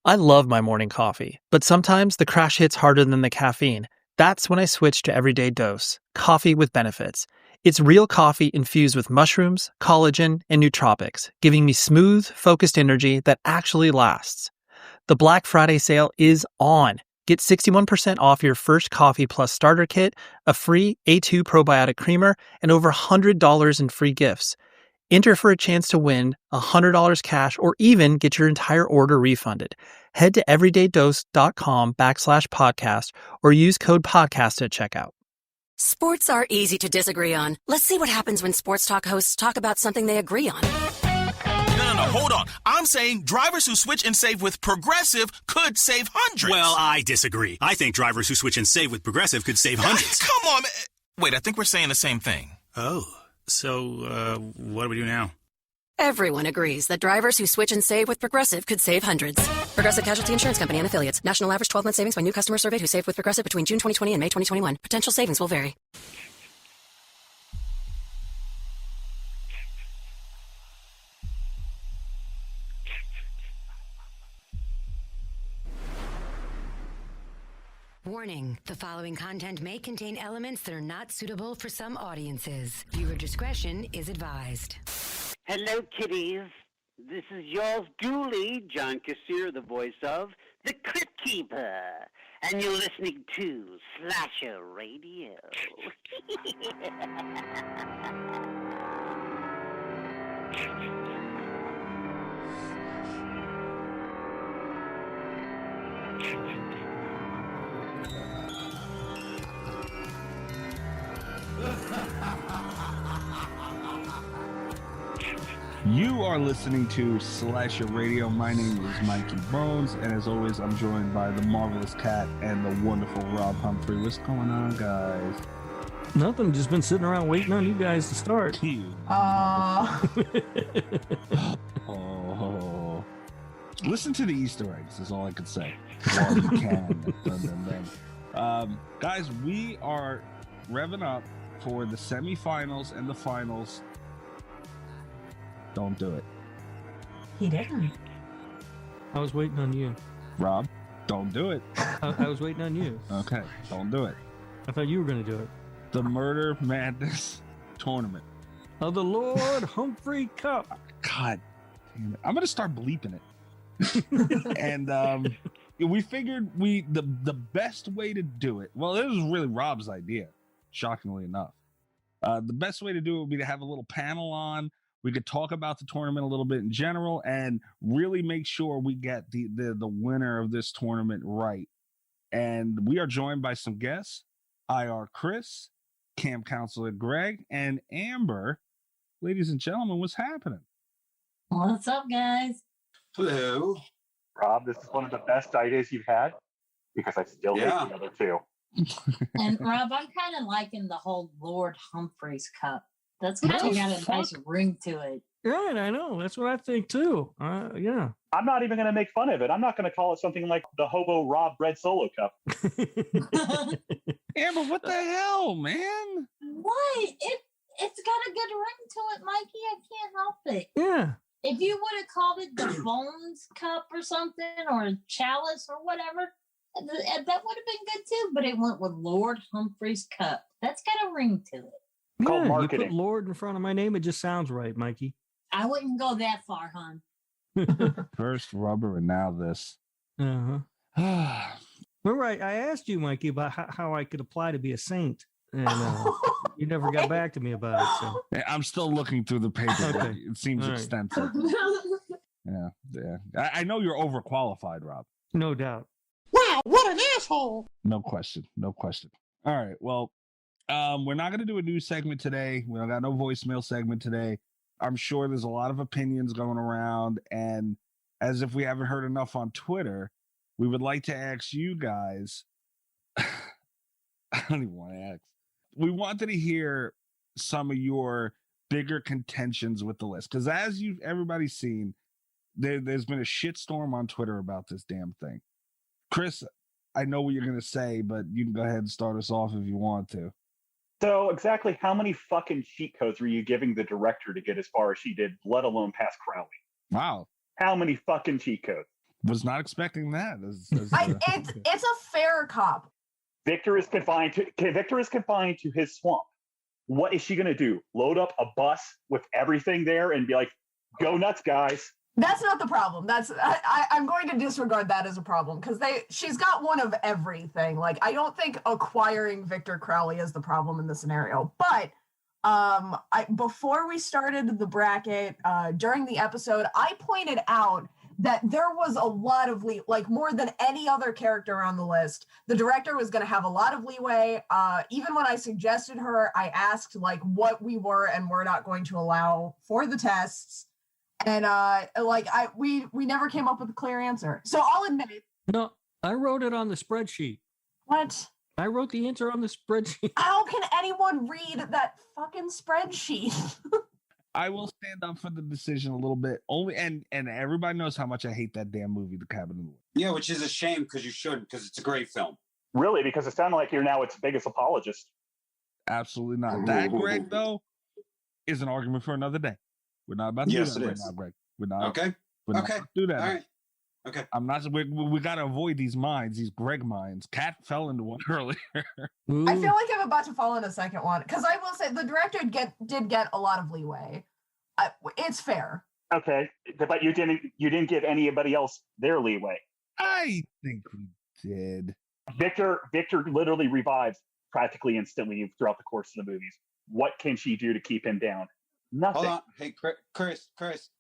I love my morning coffee, but sometimes the crash hits harder than the caffeine. That's when I switch to Everyday Dose, coffee with benefits. It's real coffee infused with mushrooms, collagen, and nootropics, giving me smooth, focused energy that actually lasts. The Black Friday sale is on. Get 61% off your first Coffee Plus starter kit, a free A2 probiotic creamer, and over $100 in free gifts. Enter for a chance to win $100 cash or even get your entire order refunded. Head to everydaydose.com/podcast or use code podcast at checkout. Sports are easy to disagree on. Let's see what happens when sports talk hosts talk about something they agree on. No, hold on. I'm saying drivers who switch and save with Progressive could save hundreds. Well, I disagree. I think drivers who switch and save with Progressive could save hundreds. Come on, man. Wait, I think we're saying the same thing. Oh, so what do we do now? Everyone agrees that drivers who switch and save with Progressive could save hundreds. Progressive Casualty Insurance Company and Affiliates. National average 12-month savings by new customer surveyed who saved with Progressive between June 2020 and May 2021. Potential savings will vary. Warning, the following content may contain elements that are not suitable for some audiences. Viewer discretion is advised. Hello, kiddies. This is yours duly, John Kassir, the voice of the Crypt Keeper. And you're listening to Slasher Radio. You are listening to Slasher Radio. My name is Mikey Bones, and as always, I'm joined by the marvelous Cat and the wonderful Rob Humphrey. What's going on, guys? Nothing. Just been sitting around waiting on you guys to start. Oh. Listen to the Easter eggs is all I could say. While you can. Guys, we are revving up for the semifinals and the finals. Don't do it. He didn't. I was waiting on you. Rob, don't do it. I was waiting on you. Okay, don't do it. I thought you were going to do it. The Murder Madness Tournament. Of the Lord Humphrey Cup. God damn it. I'm going to start bleeping it. And we figured the best way to do it, well, it was really Rob's idea, shockingly enough. The best way to do it would be to have a little panel on. We could talk about the tournament a little bit in general and really make sure we get the winner of this tournament right. And we are joined by some guests, EyeRChris, Camp Counselor Greg, and Amber. Ladies and gentlemen, what's happening? What's up, guys? Hello. Rob, this is one of the best ideas you've had because I still hate the other two. And Rob, I'm kind of liking the whole Lord Humphrey's Cup. That's kind of got a nice ring to it. Right, I know. That's what I think too. Yeah. I'm not even going to make fun of it. I'm not going to call it something like the Hobo Rob Red Solo Cup. Amber, what the hell, man? What? It's got a good ring to it, Mikey. I can't help it. Yeah. If you would have called it the Bones Cup or something, or Chalice or whatever, that would have been good too. But it went with Lord Humphrey's Cup. That's got a ring to it. Called marketing. You put Lord in front of my name, it just sounds right, Mikey. I wouldn't go that far, hon. First rubber and now this. Uh-huh. Remember, I asked you, Mikey, about how I could apply to be a saint, and you never got back to me about it. So I'm still looking through the paperwork. Okay. It seems extensive. Yeah. I know you're overqualified, Rob. No doubt. Wow, what an asshole! No question. All right, well, we're not going to do a news segment today. We don't got no voicemail segment today. I'm sure there's a lot of opinions going around, and as if we haven't heard enough on Twitter, we would like to ask you guys. I don't even want to ask. We wanted to hear some of your bigger contentions with the list, because as everybody's seen, there's been a shitstorm on Twitter about this damn thing. Chris, I know what you're going to say, but you can go ahead and start us off if you want to. So exactly how many fucking cheat codes were you giving the director to get as far as she did, let alone past Crowley? Wow. How many fucking cheat codes? Was not expecting that. It's a fair cop. Victor is confined to his swamp. What is she going to do? Load up a bus with everything there and be like, "Go nuts, guys." That's not the problem. I'm going to disregard that as a problem because she's got one of everything. Like, I don't think acquiring Victor Crowley is the problem in this scenario. But before we started the bracket, during the episode, I pointed out that there was a lot of more than any other character on the list. The director was going to have a lot of leeway. Even when I suggested her, I asked what we were and were not going to allow for the tests. And we never came up with a clear answer. So I'll admit it. No, I wrote it on the spreadsheet. What? I wrote the answer on the spreadsheet. How can anyone read that fucking spreadsheet? I will stand up for the decision a little bit. And everybody knows how much I hate that damn movie, The Cabin in the Woods. Yeah, which is a shame because you shouldn't, because it's a great film. Really? Because it sounded like you're now its biggest apologist. Absolutely not. That, Greg, though, is an argument for another day. We're not about to do that right now, Greg. We're not. Okay. We're not about to do that. All right. Okay. I'm not. We got to avoid these minds, these Greg minds. Kat fell into one earlier. I feel like I'm about to fall in a second one because I will say the director did get a lot of leeway. It's fair. Okay, but you didn't give anybody else their leeway. I think we did. Victor literally revives practically instantly throughout the course of the movies. What can she do to keep him down? Nothing. Hold on. Hey, Chris,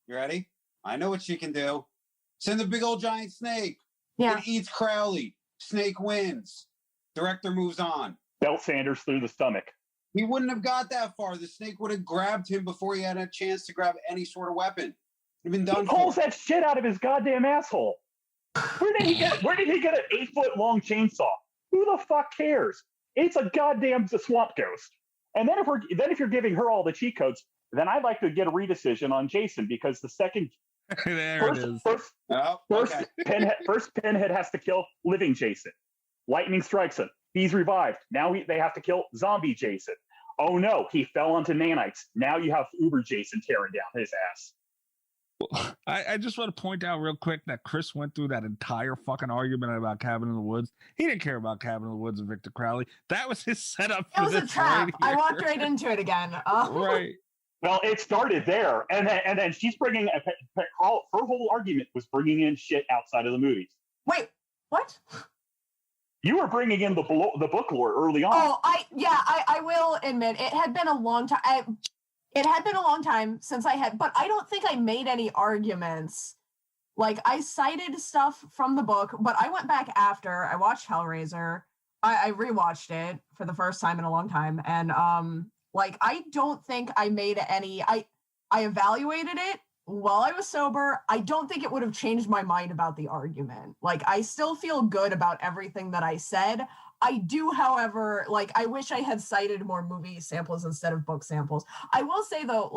you ready? I know what she can do. Send a big old giant snake. Yeah. It eats Crowley. Snake wins. Director moves on. Belt Sanders through the stomach. He wouldn't have got that far. The snake would have grabbed him before he had a chance to grab any sort of weapon. He'd been done. He pulls that shit out of his goddamn asshole. Where did he get an 8-foot long chainsaw? Who the fuck cares? It's a goddamn swamp ghost. And then if you're giving her all the cheat codes, then I'd like to get a redecision on Jason because the second first Pinhead has to kill living Jason. Lightning strikes him. He's revived. Now they have to kill zombie Jason. Oh no, he fell onto nanites. Now you have Uber Jason tearing down his ass. I just want to point out real quick that Chris went through that entire fucking argument about Cabin in the Woods. He didn't care about Cabin in the Woods and Victor Crowley. That was his setup. It was a trap. I walked right into it again. Right. Well, it started there, and then she's bringing her whole argument was bringing in shit outside of the movies. Wait, what? You were bringing in the book lore early on. Oh, I will admit it had been a long time. It had been a long time since but I don't think I made any arguments. Like, I cited stuff from the book, but I went back after I watched Hellraiser. I rewatched it for the first time in a long time, and I don't think I made any. I evaluated it while I was sober. I don't think it would have changed my mind about the argument. Like, I still feel good about everything that I said. I do, however, I wish I had cited more movie samples instead of book samples. I will say, though,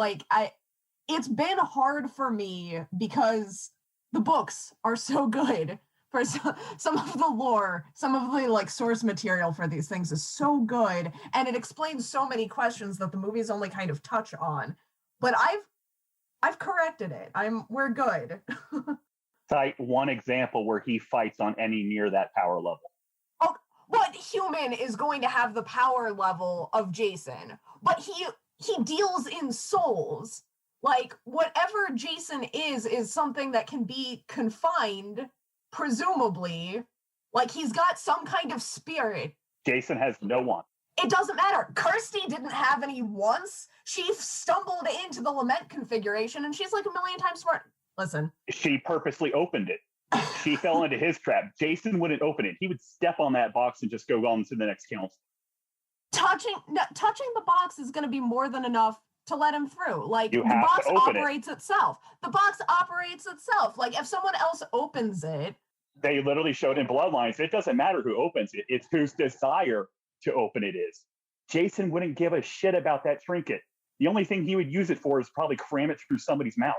it's been hard for me because the books are so good. For some of the lore, some of the source material for these things is so good, and it explains so many questions that the movies only kind of touch on. But I've corrected it. We're good. Cite one example where he fights on any near that power level. Oh, what human is going to have the power level of Jason? But he deals in souls. Whatever Jason is something that can be confined, presumably. He's got some kind of spirit. Jason has no one. It doesn't matter. Kirsty didn't have any once. She stumbled into the lament configuration, and she's 1,000,000 times smart. Listen. She purposely opened it. She fell into his trap. Jason wouldn't open it. He would step on that box and just go on to the next council. Touching the box is going to be more than enough to let him through. The box operates itself. The box operates itself. If someone else opens it. They literally showed in Bloodlines, it doesn't matter who opens it. It's whose desire to open it is. Jason wouldn't give a shit about that trinket. The only thing he would use it for is probably cram it through somebody's mouth.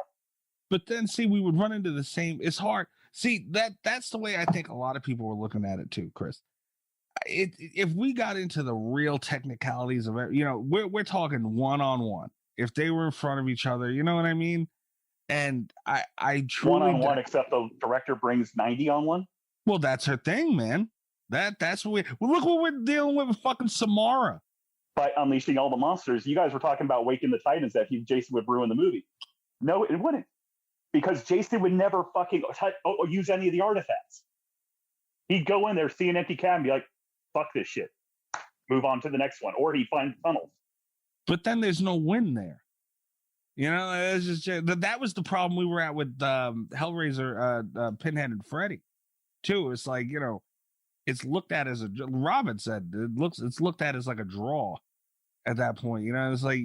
But then, see, we would run into the same. It's hard. See, that's the way I think a lot of people were looking at it too, Chris. If we got into the real technicalities of it, we're talking one-on-one. If they were in front of each other, you know what I mean? And I truly one-on-one, except the director brings 90 on one. Well, that's her thing, man. That's what look what we're dealing with fucking Samara. By unleashing all the monsters, you guys were talking about Waking the Titans that Jason would ruin the movie. No, it wouldn't, because Jason would never fucking use any of the artifacts. He'd go in there, see an empty cab, and be like, "Fuck this shit," move on to the next one, or he'd find tunnels. But then there's no win there. You know, it's just that was the problem we were at with Hellraiser, Pinhead, and Freddy, too. It's like, you know, it's looked at as Robin said, it's looked at as like a draw at that point. You know, it's like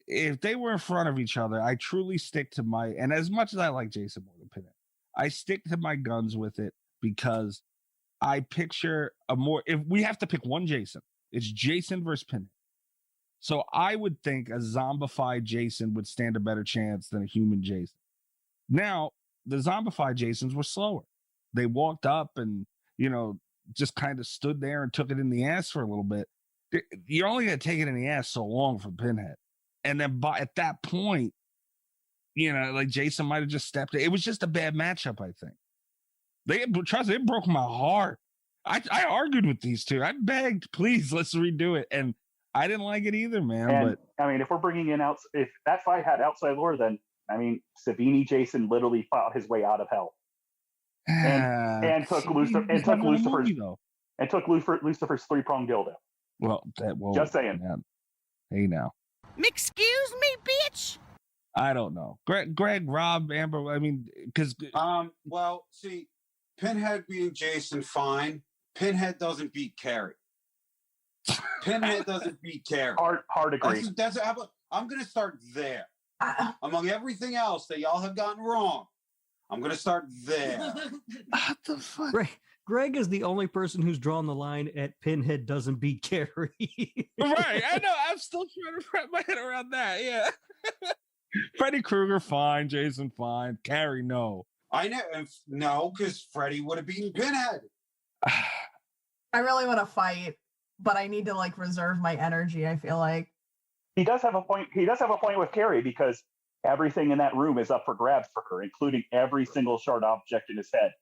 if they were in front of each other, I truly stick to and as much as I like Jason more than Pinhead, I stick to my guns with it because I picture if we have to pick one Jason, it's Jason versus Pinhead. So I would think a zombified Jason would stand a better chance than a human Jason. Now, the zombified Jasons were slower. They walked up and, you know, just kind of stood there and took it in the ass for a little bit. You're only going to take it in the ass so long from Pinhead. And then at that point, you know, like Jason might have just stepped in. It was just a bad matchup, I think. Trust me, it broke my heart. I argued with these two. I begged, please, let's redo it. And I didn't like it either, man. And, but I mean, if we're bringing in if that fight had outside lore, then I mean, Savini Jason literally fought his way out of hell, and took Lucifer's 3-pronged dildo. Well, just saying. Man. Hey, now. Excuse me, bitch. I don't know, Greg, Rob, Amber. I mean, because well, see, Pinhead beating Jason, fine. Pinhead doesn't beat Carrie. Pinhead doesn't beat Carrie. Hard agree. I'm going to start there. Among everything else that y'all have gotten wrong, I'm going to start there. What the fuck? Greg is the only person who's drawn the line at Pinhead doesn't beat Carrie. Right. I know. I'm still trying to wrap my head around that. Yeah. Freddy Krueger, fine. Jason, fine. Carrie, no. I know. No, because Freddy would have beaten Pinhead. I really want to fight, but I need to like reserve my energy, I feel like. He does have a point. He does have a point with Carrie because everything in that room is up for grabs for her, including every single sharp object in his head.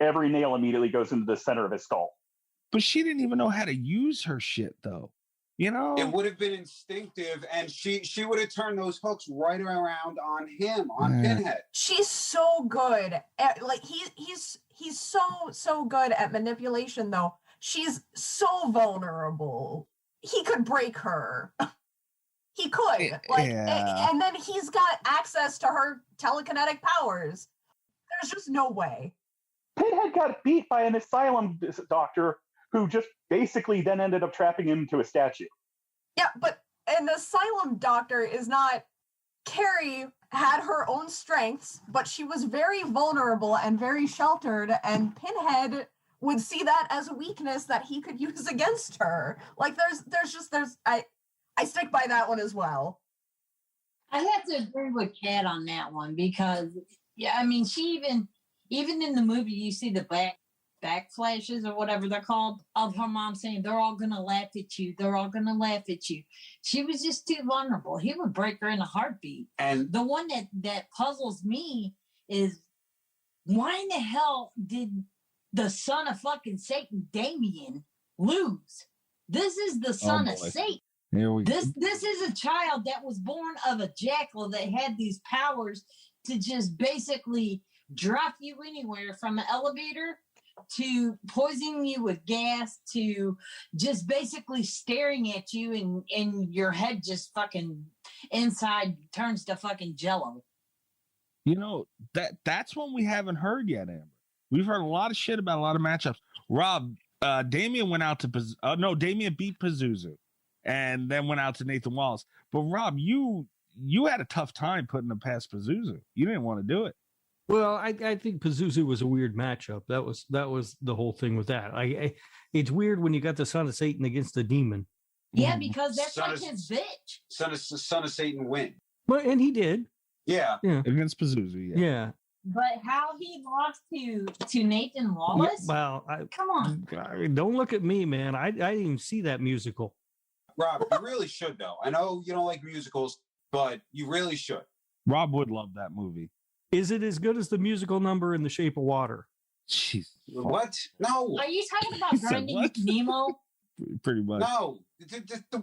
Every nail immediately goes into the center of his skull. But she didn't even know how to use her shit, though. You know, it would have been instinctive, and she would have turned those hooks right around on him, on Pinhead. She's so good at he's so good at manipulation, though. She's so vulnerable. He could break her. He could, and then he's got access to her telekinetic powers. There's just no way. Pinhead got beat by an asylum doctor who just basically then ended up trapping him into a statue. Yeah, but an asylum doctor is not... Carrie had her own strengths, but she was very vulnerable and very sheltered, and Pinhead would see that as a weakness that he could use against her. Like, I stick by that one as well. I have to agree with Kat on that one because, yeah, I mean, she even in the movie, you see the back flashes or whatever they're called of her mom saying, they're all going to laugh at you. They're all going to laugh at you. She was just too vulnerable. He would break her in a heartbeat. And the one that puzzles me is why in the hell did the son of fucking Satan, Damien, lose? This is the son of Satan. Here we go. This is a child that was born of a jackal that had these powers to just basically drop you anywhere from an elevator to poisoning you with gas to just basically staring at you and your head just fucking inside turns to fucking jello. You know, that's one we haven't heard yet, Amber. We've heard a lot of shit about a lot of matchups. Rob, Damien went out to Damien beat Pazuzu and then went out to Nathan Wallace. But Rob, you had a tough time putting him past Pazuzu. You didn't want to do it. Well, I think Pazuzu was a weird matchup. That was the whole thing with that. It's weird when you got the son of Satan against the demon. Yeah, because that's like his bitch. Son of Satan win. Well, and he did. Yeah. Against Pazuzu, yeah. But how he lost to Nathan Wallace? Yeah, well, come on. Don't look at me, man. I didn't even see that musical. Rob, you really should, though. I know you don't like musicals, but you really should. Rob would love that movie. Is it as good as the musical number in The Shape of Water? Jeez. What? No. Are you talking about He said Grinding what? Nemo? Pretty much. No.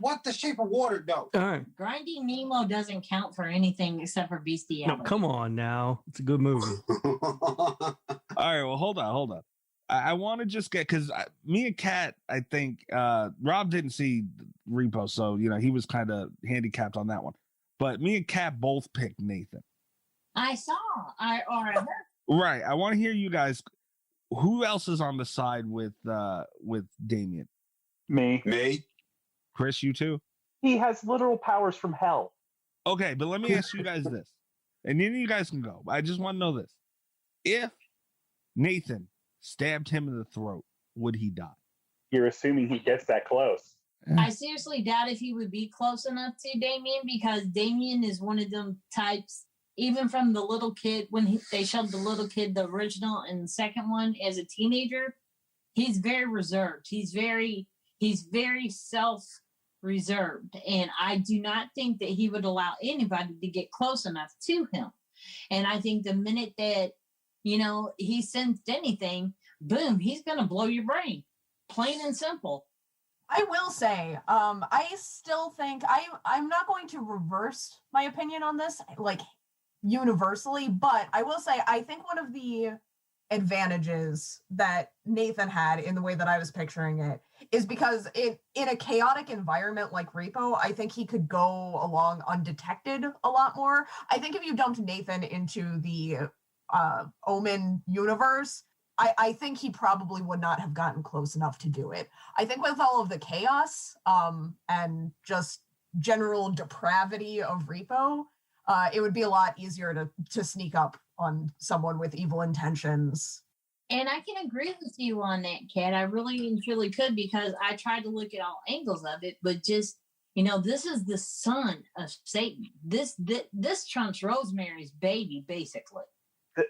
What? The Shape of Water? No. All right. Grinding Nemo doesn't count for anything except for Beastie No, come on now. It's a good movie. All right, well, hold on. I want to just get, because me and Kat, I think Rob didn't see Repo, so he was kind of handicapped on that one. But me and Kat both picked Nathan. I saw. I heard. Right. I want to hear you guys. Who else is on the side with Damien? Me. Chris, you too? He has literal powers from hell. Okay, but let me ask you guys this, and then you guys can go. I just want to know this: if Nathan stabbed him in the throat, would he die? You're assuming he gets that close. I seriously doubt if he would be close enough to Damien, because Damien is one of them types, even from the little kid, when they showed the little kid, the original and the second one as a teenager, he's very reserved. He's very self-reserved. And I do not think that he would allow anybody to get close enough to him. And I think the minute that, he sensed anything, boom, he's going to blow your brain. Plain and simple. I will say, I still think I'm not going to reverse my opinion on this, like universally, but I will say I think one of the advantages that Nathan had in the way that I was picturing it is because in a chaotic environment like Repo, I think he could go along undetected a lot more. I think if you dumped Nathan into the Omen universe, I think he probably would not have gotten close enough to do it. I think with all of the chaos and just general depravity of Repo, it would be a lot easier to sneak up on someone with evil intentions. And I can agree with you on that, Kat. I really and truly could, because I tried to look at all angles of it, but just, this is the son of Satan. This trumps Rosemary's Baby, basically.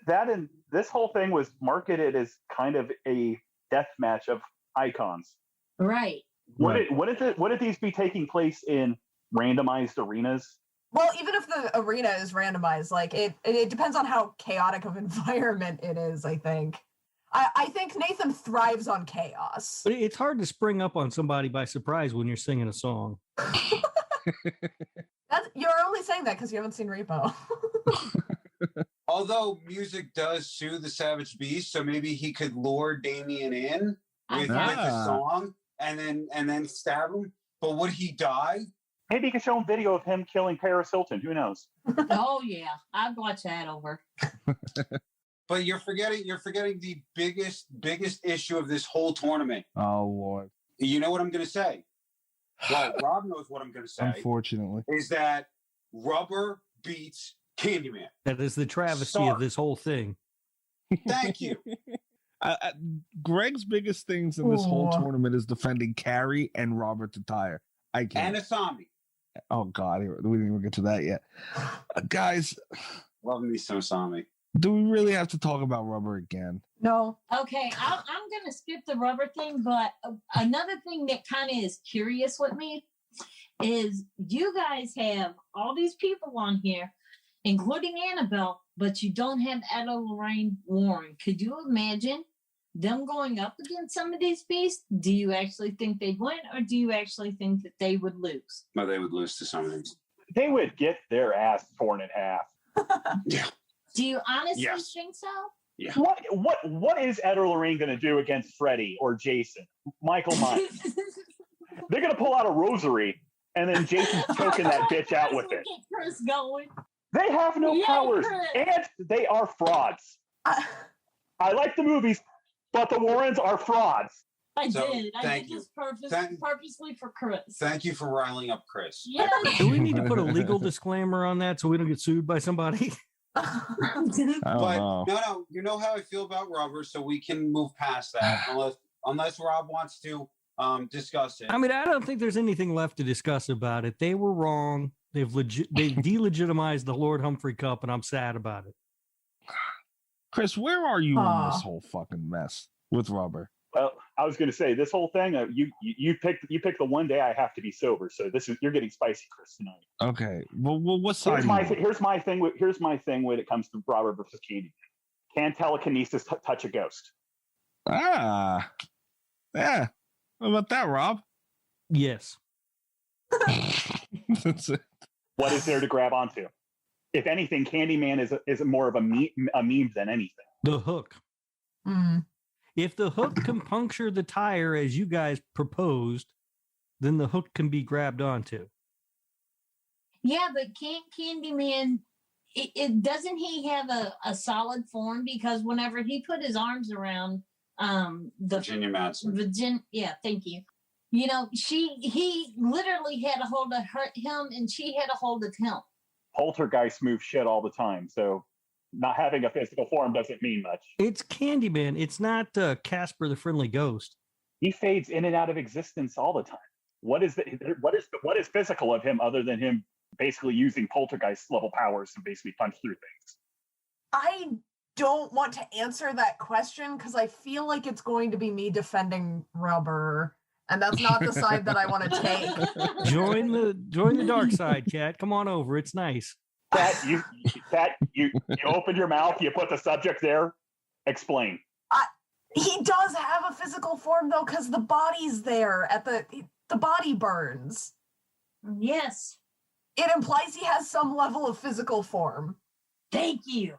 That and this whole thing was marketed as kind of a death match of icons. Right. Wouldn't these be taking place in randomized arenas? Well, even if the arena is randomized, like it depends on how chaotic of environment it is, I think. I think Nathan thrives on chaos. But it's hard to spring up on somebody by surprise when you're singing a song. You're only saying that because you haven't seen Repo. Although music does soothe the savage beast, so maybe he could lure Damien in with a song and then stab him. But would he die? Maybe you could show him video of him killing Paris Hilton. Who knows? Oh yeah, I'd watch that over. But you're forgetting the biggest issue of this whole tournament. Oh Lord! You know what I'm going to say? Well, Rob knows what I'm going to say. Unfortunately, is that Rubber beats Candyman. That is the travesty of this whole thing. Thank you. Greg's biggest things in this whole tournament is defending Carrie and Robert the Tire. I can't. And Asami. Oh God, we didn't even get to that yet. Guys, love me some Asami. Do we really have to talk about Rubber again? No. Okay, I'm going to skip the Rubber thing, but another thing that kind of is curious with me is you guys have all these people on here, including Annabelle, but you don't have Etta Lorraine Warren. Could you imagine them going up against some of these beasts? Do you actually think they'd win, or do you actually think that they would lose? No, they would lose to some of these. They would get their ass torn in half. Yeah. Do you honestly think so? Yeah. What is Etta Lorraine going to do against Freddy or Jason? Michael Myers. They're going to pull out a rosary, and then Jason's choking that bitch out with it. Get Chris going. They have no powers, and they are frauds. I like the movies, but the Warrens are frauds. I did this purposely for Chris. Thank you for riling up Chris. Yes. Do we need to put a legal disclaimer on that so we don't get sued by somebody? No, you know how I feel about Rubber, so we can move past that unless Rob wants to discuss it. I mean, I don't think there's anything left to discuss about it. They were wrong. They delegitimized the Lord Humphrey Cup, and I'm sad about it. Chris, where are you in this whole fucking mess with Rubber? Well, I was going to say this whole thing. You pick the one day I have to be sober. So you're getting spicy, Chris, tonight. Okay. Well, what side? Here's my thing when it comes to Robert versus Candy. Can telekinesis touch a ghost? Yeah. What about that, Rob? Yes. That's it. What is there to grab onto? If anything, Candyman is more of a meme than anything. The hook. Mm. If the hook can puncture the tire as you guys proposed, then the hook can be grabbed onto. Yeah, but can't Candyman? It doesn't he have a solid form? Because whenever he put his arms around the Virginia Madsen. Yeah, thank you. You know, he literally had a hold of him, and she had a hold of him. Poltergeist move shit all the time, so not having a physical form doesn't mean much. It's Candyman. It's not Casper the Friendly Ghost. He fades in and out of existence all the time. What is physical of him other than him basically using poltergeist level powers to basically punch through things? I don't want to answer that question because I feel like it's going to be me defending Rubber, and that's not the side that I want to take. Join the dark side, Cat. Come on over. It's nice. You open your mouth, you put the subject there, explain. He does have a physical form though, because the body's there at the body burns. Yes. It implies he has some level of physical form. Thank you.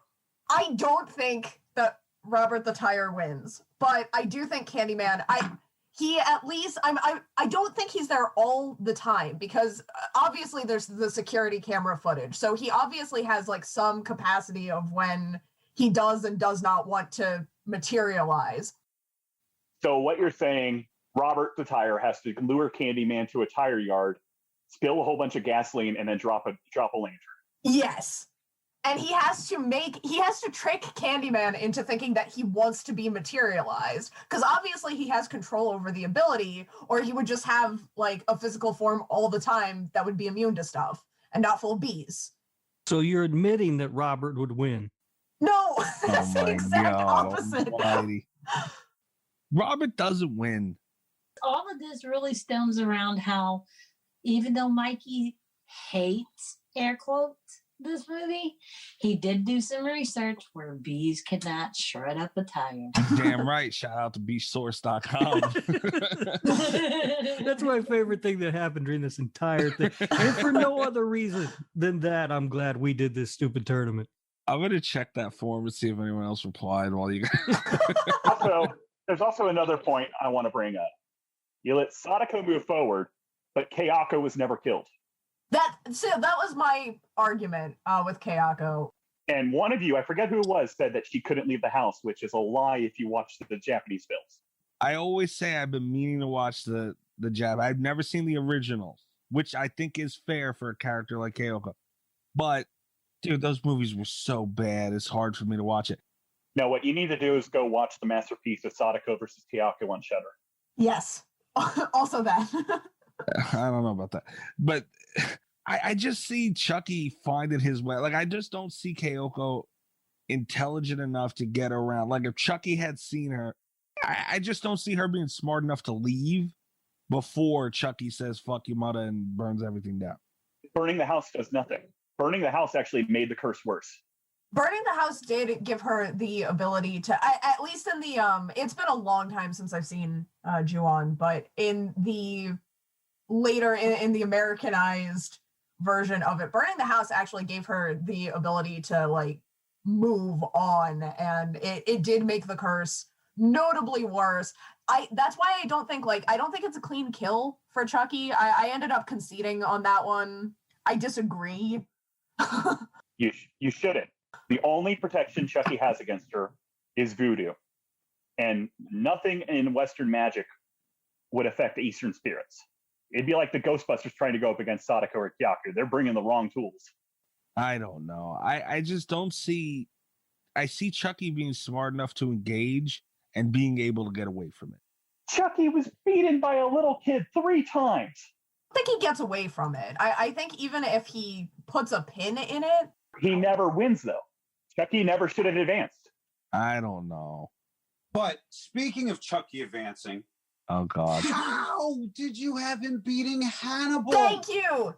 I don't think that Robert the Tire wins, but I do think Candyman, I don't think he's there all the time because obviously there's the security camera footage. So he obviously has like some capacity of when he does and does not want to materialize. So what you're saying, Robert the Tire has to lure Candyman to a tire yard, spill a whole bunch of gasoline, and then drop a lantern. Yes. And he has to trick Candyman into thinking that he wants to be materialized. Because obviously he has control over the ability, or he would just have like a physical form all the time that would be immune to stuff and not full of bees. So you're admitting that Robert would win? No, that's the exact opposite. Almighty. Robert doesn't win. All of this really stems around how, even though Mikey hates, air quotes, this movie, he did do some research where bees cannot shred up a tire. Damn right. Shout out to beesource.com. That's my favorite thing that happened during this entire thing. And for no other reason than that, I'm glad we did this stupid tournament. I'm going to check that form and see if anyone else replied while you There's also another point I want to bring up. You let Sadako move forward, but Kayako was never killed. That was my argument with Kayako. And one of you, I forget who it was, said that she couldn't leave the house, which is a lie if you watch the Japanese films. I always say I've been meaning to watch the Jap. I've never seen the originals, which I think is fair for a character like Kayako. But, dude, those movies were so bad, it's hard for me to watch it. No, what you need to do is go watch the masterpiece of Sadako versus Kayako on Shudder. Yes. Also that. I don't know about that. But I just see Chucky finding his way. Like, I just don't see Kayako intelligent enough to get around. Like, if Chucky had seen her, I just don't see her being smart enough to leave before Chucky says, fuck you, mother, and burns everything down. Burning the house does nothing. Burning the house actually made the curse worse. Burning the house did give her the ability to, at least in the, it's been a long time since I've seen Ju-on, but in the later, in the Americanized version of it, burning the house actually gave her the ability to, like, move on, and it did make the curse notably worse. That's why I don't think it's a clean kill for Chucky. I ended up conceding on that one. I disagree. You shouldn't. The only protection Chucky has against her is voodoo. And nothing in Western magic would affect Eastern spirits. It'd be like the Ghostbusters trying to go up against Sadako or Kyaku. They're bringing the wrong tools. I don't know. I just don't see... I see Chucky being smart enough to engage and being able to get away from it. Chucky was beaten by a little kid 3 times. I think he gets away from it. I think even if he puts a pin in it... He never wins, though. Chucky never should have advanced. I don't know. But speaking of Chucky advancing, oh God, how did you have him beating Hannibal? Thank you.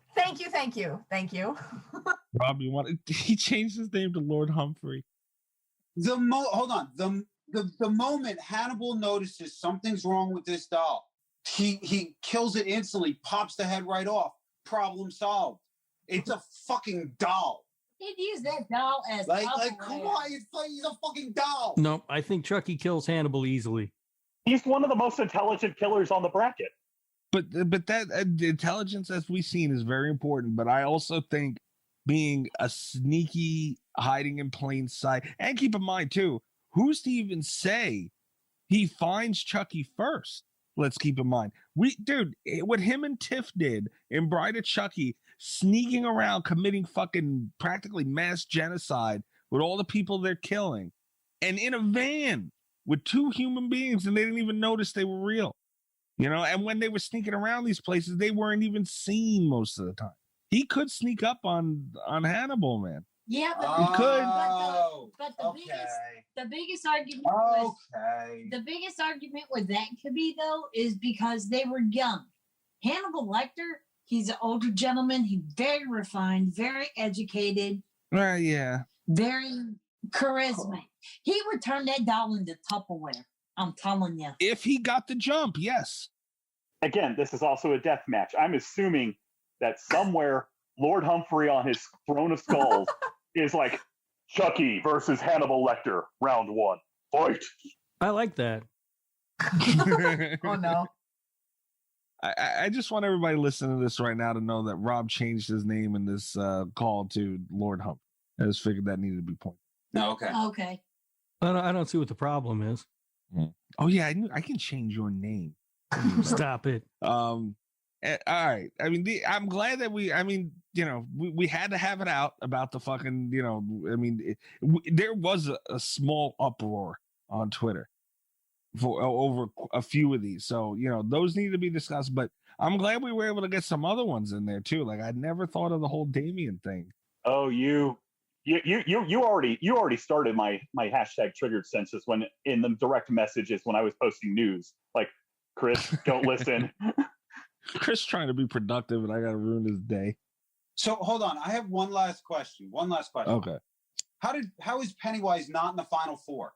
Rob, he changed his name to Lord Humphrey. Hold on. The moment Hannibal notices something's wrong with this doll, he kills it instantly, pops the head right off. Problem solved. It's a fucking doll. He'd use that doll as come on, he's a fucking doll. No, I think Chucky kills Hannibal easily. He's one of the most intelligent killers on the bracket. But that the intelligence, as we've seen, is very important. But I also think being a sneaky, hiding in plain sight, and keep in mind too, who's to even say he finds Chucky first? Let's keep in mind, what him and Tiff did in Bride of Chucky, sneaking around, committing fucking practically mass genocide with all the people they're killing, and in a van with 2 human beings, and they didn't even notice they were real. And when they were sneaking around these places, they weren't even seen most of the time. He could sneak up on Hannibal, man. Yeah, but he could. But the biggest argument with that could be though is because they were young. Hannibal Lecter, he's an older gentleman. He's very refined, very educated. Yeah. Very charismatic. He would turn that doll into Tupperware. I'm telling you. If he got the jump, yes. Again, this is also a death match. I'm assuming that somewhere Lord Humphrey on his throne of skulls is like Chucky versus Hannibal Lecter, round 1. Fight. I like that. Oh no. I just want everybody listening to this right now to know that Rob changed his name in this call to Lord Humphrey. I just figured that needed to be pointed. Okay. I don't see what the problem is. Oh yeah, I can change your name. Stop it. All right. I mean, I'm glad that we had to have it out about the fucking, there was a small uproar on Twitter for over a few of these. So, those need to be discussed, but I'm glad we were able to get some other ones in there too. Like I never thought of the whole Damien thing. Oh, you already started my hashtag triggered senses when in the direct messages when I was posting news, like, Chris, don't listen. Chris trying to be productive, and I got to ruin his day. So hold on, I have one last question. Okay. How is Pennywise not in the final 4?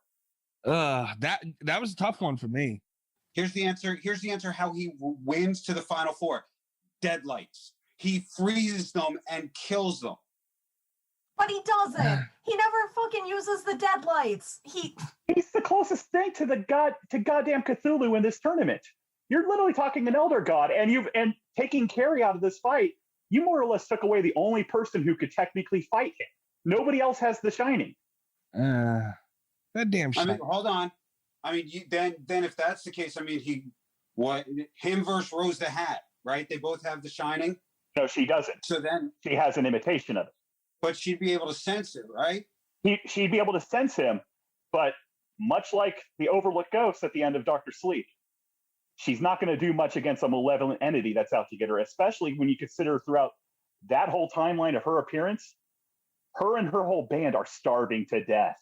That was a tough one for me. Here's the answer. How he wins to the final 4: deadlights. He freezes them and kills them. But he doesn't. He never fucking uses the deadlights. He's the closest thing to goddamn Cthulhu in this tournament. You're literally talking an elder god, and taking Carrie out of this fight, you more or less took away the only person who could technically fight him. Nobody else has the Shining. That damn shit. I mean, hold on. I mean, then if that's the case, I mean, him versus Rose the Hat, right? They both have the Shining. No, she doesn't. So then she has an imitation of it. But she'd be able to sense it, right? She'd be able to sense him, but much like the Overlooked Ghost at the end of Dr. Sleep, she's not going to do much against a malevolent entity that's out to get her, especially when you consider throughout that whole timeline of her appearance, her and her whole band are starving to death.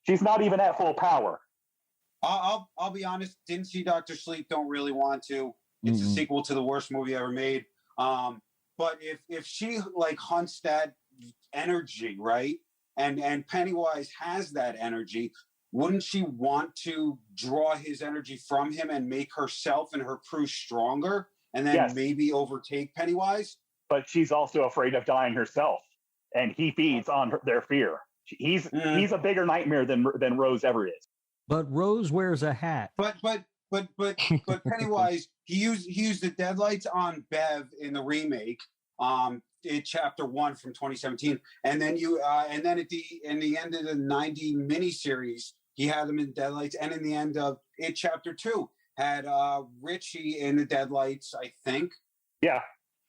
She's not even at full power. I'll be honest, didn't see Dr. Sleep, don't really want to. It's a sequel to the worst movie ever made. But if she like hunts that energy, right? And Pennywise has that energy, wouldn't she want to draw his energy from him and make herself and her crew stronger and then maybe overtake Pennywise? But she's also afraid of dying herself, and he feeds on their fear. He's a bigger nightmare than Rose ever is. But Rose wears a hat. But Pennywise, he used the deadlights on Bev in the remake. In chapter 1 from 2017, and then at the end of the 90 miniseries, he had them in deadlights, and in the end of it, chapter 2 had Richie in the deadlights, I think. Yeah.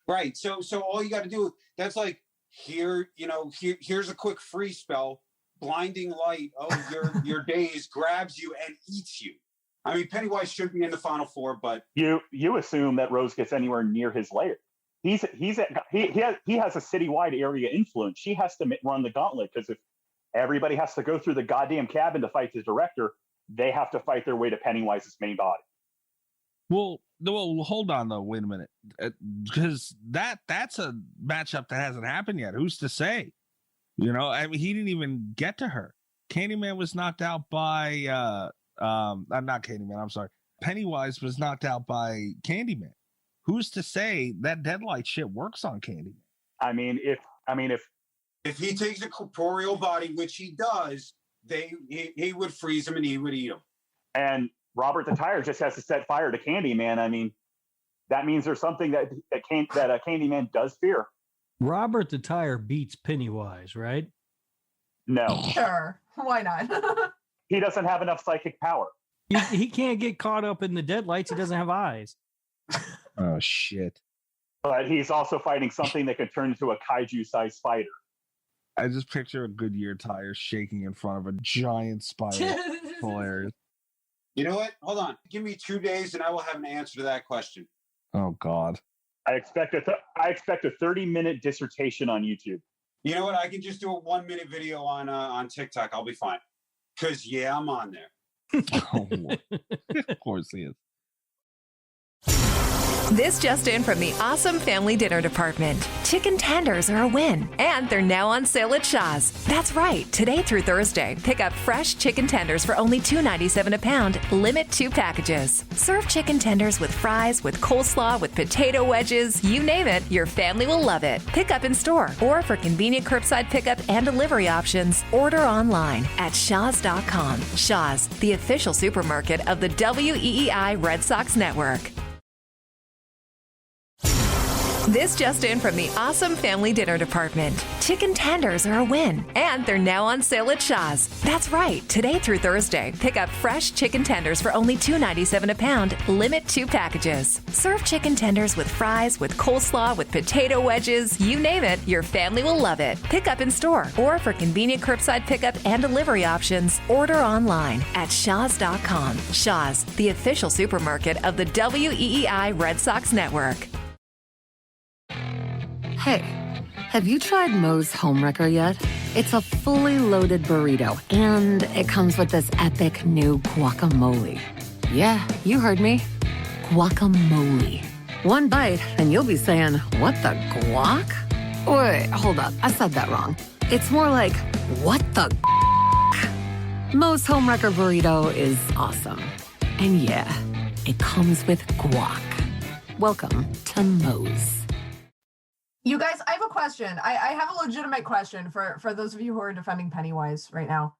Right. So all you got to do, that's like here's a quick freeze spell, blinding light. Oh, your daze grabs you and eats you. I mean, Pennywise should be in the final 4, but you assume that Rose gets anywhere near his lair. He has a citywide area influence. She has to run the gauntlet because if everybody has to go through the goddamn cabin to fight the director, they have to fight their way to Pennywise's main body. Well, hold on though. Wait a minute, because that's a matchup that hasn't happened yet. Who's to say? You know, I mean, he didn't even get to her. Candyman was knocked out by not Candyman. I'm sorry. Pennywise was knocked out by Candyman. Who's to say that deadlight shit works on Candyman? I mean, if he takes a corporeal body, which he does, he would freeze him and he would eat him. And Robert the Tire just has to set fire to Candyman. I mean, that means there's something that Candyman does fear. Robert the Tire beats Pennywise, right? No. Sure. Why not? He doesn't have enough psychic power. He can't get caught up in the deadlights. He doesn't have eyes. Oh, shit. But he's also fighting something that could turn into a kaiju-sized spider. I just picture a Goodyear tire shaking in front of a giant spider. Hilarious. You know what? Hold on. Give me 2 days and I will have an answer to that question. Oh, God. I expect a 30-minute dissertation on YouTube. You know what? I can just do a 1-minute video on TikTok. I'll be fine. Because, yeah, I'm on there. Oh, of course he is. This just in from the awesome family dinner department. Chicken tenders are a win, and they're now on sale at Shaw's. That's right. Today through Thursday, pick up fresh chicken tenders for only $2.97 a pound. Limit 2 packages. Serve chicken tenders with fries, with coleslaw, with potato wedges. You name it, your family will love it. Pick up in store, or for convenient curbside pickup and delivery options, order online at shaws.com. Shaw's, the official supermarket of the WEEI Red Sox Network. This just in from the awesome family dinner department. Chicken tenders are a win, and they're now on sale at Shaw's. That's right. Today through Thursday, pick up fresh chicken tenders for only $2.97 a pound. Limit 2 packages. Serve chicken tenders with fries, with coleslaw, with potato wedges. You name it, your family will love it. Pick up in store, or for convenient curbside pickup and delivery options, order online at shaws.com. Shaw's, the official supermarket of the WEEI Red Sox Network. Hey, have you tried Moe's Homewrecker yet? It's a fully loaded burrito, and it comes with this epic new guacamole. Yeah, you heard me. Guacamole. One bite, and you'll be saying, what the guac? Wait, hold up. I said that wrong. It's more like, what the Moe's Homewrecker burrito is awesome. And yeah, it comes with guac. Welcome to Moe's. You guys, I have a question. I have a legitimate question for those of you who are defending Pennywise right now.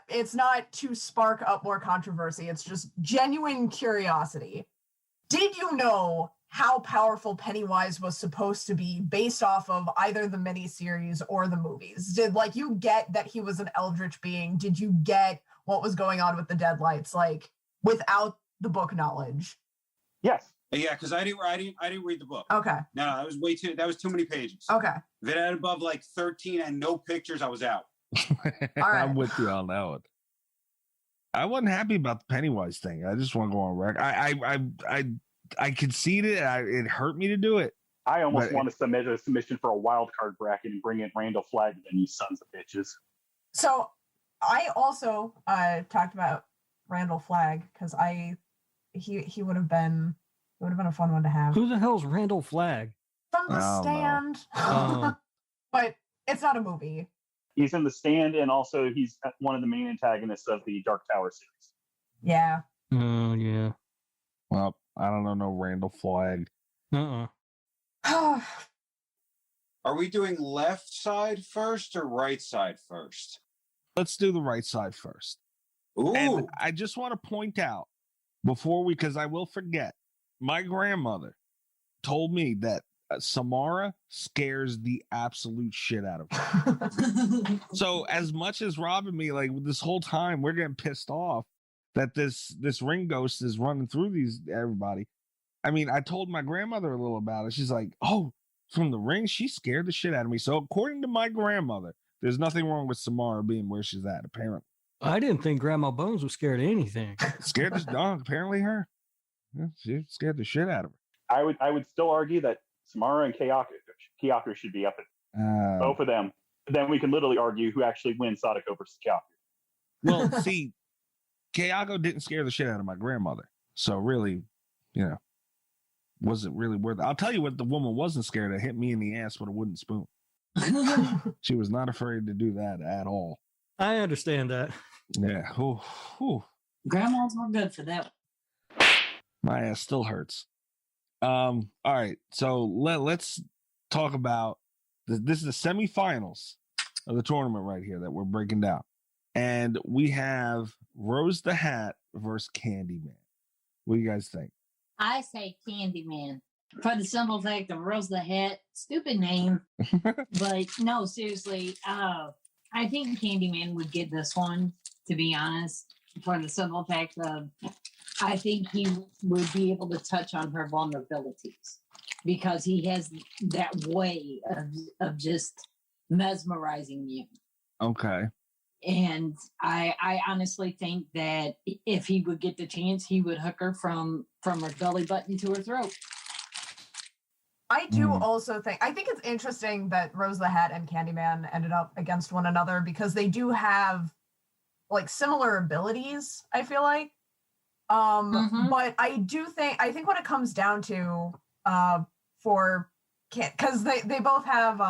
It's not to spark up more controversy. It's just genuine curiosity. Did you know how powerful Pennywise was supposed to be based off of either the miniseries or the movies? Did you get that he was an eldritch being? Did you get what was going on with the Deadlights, without the book knowledge? Yes. Yeah, because I didn't read the book. Okay. No, that was too many pages. Okay. If it had above 13 and no pictures, I was out. All right. I'm with you on that one. I wasn't happy about the Pennywise thing. I just want to go on record. I conceded. It hurt me to do it. I almost want to submit a submission for a wild card bracket and bring in Randall Flagg, then you sons of bitches. So I also talked about Randall Flagg because he would have been. It would have been a fun one to have. Who the hell's Randall Flagg? From The Stand. But it's not a movie. He's in The Stand, and also he's one of the main antagonists of the Dark Tower series. Yeah. Oh, yeah. Well, I don't know no Randall Flagg. Uh-uh. Are we doing left side first or right side first? Let's do the right side first. Ooh. And I just want to point out because I will forget, my grandmother told me that Samara scares the absolute shit out of her. So as much as Rob and me, this whole time, we're getting pissed off that this ring ghost is running through everybody. I mean, I told my grandmother a little about it. She's like, oh, from the ring, she scared the shit out of me. So according to my grandmother, there's nothing wrong with Samara being where she's at, apparently. I didn't think Grandma Bones was scared of anything. Apparently her. Yeah, she scared the shit out of her. I would still argue that Samara and Kyaku should be up at both of them. Then we can literally argue who actually wins Sadako versus Kyaku. Well, see, Kayako didn't scare the shit out of my grandmother. So really, wasn't really worth it. I'll tell you what the woman wasn't scared of: hit me in the ass with a wooden spoon. She was not afraid to do that at all. I understand that. Yeah. Grandmas were good for that. My ass still hurts. All right. So let's talk about this is the semifinals of the tournament right here that we're breaking down. And we have Rose the Hat versus Candyman. What do you guys think? I say Candyman for the simple fact of Rose the Hat. Stupid name. But no, seriously, I think Candyman would get this one, to be honest, for the simple fact of I think he would be able to touch on her vulnerabilities because he has that way of just mesmerizing you. Okay. And I honestly think that if he would get the chance, he would hook her from her belly button to her throat. I do also think it's interesting that Rose the Hat and Candyman ended up against one another because they do have like similar abilities, I feel like. But I think when it comes down to because they both have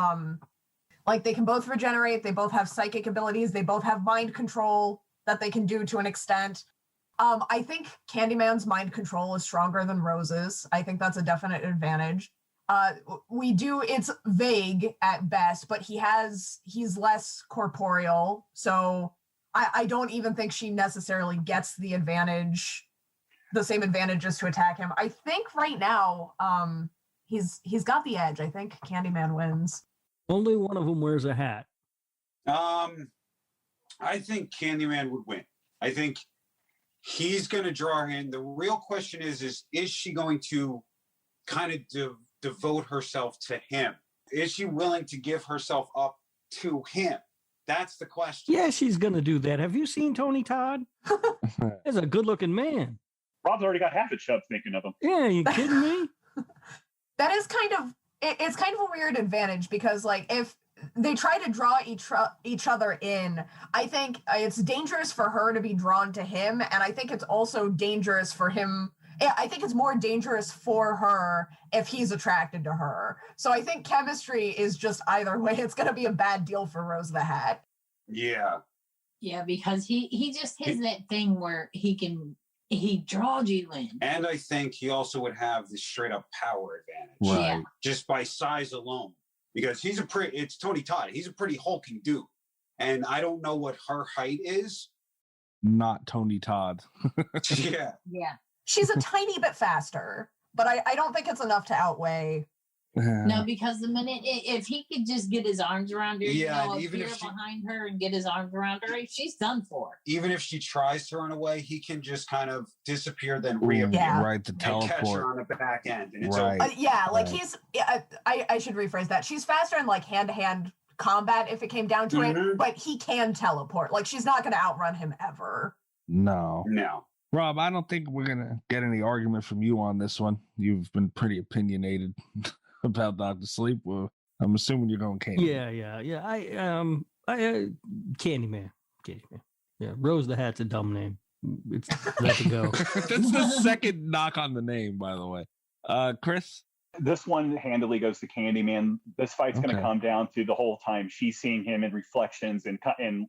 like they can both regenerate, they both have psychic abilities, they both have mind control that they can do to an extent. I think Candyman's mind control is stronger than Rose's. I think that's a definite advantage. It's vague at best, but he's less corporeal. So I don't even think she necessarily gets the same advantages to attack him. I think right now, he's got the edge. I think Candyman wins. Only one of them wears a hat. I think Candyman would win. I think he's going to draw her in. The real question is she going to kind of devote herself to him? Is she willing to give herself up to him? That's the question. Yeah, she's going to do that. Have you seen Tony Todd? He's a good-looking man. Rob's already got half a chub thinking of him. Yeah, you kidding me? That is it's kind of a weird advantage because like if they try to draw each other in, I think it's dangerous for her to be drawn to him, and I think it's also dangerous for him. I think it's more dangerous for her if he's attracted to her. So I think chemistry is just either way. It's going to be a bad deal for Rose the Hat. Yeah. Yeah, because he just has that thing where he draws you in. And I think he also would have the straight up power advantage. Right. Yeah. Just by size alone. Because it's Tony Todd. He's a pretty hulking dude. And I don't know what her height is. Not Tony Todd. Yeah. Yeah. She's a tiny bit faster, but I don't think it's enough to outweigh. No, because the minute if he could just get his arms around her, even if behind her and get his arms around her, she's done for. Even if she tries to run away, he can just kind of disappear, then reappear. Yeah. Right, to teleport. And catch her on the back end. And it's Right. over. I should rephrase that. She's faster in like hand-to-hand combat if it came down to it, but he can teleport. Like she's not going to outrun him ever. No. No. Rob, I don't think we're going to get any argument from you on this one. You've been pretty opinionated about Dr. Sleep. Well, I'm assuming you're going Candyman. Yeah. I Candyman. Yeah, Rose the Hat's a dumb name. It's let it go. That's the second knock on the name, by the way. Chris? This one handily goes to Candyman. This fight's going to come down to the whole time she's seeing him in reflections and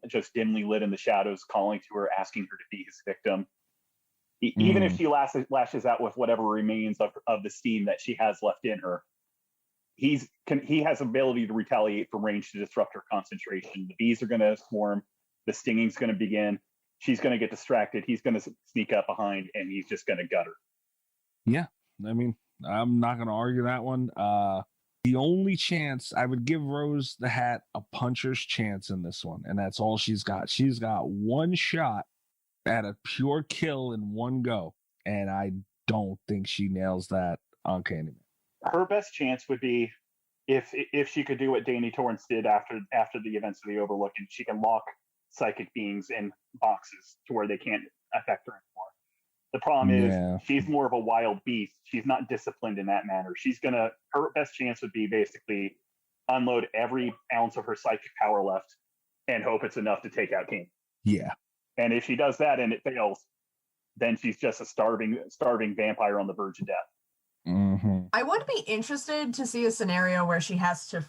just dimly lit in the shadows, calling to her, asking her to be his victim. Even if she lashes out with whatever remains of the steam that she has left in her, he has ability to retaliate for range to disrupt her concentration. The bees are going to swarm. The stinging's going to begin. She's going to get distracted. He's going to sneak up behind, and he's just going to gut her. Yeah, I mean, I'm not going to argue that one. The only chance I would give Rose the Hat a puncher's chance in this one, and that's all she's got. She's got one shot at a pure kill in one go, and I don't think she nails that on Candyman. Her best chance would be if she could do what Danny Torrance did after the events of the Overlook, and she can lock psychic beings in boxes to where they can't affect her anymore. The problem is she's more of a wild beast. She's not disciplined in that manner. Her best chance would be basically unload every ounce of her psychic power left and hope it's enough to take out King. Yeah. And if she does that and it fails, then she's just a starving vampire on the verge of death. Mm-hmm. I would be interested to see a scenario where she has to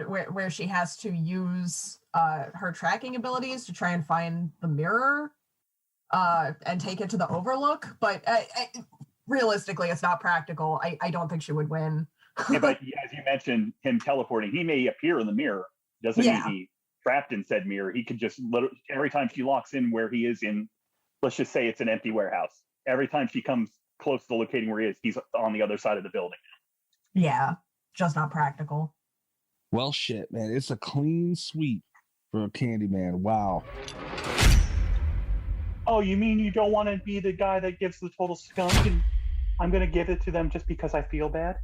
where she has to use her tracking abilities to try and find the mirror and take it to the Overlook. But realistically, it's not practical. I don't think she would win. Yeah, but as you mentioned, him teleporting, he may appear in the mirror. Doesn't mean he's trapped in said mirror. He could just every time she locks in where he is in, let's just say it's an empty warehouse. Every time she comes close to locating where he is, he's on the other side of the building. Yeah, just not practical. Well, shit, man. It's a clean sweep for Candyman. Wow. Oh, you mean you don't want to be the guy that gives the total skunk and I'm going to give it to them just because I feel bad?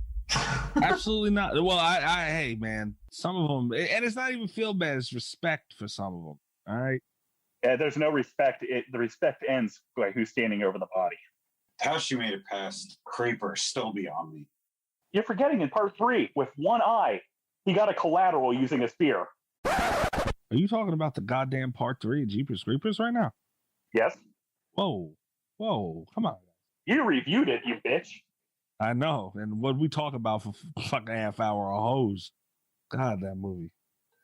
Absolutely not. Well, hey, man, some of them, and it's not even feel bad, it's respect for some of them. All right. Yeah, there's no respect. The respect ends by who's standing over the body. How she made it past Creeper is still beyond me. You're forgetting in part 3, with one eye, he got a collateral using a spear. Are you talking about the goddamn part 3 of Jeepers Creepers right now? Yes. Whoa, come on. You reviewed it, you bitch. I know. And what we talk about for fucking half hour a hose. God, that movie.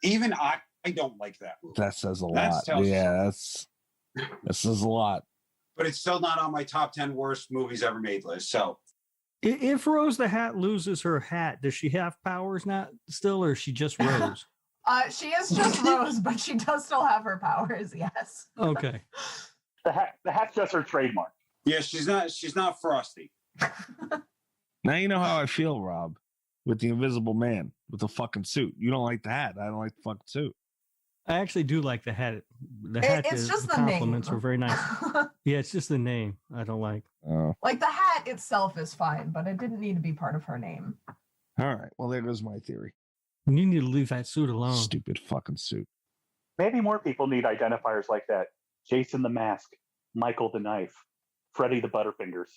Even I don't like that movie. That says a lot. Yeah, that says a lot. But it's still not on my top 10 worst movies ever made list. So if Rose the Hat loses her hat, does she have powers now still, or is she just Rose? She is just Rose, but she does still have her powers, yes. Okay. The hat's just her trademark. Yeah, she's not Frosty. Now you know how I feel, Rob, with the Invisible Man, with the fucking suit. You don't like the hat. I don't like the fucking suit. I actually do like the hat. It's just the compliments name. were very nice. Yeah, it's just the name I don't like. Oh. Like the hat itself is fine, but it didn't need to be part of her name. All right. Well, there goes my theory. You need to leave that suit alone. Stupid fucking suit. Maybe more people need identifiers like that. Jason the Mask, Michael the Knife, Freddy the Butterfingers.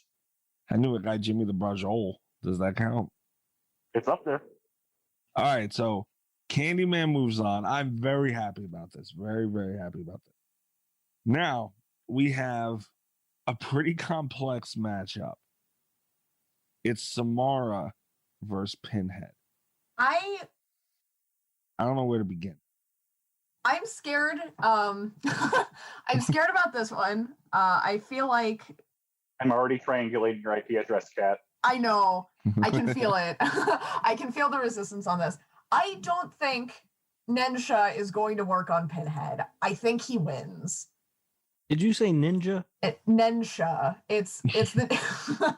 I knew a guy, Jimmy the Brajol. Does that count? It's up there. All right. So Candyman moves on. I'm very happy about this. Very, very happy about this. Now we have a pretty complex matchup. It's Samara versus Pinhead. I don't know where to begin. I'm scared. I'm scared about this one. I feel like I'm already triangulating your IP address, Kat. I know. I can feel it. I can feel the resistance on this. I don't think Nensha is going to work on Pinhead. I think he wins. Did you say ninja? Nensha. It's the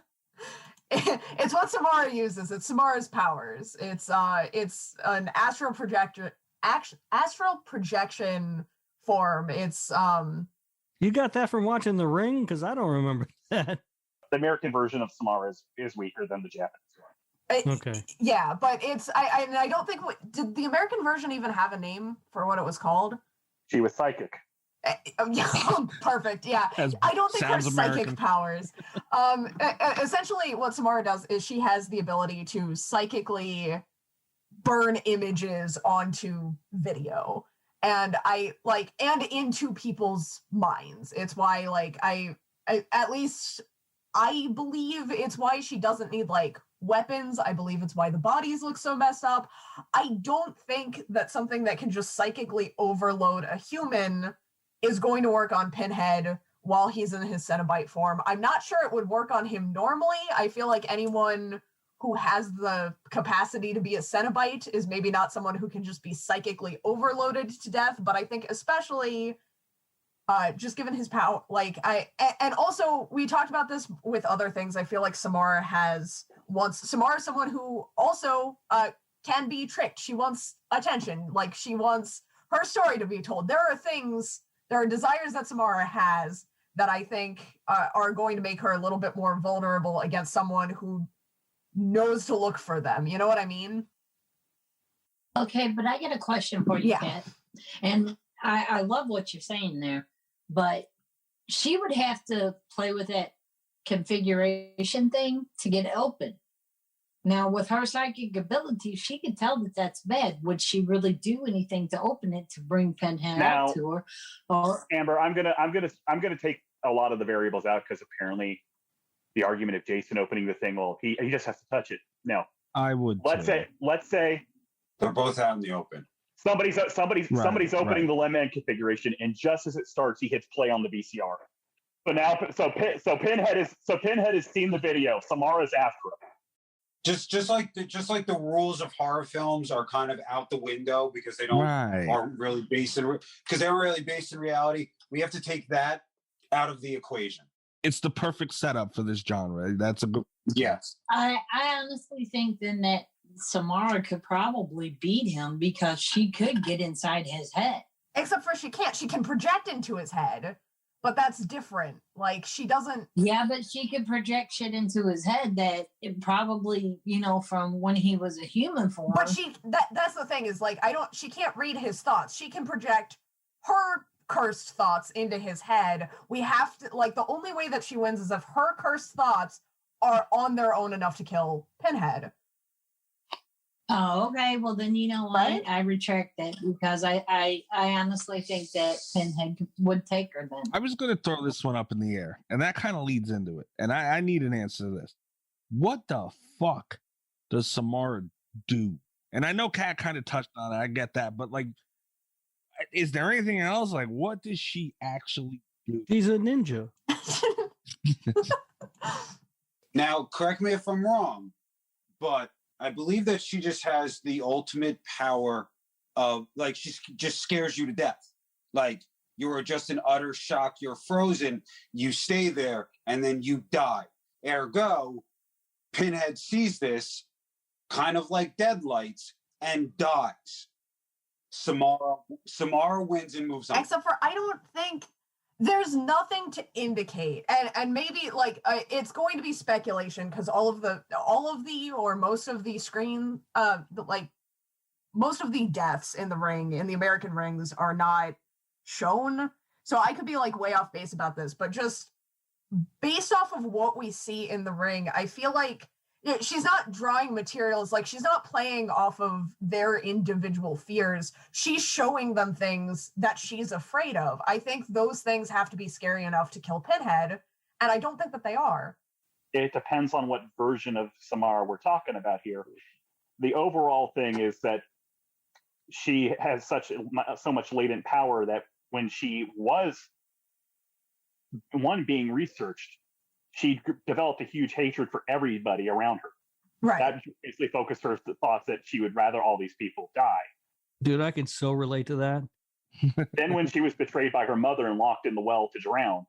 it's what Samara uses. It's Samara's powers. It's an astral projection form. It's You got that from watching The Ring? Because I don't remember that. The American version of Samara is weaker than the Japanese one. Okay. Yeah, but it's I don't think did the American version even have a name for what it was called? She was psychic. Yeah, perfect. Yeah, I don't think there's psychic powers. Essentially, what Samara does is she has the ability to psychically burn images onto video, and and into people's minds. It's why, I at least I believe it's why she doesn't need weapons. I believe it's why the bodies look so messed up. I don't think that something that can just psychically overload a human is going to work on Pinhead while he's in his Cenobite form. I'm not sure it would work on him normally. I feel like anyone who has the capacity to be a Cenobite is maybe not someone who can just be psychically overloaded to death, but I think especially just given his power, and also we talked about this with other things. I feel like Samara is someone who also can be tricked. She wants attention. She wants her story to be told. There are desires that Samara has that I think are going to make her a little bit more vulnerable against someone who knows to look for them. You know what I mean? Okay, but I got a question for you, Kat. And I love what you're saying there, but she would have to play with that configuration thing to get it open. Now, with her psychic ability, she could tell that that's bad. Would she really do anything to open it to bring Pinhead out to her? Or Amber, I'm gonna take a lot of the variables out because apparently the argument of Jason opening the thing, well, he just has to touch it. No, I would. Let's say they're both out in the open. Somebody's opening the lemon configuration, and just as it starts, he hits play on the VCR. So now, Pinhead has seen the video. Samara's after him. Just like the rules of horror films are kind of out the window because they aren't really based in reality. We have to take that out of the equation. It's the perfect setup for this genre. That's a good. Yes. I honestly think then that Samara could probably beat him because she could get inside his head. Except for she can't. She can project into his head. But that's different. Like, she doesn't. Yeah, but she could project shit into his head that it probably, from when he was a human form. But that's the thing is, like, she can't read his thoughts. She can project her cursed thoughts into his head. We have to, like, the only way that she wins is if her cursed thoughts are on their own enough to kill Pinhead. Oh, okay. Well, then you know what? Right? I retract that because I honestly think that Pinhead would take her then. I was going to throw this one up in the air, and that kind of leads into it. And I need an answer to this. What the fuck does Samara do? And I know Kat kind of touched on it. I get that. But, like, is there anything else? Like, what does she actually do? She's a ninja. Now, correct me if I'm wrong, but I believe that she just has the ultimate power of, like, she just scares you to death. Like, you are just in utter shock. You're frozen. You stay there, and then you die. Ergo, Pinhead sees this, kind of like Deadlights, and dies. Samara wins and moves on. Except for, I don't think there's nothing to indicate, and maybe like it's going to be speculation because all of the or most of the screen most of the deaths in the ring, in the American rings, are not shown. So I could be like way off base about this, but just based off of what we see in the ring, I feel like she's not drawing materials, like she's not playing off of their individual fears. She's showing them things that she's afraid of. I think those things have to be scary enough to kill Pinhead, and I don't think that they are. It depends on what version of Samara we're talking about here. The overall thing is that she has so much latent power that when she was being researched, she developed a huge hatred for everybody around her. Right. That basically focused her thoughts that she would rather all these people die. Dude, I can so relate to that. Then when she was betrayed by her mother and locked in the well to drown,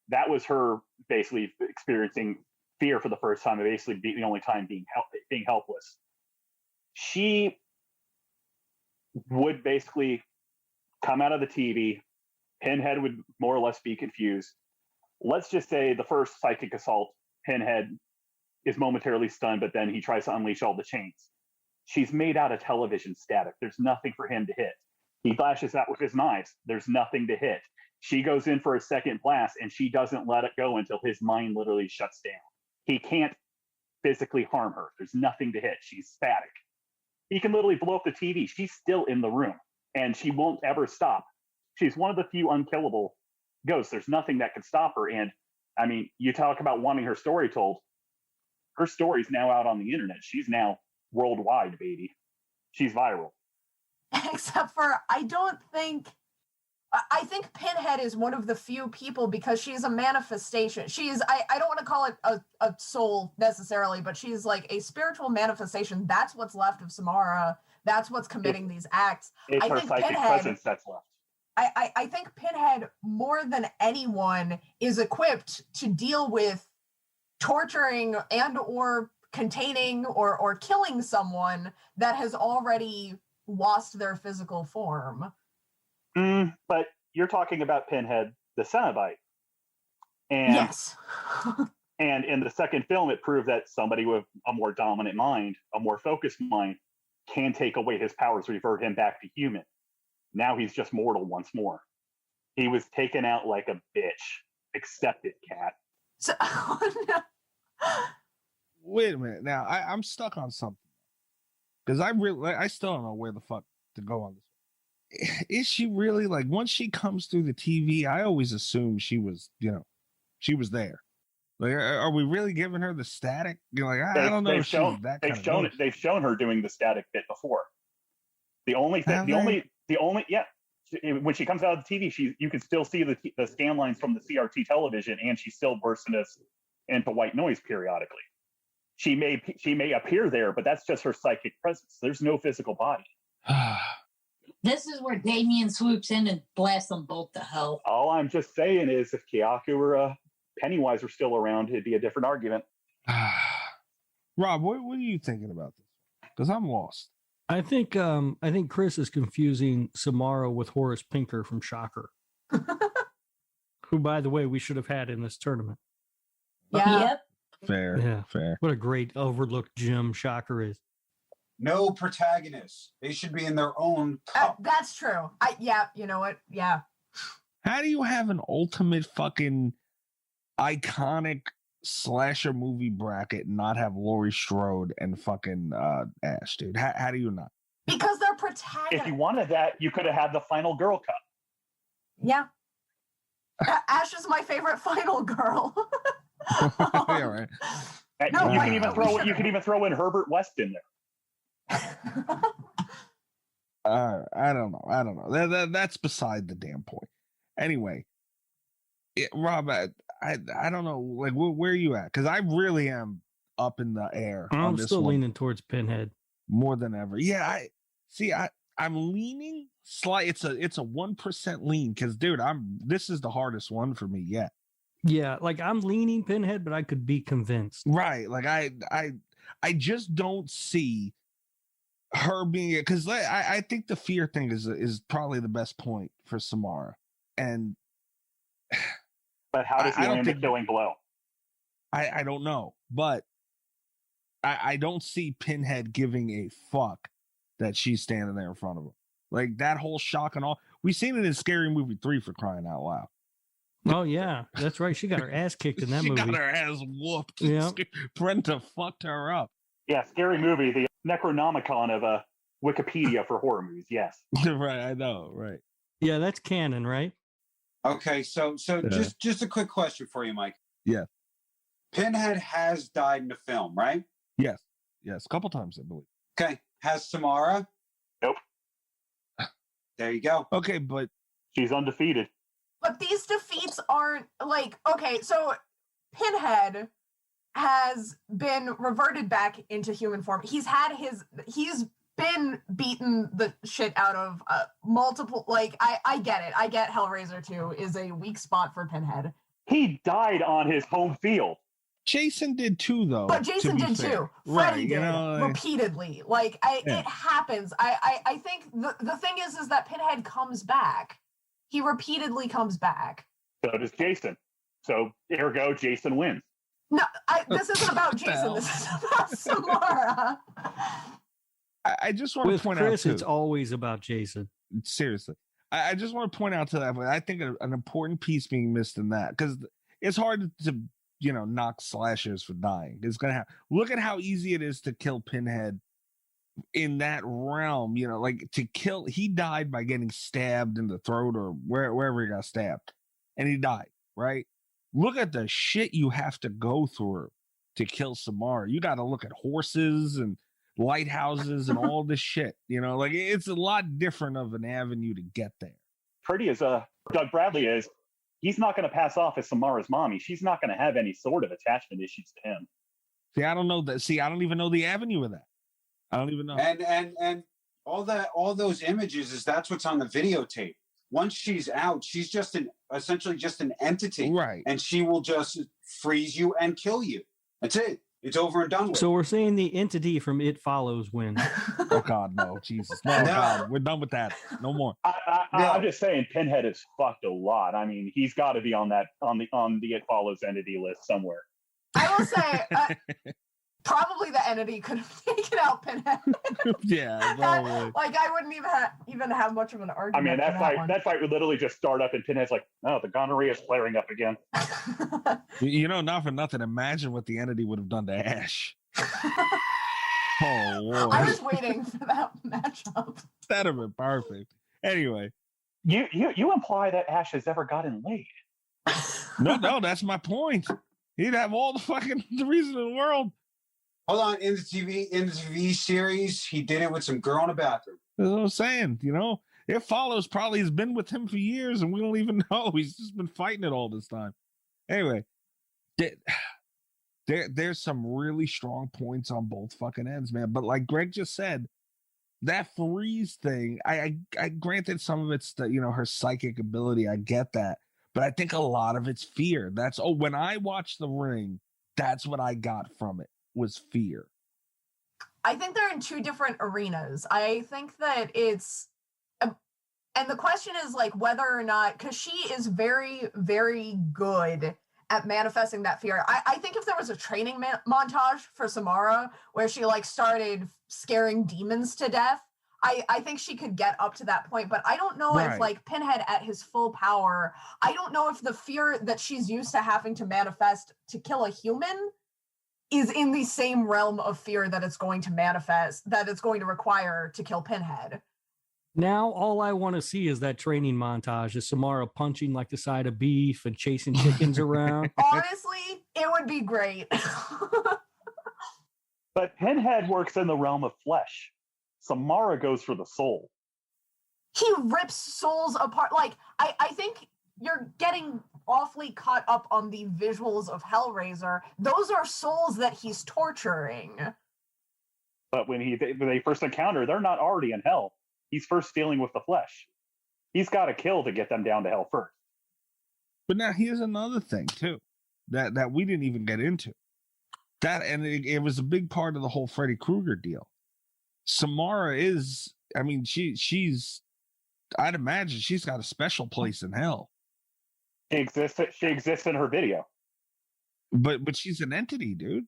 that was her basically experiencing fear for the first time, and basically the only time being helpless. She would basically come out of the TV. Pinhead would more or less be confused. Let's just say the first psychic assault, Pinhead is momentarily stunned, but then he tries to unleash all the chains. She's made out of television static. There's nothing for him to hit. He flashes out with his knives. There's nothing to hit. She goes in for a second blast, and she doesn't let it go until his mind literally shuts down. He can't physically harm her. There's nothing to hit. She's static. He can literally blow up the TV. She's still in the room, and she won't ever stop. She's one of the few unkillable ghosts. There's nothing that could stop her. And I mean, you talk about wanting her story told. Her story's now out on the internet. She's now worldwide, baby. She's viral. Except for, I think Pinhead is one of the few people, because she's a manifestation. She's, I don't want to call it a soul necessarily, but she's like a spiritual manifestation. That's what's left of Samara. That's what's committing these acts. It's her psychic presence that's left. I think Pinhead, more than anyone, is equipped to deal with torturing and or containing or killing someone that has already lost their physical form. But you're talking about Pinhead, the Cenobite. And, yes. And in the second film, it proved that somebody with a more dominant mind, a more focused mind, can take away his powers, revert him back to human. Now he's just mortal once more. He was taken out like a bitch. Accept it, Cat. So, oh, no. wait a minute. Now I'm stuck on something because I still don't know where the fuck to go on this. Is she really like once she comes through the TV? I always assumed she was, she was there. Like, are we really giving her the static? Like, I don't know. If she's that kind of ghost. They've shown her doing the static bit before. The only thing, when she comes out of the TV, you can still see the scan lines from the CRT television, and she still bursts into white noise periodically. She may appear there, but that's just her psychic presence. There's no physical body. This is where Damien swoops in and blasts them both to hell. All I'm just saying is, if Kyaku or Pennywise were still around, it'd be a different argument. Rob, what are you thinking about this? Because I'm lost. I think Chris is confusing Samara with Horace Pinker from Shocker, who, by the way, we should have had in this tournament. Yeah. Yep. Fair. Yeah. Fair. What a great overlooked gem Shocker is. No protagonists. They should be in their own cup. That's true. You know what? Yeah. How do you have an ultimate fucking iconic slasher movie bracket and not have Laurie Strode and fucking Ash, dude? How do you not? Because they're protagonists. If you wanted that, you could have had the Final Girl Cup. Yeah. Ash is my favorite final girl. Yeah, right. No, you can even throw in Herbert West in there. I don't know. That's beside the damn point. Anyway, Rob, I don't know. Like, where are you at? Because I really am up in the air. I'm still leaning towards Pinhead more than ever. Yeah, I'm leaning slight. It's a 1% lean because, dude, this is the hardest one for me yet. Yeah, like I'm leaning Pinhead, but I could be convinced. Right. Like I just don't see her being it because I think the fear thing is probably the best point for Samara. And but how does he land the killing blow? I don't know, but I don't see Pinhead giving a fuck that she's standing there in front of him. Like that whole shock and all. We've seen it in Scary Movie 3 for crying out loud. Oh yeah, that's right. She got her ass kicked in that movie. She got her ass whooped. Yeah, Brenda fucked her up. Yeah, Scary Movie, the Necronomicon of Wikipedia for horror movies. Yes, right. I know. Right. Yeah, that's canon, right? Okay, so just a quick question for you, Mike. Yeah. Pinhead has died in the film, right? Yes, a couple times, I believe. Okay, has Samara? Nope. There you go. Okay, but she's undefeated. But these defeats aren't like, okay, so Pinhead has been reverted back into human form. He's been beaten the shit out of multiple, like, I get it. I get Hellraiser 2 is a weak spot for Pinhead. He died on his home field. Jason did too, though. But Jason did too. Freddy did repeatedly. Like, it happens. I think the thing is that Pinhead comes back. He repeatedly comes back. So does Jason. So, ergo, Jason wins. No, this isn't about Jason. This is about Samara. I just want to point Chris, out, too. It's always about Jason. Seriously. I just want to point out to that, but I think an important piece being missed in that, because it's hard to, knock slashers for dying. It's going to happen. Look at how easy it is to kill Pinhead in that realm, like to kill. He died by getting stabbed in the throat or wherever he got stabbed, and he died, right? Look at the shit you have to go through to kill Samara. You got to look at horses and lighthouses and all this shit, like it's a lot different of an avenue to get there. Pretty as Doug Bradley is, he's not going to pass off as Samara's mommy. She's not going to have any sort of attachment issues to him. See, I don't know that. See, I don't even know the avenue of that. I don't even know. And all those images that's what's on the videotape. Once she's out, she's essentially just an entity, right? And she will just freeze you and kill you. That's it. It's over and done with. So we're saying the entity from It Follows wins. Oh God, no, Jesus, no, God, we're done with that. No more. I'm just saying, Pinhead is fucked a lot. I mean, he's got to be on the It Follows entity list somewhere. I will say, probably the entity could have taken out Pinhead. Yeah, probably. Like I wouldn't even have much of an argument. I mean, that fight would literally just start up, and Pinhead's like, "No, the gonorrhea is flaring up again." Not for nothing. Imagine what the entity would have done to Ash. Oh, Lord. I was waiting for that matchup. That'd have been perfect. Anyway. You imply that Ash has ever gotten laid. No, that's my point. He'd have all the fucking the reason in the world. Hold on, in the TV series, he did it with some girl in a bathroom. That's what I'm saying. It follows probably has been with him for years, and we don't even know. He's just been fighting it all this time. Anyway, there's some really strong points on both fucking ends, man. But like Greg just said, that freeze thing, I granted some of it's her psychic ability. I get that. But I think a lot of it's fear. When I watched The Ring, that's what I got from it, was fear. I think they're in two different arenas. I think that it's, and the question is like whether or not, because she is very, very good at manifesting that fear. I think if there was a training montage for Samara where she like started scaring demons to death, I think she could get up to that point, but I don't know if like Pinhead at his full power, I don't know if the fear that she's used to having to manifest to kill a human is in the same realm of fear that it's going to manifest, that it's going to require to kill Pinhead. Now all I want to see is that training montage of Samara punching like the side of beef and chasing chickens around. Honestly, it would be great. But Pinhead works in the realm of flesh. Samara goes for the soul. He rips souls apart. Like, I think you're getting awfully caught up on the visuals of Hellraiser. Those are souls that he's torturing. But when they first encounter, they're not already in hell. He's first dealing with the flesh. He's got to kill to get them down to hell first. But now here's another thing too, that we didn't even get into. It was a big part of the whole Freddy Krueger deal. Samara is, she's, I'd imagine she's got a special place in hell. She exists in her video. But she's an entity, dude.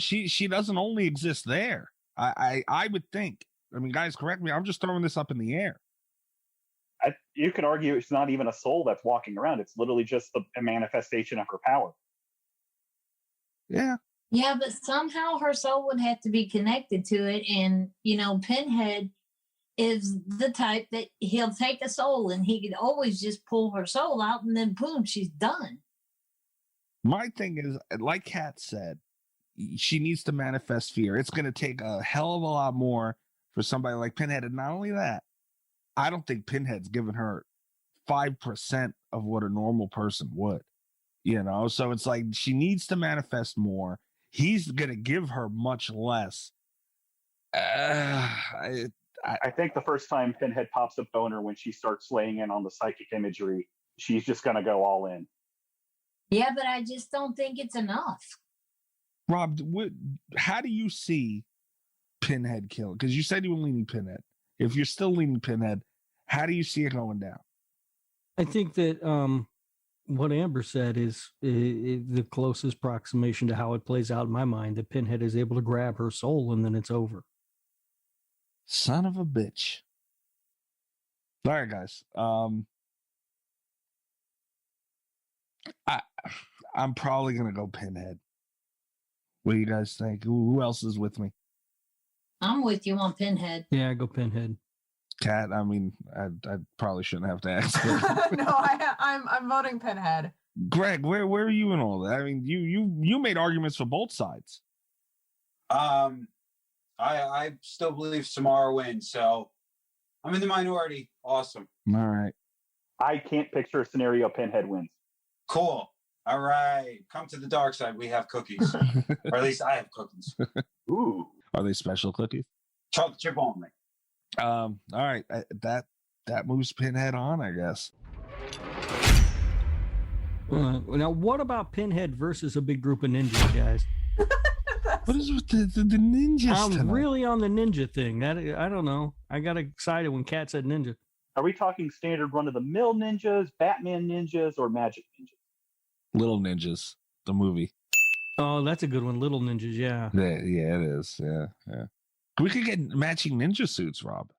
She doesn't only exist there. I would think. Guys, correct me. I'm just throwing this up in the air. You could argue it's not even a soul that's walking around. It's literally just a manifestation of her power. Yeah. Yeah, but somehow her soul would have to be connected to it. And, Pinhead is the type that he'll take a soul and he could always just pull her soul out and then boom, she's done. My thing is, like Kat said, she needs to manifest fear. It's going to take a hell of a lot more for somebody like Pinhead. And not only that, I don't think Pinhead's given her 5% of what a normal person would, So it's like she needs to manifest more. He's going to give her much less. I think the first time Pinhead pops a boner when she starts laying in on the psychic imagery, she's just going to go all in. Yeah, but I just don't think it's enough. Rob, how do you see Pinhead kill? Because you said you were leaning Pinhead. If you're still leaning Pinhead, how do you see it going down? I think that what Amber said is the closest approximation to how it plays out in my mind, that Pinhead is able to grab her soul and then it's over. Son of a bitch. All right, guys. I'm probably going to go Pinhead. What do you guys think? Who else is with me? I'm with you on Pinhead. Yeah, go Pinhead. Kat, I probably shouldn't have to ask. No, I'm voting Pinhead. Greg, where are you in all that? You made arguments for both sides. I still believe Samara wins, so I'm in the minority. Awesome. All right. I can't picture a scenario Pinhead wins. Cool. All right. Come to the dark side. We have cookies. Or at least I have cookies. Ooh. Are they special cookies? Chocolate chip only. All right. That moves Pinhead on, I guess. Now, what about Pinhead versus a big group of ninjas, guys? What is with the ninjas? I'm tonight? really on the ninja thing. I don't know. I got excited when Kat said ninja. Are we talking standard run-of-the-mill ninjas, Batman ninjas, or magic ninjas? Little Ninjas, the movie. Oh, that's a good one. Little Ninjas, yeah. Yeah, it is. Yeah. We could get matching ninja suits, Rob.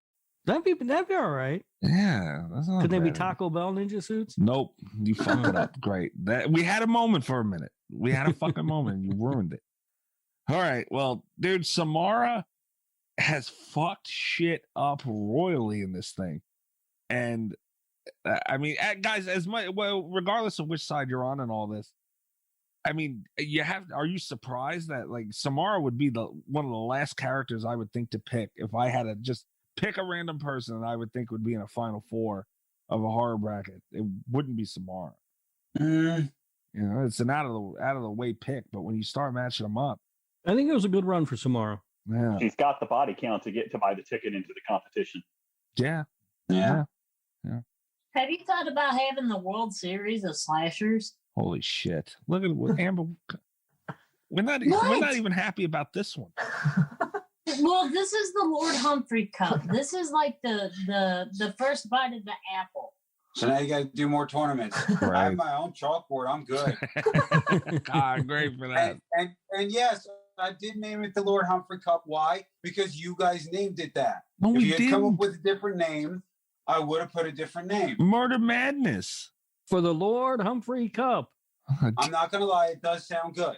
That'd be all right. Yeah. Could they be Taco Bell ninja suits? Nope. You fucked it up. Great. We had a moment for a minute. We had a fucking moment. You ruined it. All right. Well, dude, Samara has fucked shit up royally in this thing. And I mean, guys, regardless of which side you're on and all this, I mean, are you surprised that like Samara would be one of the last characters I would think to pick if I had to just pick a random person that I would think would be in a final four of a horror bracket? It wouldn't be Samara. You know, it's an out of the way pick, but when you start matching them up, I think it was a good run for Samara. Yeah, she's got the body count to buy the ticket into the competition. Yeah. Have you thought about having the World Series of slashers? Holy shit! Look at what Amber. We're not even happy about this one. Well, this is the Lord Humphrey Cup. This is like the first bite of the apple. So now you got to do more tournaments. Right. I have my own chalkboard. I'm good. God, great for that. And yes, I did name it the Lord Humphrey Cup. Why? Because you guys named it that. No, if we you had didn't. come up with a different name, I would have put a different name. Murder Madness for the Lord Humphrey Cup. I'm not going to lie. It does sound good.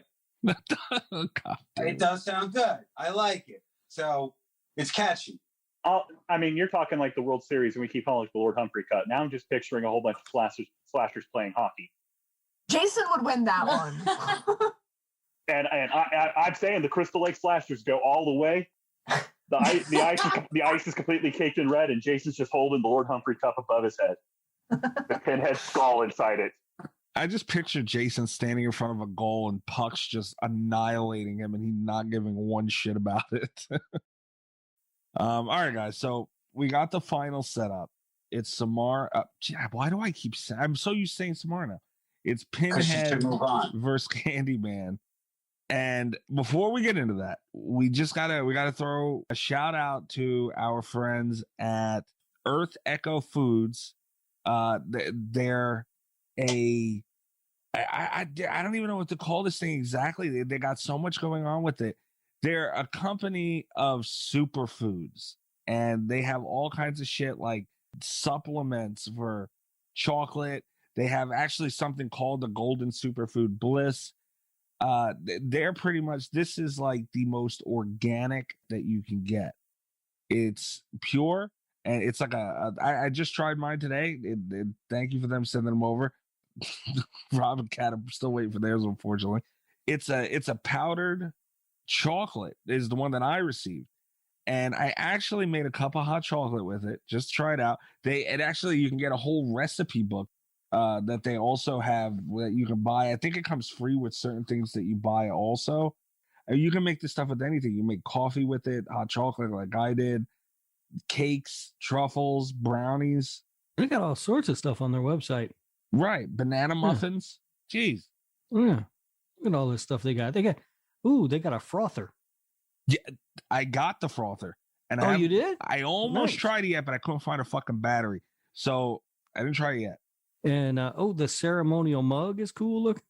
It does sound good. I like it. So it's catchy. I mean, you're talking like the World Series, and we keep calling it the Lord Humphrey Cup. Now I'm just picturing a whole bunch of slashers playing hockey. Jason would win that one. And I'm saying the Crystal Lake Slashers go all the way. The ice is completely caked in red, and Jason's just holding the Lord Humphrey Cup above his head. The pinhead skull inside it. I just picture Jason standing in front of a goal and pucks just annihilating him, and he's not giving one shit about it. All right, guys. So we got the final setup. It's Samara. Why do I keep saying? I'm so used to saying Samara now. It's Pinhead versus Candyman. And before we get into that, we gotta throw a shout out to our friends at Earth Echo Foods. They're I don't even know what to call this thing exactly. They got so much going on with it. They're a company of superfoods, and they have all kinds of shit like supplements for chocolate. They have actually something called the Golden Superfood Bliss. They're pretty much, this is like the most organic that you can get. It's pure, and it's like I just tried mine today. Thank you for them sending them over. Rob and Kat, I'm still waiting for theirs, unfortunately. It's a powdered chocolate is the one that I received, and I actually made a cup of hot chocolate with it. Just try it out. You can get a whole recipe book that they also have that you can buy. I think it comes free with certain things that you buy also. You can make this stuff with anything. You make coffee with it, hot chocolate like I did, cakes, truffles, brownies. They got all sorts of stuff on their website. Right. Banana muffins. Jeez. Yeah. Look at all this stuff they got. They got a frother. Yeah, I got the frother. And you did? I almost tried it yet, but I couldn't find a fucking battery. So I didn't try it yet. And the ceremonial mug is cool looking.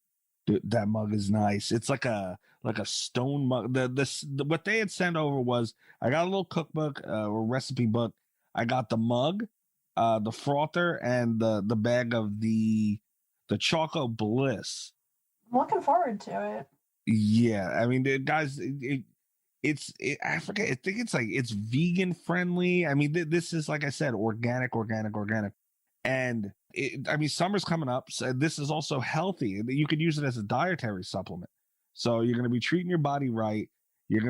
Dude, that mug is nice. It's like a stone mug. What they had sent over was, I got a little cookbook, or recipe book. I got the mug, the frother, and the bag of the Choco Bliss. I'm looking forward to it. Yeah, I mean, guys, I forget. I think it's vegan friendly. I mean, this is, like I said, organic, and summer's coming up. So this is also healthy. You could use it as a dietary supplement. So you're going to be treating your body right. You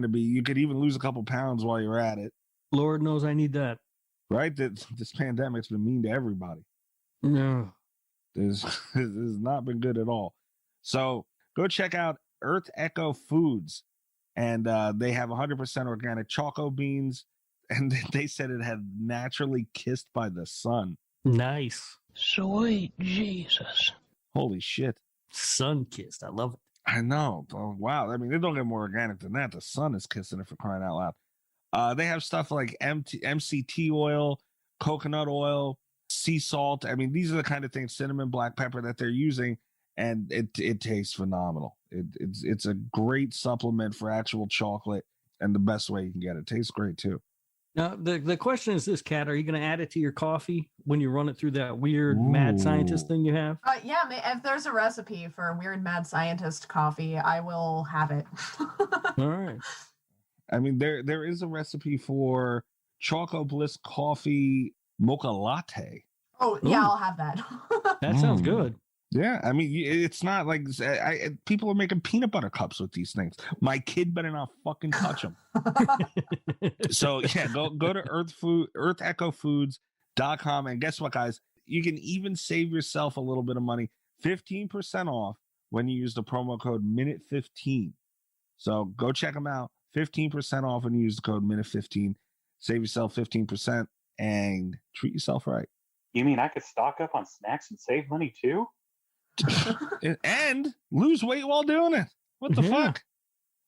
could even lose a couple pounds while you're at it. Lord knows I need that. Right? This pandemic's been mean to everybody. No. This has not been good at all. So go check out Earth Echo Foods. And they have 100% organic choco beans. And they said it had naturally kissed by the sun. Nice. Sweet Jesus. Holy shit. Sun kissed. I love it. I know. Oh, wow. I mean, they don't get more organic than that. The sun is kissing it, for crying out loud. They have stuff like MCT oil, coconut oil, sea salt. I mean, these are the kind of things, cinnamon, black pepper, that they're using, and it tastes phenomenal. It's a great supplement for actual chocolate, and the best way you can get it. Tastes great too. Now, the question is this, Kat, are you going to add it to your coffee when you run it through that weird mad scientist thing you have? Yeah, if there's a recipe for a weird mad scientist coffee, I will have it. All right. I mean, there is a recipe for Choco Bliss coffee mocha latte. Oh, yeah, I'll have that. That sounds good. Yeah, I mean, it's not like people are making peanut butter cups with these things. My kid better not fucking touch them. So yeah, go to earthechofoods.com, and guess what, guys? You can even save yourself a little bit of money, 15% off when you use the promo code Minute15. So go check them out. 15% off when you use the code Minute15. Save yourself 15% and treat yourself right. You mean I could stock up on snacks and save money too? And lose weight while doing it. What the fuck?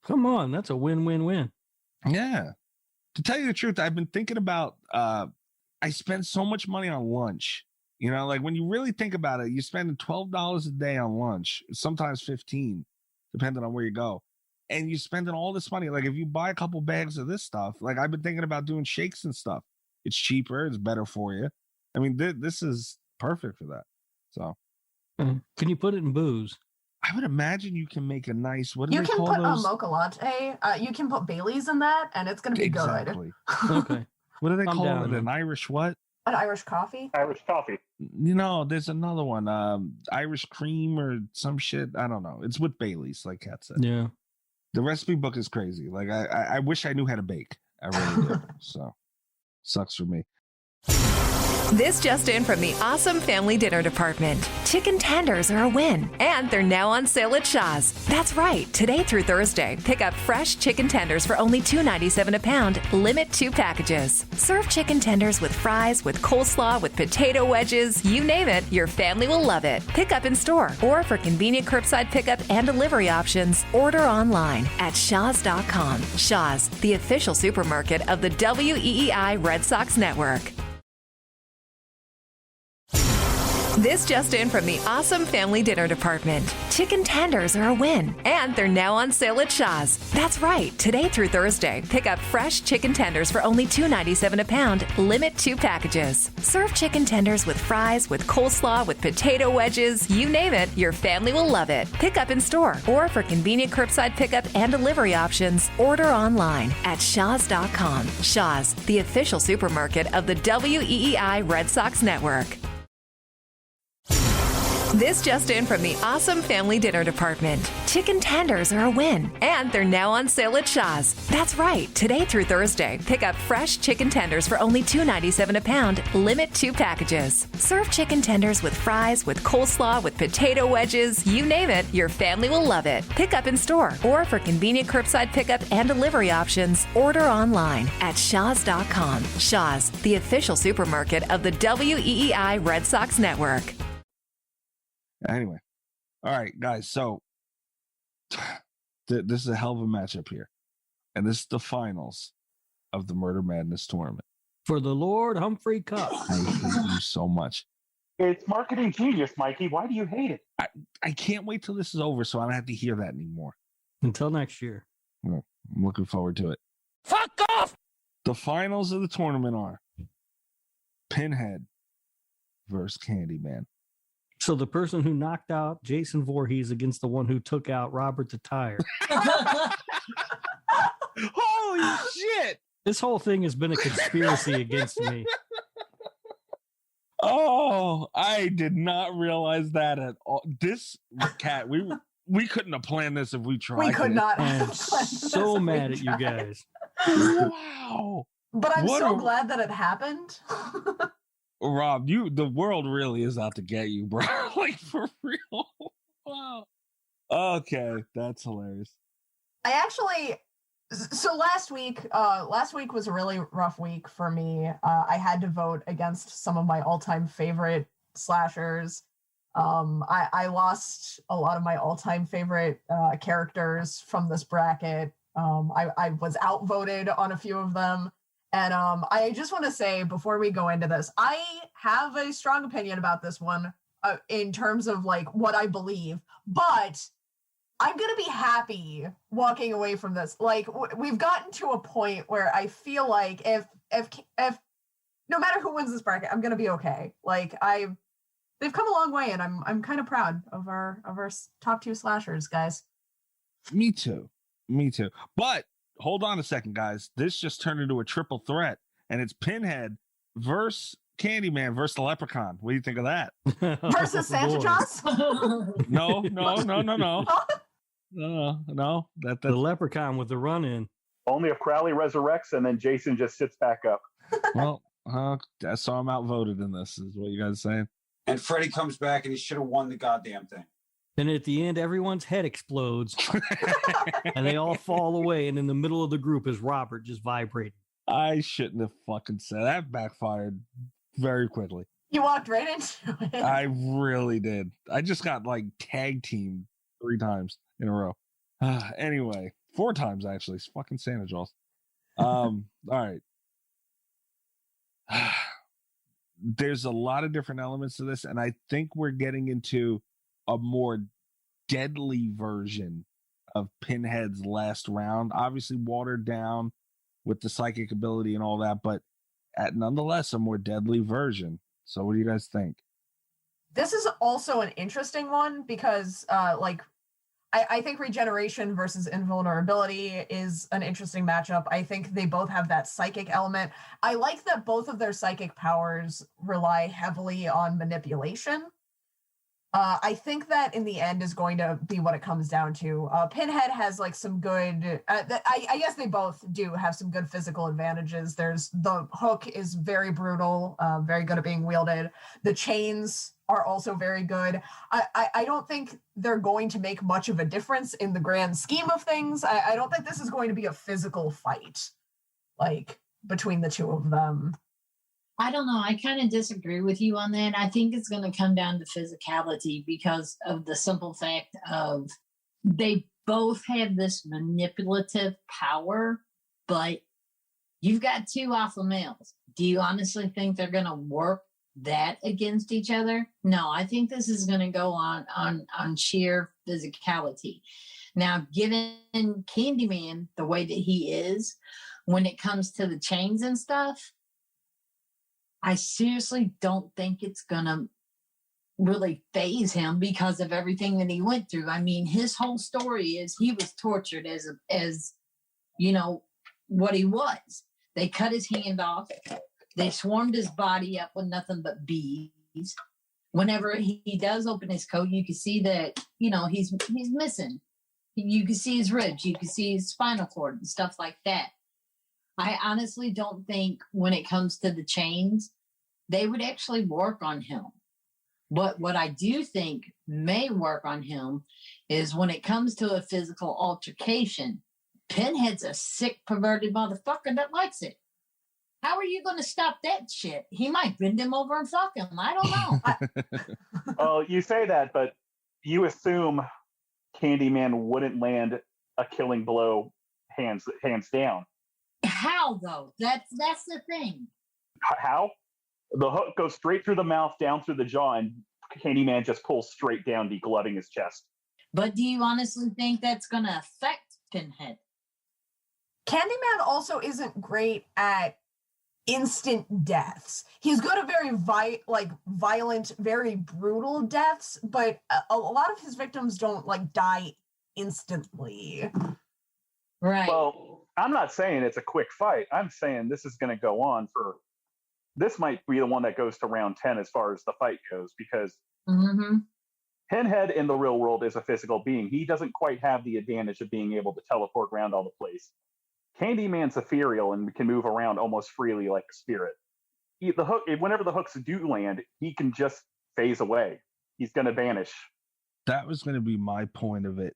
Come on, that's a win-win-win. Yeah. To tell you the truth, I've been thinking about I spend so much money on lunch. You know, like when you really think about it, you're spending $12 a day on lunch, sometimes 15, depending on where you go. And you're spending all this money. Like if you buy a couple bags of this stuff, like I've been thinking about doing shakes and stuff. It's cheaper, it's better for you. I mean, this is perfect for that. So can you put it in booze? I would imagine you can make a nice, what do they call You can put those? a mocha latte. You can put Baileys in that, and it's going to be Exactly. good. Okay. What do they I'm call down, it? man. An Irish what? An Irish coffee. Irish coffee. You know, there's another one, Irish cream or some shit. I don't know. It's with Bailey's, like Kat said. Yeah. The recipe book is crazy. Like I wish I knew how to bake. I really do. So sucks for me. This just in from the Awesome Family Dinner Department. Chicken tenders are a win, and they're now on sale at Shaw's. That's right. Today through Thursday, pick up fresh chicken tenders for only $2.97 a pound. Limit 2 packages. Serve chicken tenders with fries, with coleslaw, with potato wedges. You name it, your family will love it. Pick up in store, or for convenient curbside pickup and delivery options, order online at shaws.com. Shaw's, the official supermarket of the WEEI Red Sox Network. This just in from the Awesome Family Dinner Department. Chicken tenders are a win, and they're now on sale at Shaw's. That's right. Today through Thursday, pick up fresh chicken tenders for only $2.97 a pound. Limit 2 packages. Serve chicken tenders with fries, with coleslaw, with potato wedges. You name it, your family will love it. Pick up in store, or for convenient curbside pickup and delivery options, order online at shaws.com. Shaw's, the official supermarket of the WEEI Red Sox Network. This just in from the Awesome Family Dinner Department. Chicken tenders are a win, and they're now on sale at Shaw's. That's right. Today through Thursday, pick up fresh chicken tenders for only $2.97 a pound. Limit 2 packages. Serve chicken tenders with fries, with coleslaw, with potato wedges. You name it, your family will love it. Pick up in store, or for convenient curbside pickup and delivery options, order online at shaws.com. Shaw's, the official supermarket of the WEEI Red Sox Network. Anyway, all right, guys. So this is a hell of a matchup here, and this is the finals of the Murder Madness tournament for the Lord Humphrey Cup. I hate you so much. It's marketing genius, Mikey. Why do you hate it? I can't wait till this is over, so I don't have to hear that anymore. Until next year. I'm looking forward to it. Fuck off! The finals of the tournament are Pinhead versus Candyman. So the person who knocked out Jason Voorhees against the one who took out Robert the Tire. Holy shit! This whole thing has been a conspiracy against me. Oh, I did not realize that at all. This Cat, we couldn't have planned this if we tried. We could not I have am planned this so if we mad at you tried. guys. Wow. But I'm What so a- glad that it happened. Rob, the world really is out to get you, bro. Like for real. Wow. Okay, that's hilarious. So last week was a really rough week for me. I had to vote against some of my all-time favorite slashers. I lost a lot of my all-time favorite characters from this bracket. I was outvoted on a few of them. And I just want to say before we go into this, I have a strong opinion about this one in terms of like what I believe, but I'm gonna be happy walking away from this. Like we've gotten to a point where I feel like if no matter who wins this bracket, I'm gonna be okay. Like they've come a long way, and I'm kind of proud of our top 2 slashers, guys. Me too. But hold on a second, guys. This just turned into a triple threat, and it's Pinhead versus Candyman versus the Leprechaun. What do you think of that? Versus Santa Claus? No. The Leprechaun with the run-in. Only if Crowley resurrects and then Jason just sits back up. Well, I saw him outvoted in this, is what you guys are saying. And Freddy comes back and he should have won the goddamn thing. And at the end, everyone's head explodes and they all fall away. And in the middle of the group is Robert just vibrating. I shouldn't have fucking said that. Backfired very quickly. You walked right into it. I really did. I just got like tag teamed 3 times in a row. Anyway, 4 times actually. It's fucking Santa Claus. All right. There's a lot of different elements to this, and I think we're getting into a more deadly version of Pinhead's last round. Obviously watered down with the psychic ability and all that, but nonetheless a more deadly version. So what do you guys think? This is also an interesting one because I think regeneration versus invulnerability is an interesting matchup. I think they both have that psychic element. I like that both of their psychic powers rely heavily on manipulation. I think that in the end is going to be what it comes down to. Pinhead has like some good, I guess they both do have some good physical advantages. The hook is very brutal, very good at being wielded. The chains are also very good. I don't think they're going to make much of a difference in the grand scheme of things. I don't think this is going to be a physical fight, like between the two of them. I don't know. I kind of disagree with you on that. I think it's going to come down to physicality because of the simple fact of they both have this manipulative power, but you've got 2 alpha males. Do you honestly think they're going to work that against each other? No, I think this is going to go on sheer physicality. Now, given Candyman the way that he is, when it comes to the chains and stuff, I seriously don't think it's going to really phase him because of everything that he went through. I mean, his whole story is he was tortured as you know, what he was. They cut his hand off. They swarmed his body up with nothing but bees. Whenever he does open his coat, you can see that, you know, he's missing. You can see his ribs. You can see his spinal cord and stuff like that. I honestly don't think when it comes to the chains, they would actually work on him. But what I do think may work on him is when it comes to a physical altercation, Pinhead's a sick, perverted motherfucker that likes it. How are you going to stop that shit? He might bend him over and fuck him. I don't know. Well, you say that, but you assume Candyman wouldn't land a killing blow hands down. How though? That's the thing. How? The hook goes straight through the mouth, down through the jaw, and Candyman just pulls straight down, degloving his chest. But do you honestly think that's going to affect Pinhead? Candyman also isn't great at instant deaths. He's good at very violent, very brutal deaths, but a lot of his victims don't die instantly. Right. Well, I'm not saying it's a quick fight. I'm saying this is going to go on for. This might be the one that goes to round 10 as far as the fight goes, because Pinhead in the real world is a physical being. He doesn't quite have the advantage of being able to teleport around all the place. Candyman's ethereal and can move around almost freely like a spirit. Whenever the hooks do land, he can just phase away. He's going to vanish. That was going to be my point of it.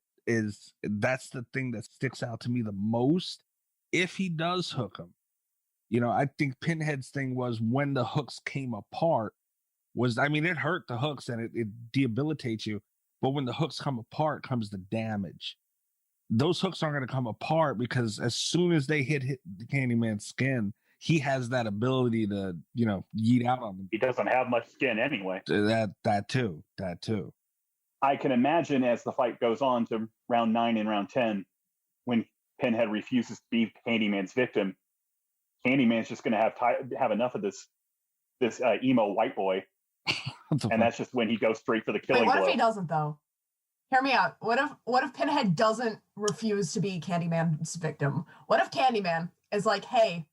That's the thing that sticks out to me the most. If he does hook him, you know, I think Pinhead's thing was when the hooks came apart it hurt the hooks and it debilitates you. But when the hooks come apart comes the damage. Those hooks aren't going to come apart because as soon as they hit the Candyman's skin, he has that ability to, you know, yeet out on them. He doesn't have much skin anyway. That too. I can imagine as the fight goes on to round 9 and round 10, when Pinhead refuses to be Candyman's victim, Candyman's just going to have enough of this emo white boy, and that's just when he goes straight for the killing Wait, what blow. if he doesn't though? Hear me out. What if Pinhead doesn't refuse to be Candyman's victim? What if Candyman is like, "Hey,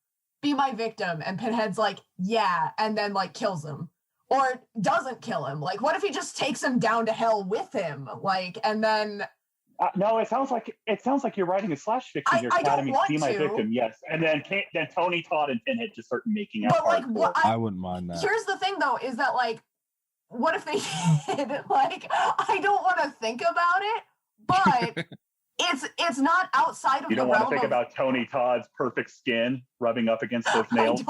be my victim," and Pinhead's like, "Yeah," and then like kills him, or doesn't kill him? Like, what if he just takes him down to hell with him? Like, and then. No, it sounds like you're writing a slash fiction. Your Academy, be my victim, yes. And then Tony Todd and Pinhead just start making out. But like, I wouldn't mind that. Here's the thing, though, is that like, what if they did? Like, I don't want to think about it, but it's not outside of the realm. You don't want to think about Tony Todd's perfect skin rubbing up against those nails.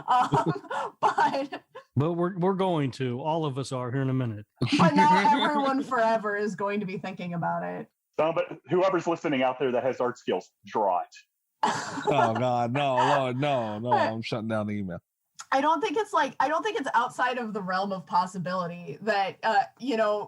I don't. But we're going to. All of us are here in a minute. But now everyone forever is going to be thinking about it. But whoever's listening out there that has art skills, draw it. Oh God, no, Lord, no! I'm shutting down the email. I don't think it's outside of the realm of possibility that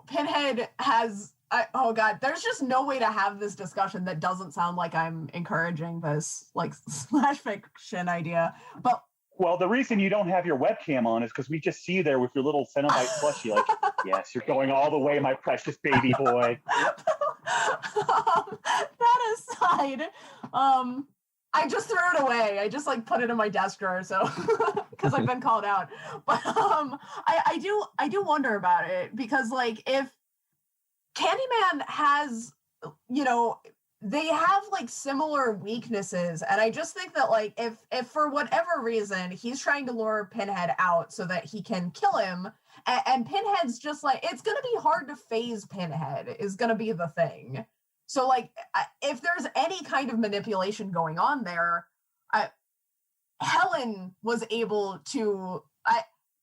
Pinhead has. Oh God, there's just no way to have this discussion that doesn't sound like I'm encouraging this like slash fiction idea. But well, the reason you don't have your webcam on is because we just see you there with your little Cenobite plushie. Like, yes, you're going all the way, my precious baby boy. That aside, I just threw it away. I just like put it in my desk drawer, so because I've been called out. But I do wonder about it because like if Candyman has, they have like similar weaknesses, and I just think that like if for whatever reason he's trying to lure Pinhead out so that he can kill him, and Pinhead's just like, it's gonna be hard to phase Pinhead is gonna be the thing. So like if there's any kind of manipulation going on there, Helen was able to,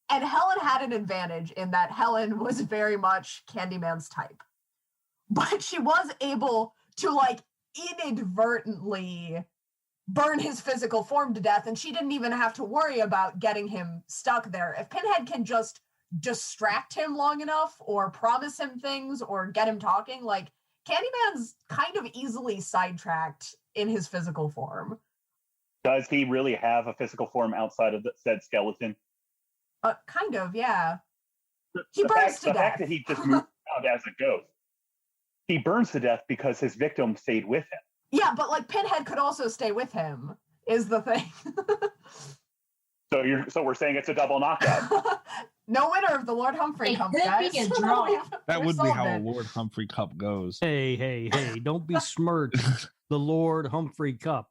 and Helen had an advantage in that Helen was very much Candyman's type, but she was able to like inadvertently burn his physical form to death, and she didn't even have to worry about getting him stuck there. If Pinhead can just distract him long enough or promise him things or get him talking, like Candyman's kind of easily sidetracked in his physical form. Does he really have a physical form outside of said skeleton? Kind of, yeah. He burns to death. The fact that he just moved around as a ghost. He burns to death because his victim stayed with him. Yeah, but like Pinhead could also stay with him, is the thing. So we're saying it's a double knockout. No winner of the Lord Humphrey Cup, guys. That would be how a Lord Humphrey Cup goes. Hey, don't besmirch the Lord Humphrey Cup.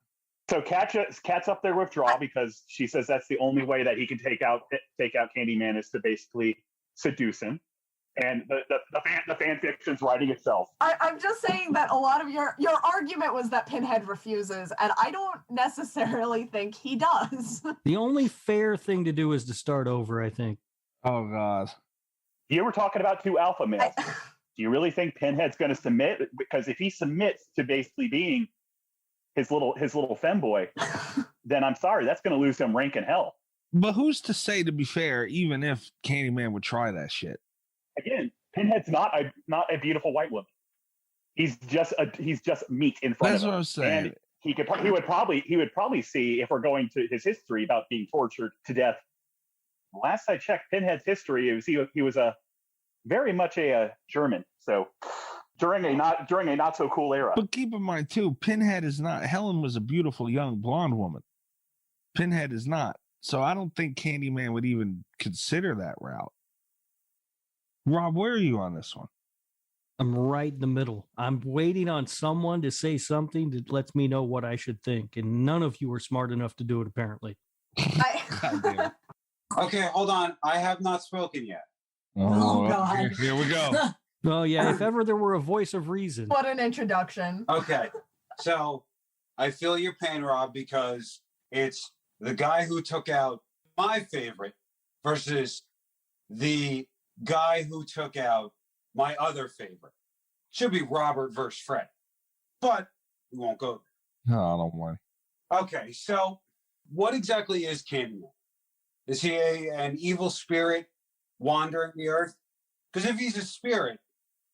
So Kat's up there with draw because she says that's the only way that he can take out Candyman is to basically seduce him. And the fan fiction's writing itself. I'm just saying that a lot of your argument was that Pinhead refuses, and I don't necessarily think he does. The only fair thing to do is to start over, I think. Oh, God. You were talking about two alpha males. Do you really think Pinhead's going to submit? Because if he submits to basically being his little femboy, then I'm sorry, that's going to lose him rank in hell. But who's to say, to be fair, even if Candyman would try that shit? Again, Pinhead's not a beautiful white woman. He's just meat in front of him. That's what I'm saying. And he would probably see, if we're going to his history about being tortured to death. Last I checked, Pinhead's history he was a very much a German. So during a not so cool era. But keep in mind too, Pinhead is not. Helen was a beautiful young blonde woman. Pinhead is not. So I don't think Candyman would even consider that route. Rob, where are you on this one? I'm right in the middle. I'm waiting on someone to say something that lets me know what I should think, and none of you are smart enough to do it, apparently. Okay, hold on. I have not spoken yet. Oh, God. Here we go. Oh, yeah, if ever there were a voice of reason. What an introduction. Okay, so I feel your pain, Rob, because it's the guy who took out my favorite versus the guy who took out my other favorite. Should be Robert versus Fred, but we won't go there. No, don't worry. Okay, so what exactly is Candyman? Is he an evil spirit wandering the earth? Because if he's a spirit,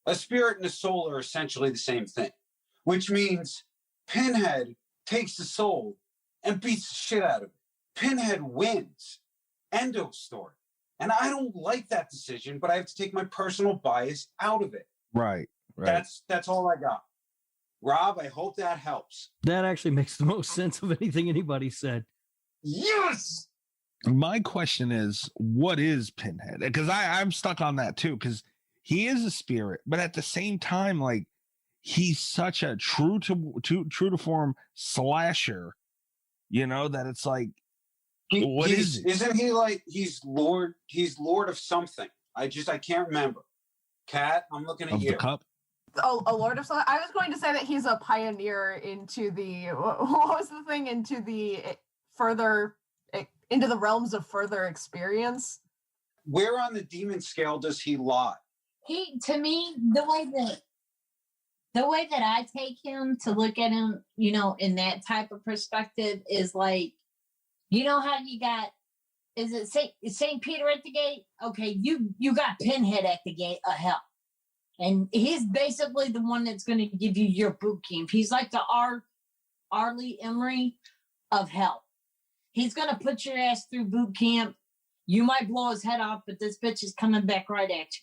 A spirit and a soul are essentially the same thing, which means Pinhead takes the soul and beats the shit out of it. Pinhead wins. End of story. And I don't like that decision, but I have to take my personal bias out of it. Right. Right. That's all I got. Rob, I hope that helps. That actually makes the most sense of anything anybody said. Yes. My question is, what is Pinhead? Because I'm stuck on that too, because he is a spirit, but at the same time, like, he's such a true to form slasher, you know, that it's like, what is it? Isn't he like he's Lord of something? I can't remember. Kat, I'm looking at you. The cup? Oh, a lord of something. I was going to say that he's a pioneer into the what was the thing into the further into the realms of further experience. Where on the demon scale does he lie? He, to me, the way that I take him to look at him, you know, in that type of perspective is like, you know how you got, is it St. Peter at the gate? Okay, you got Pinhead at the gate of hell. And he's basically the one that's going to give you your boot camp. He's like the Arlie Emery of hell. He's going to put your ass through boot camp. You might blow his head off, but this bitch is coming back right at you.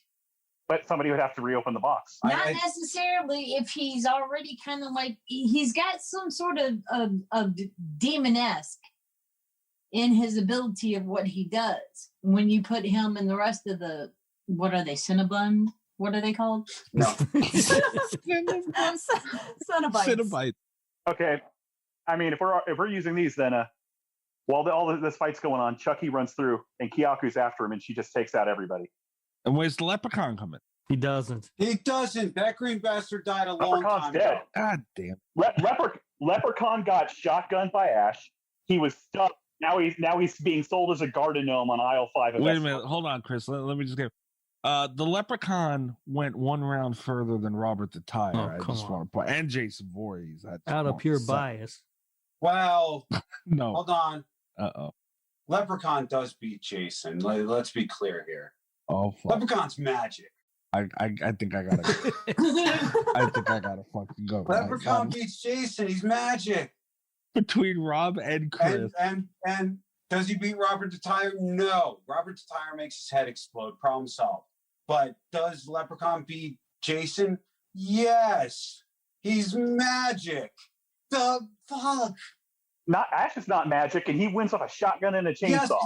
But somebody would have to reopen the box. Not necessarily if he's already kind of like, he's got some sort of demon-esque in his ability of what he does. When you put him and the rest of the, what are they, Cinnabon? What are they called? No. Cenobites. Okay. I mean, if we're using these, then while all this fight's going on, Chucky runs through and Kyaku's after him, and she just takes out everybody. And where's the leprechaun coming? He doesn't. He doesn't. That green bastard died a long time dead. ago. God damn. Leprechaun got shotgunned by Ash. He was stuck. Now he's being sold as a garden gnome on aisle 5. Wait a minute. Hold on, Chris. Let me just get. The leprechaun went one round further than Robert the Tire. Oh, I just come want to point, and Jason Voorhees. Out of pure bias. Well, no. Hold on. Uh-oh. Leprechaun does beat Jason. Let's be clear here. Oh, fuck. Leprechaun's magic. I think I gotta. I think I gotta fucking go. Leprechaun beats Jason. He's magic. Between Rob and Chris. And does he beat Robert the Tire? No. Robert the Tire makes his head explode. Problem solved. But does Leprechaun beat Jason? Yes. He's magic. The fuck? Ash is not magic, and he wins with a shotgun and a chainsaw.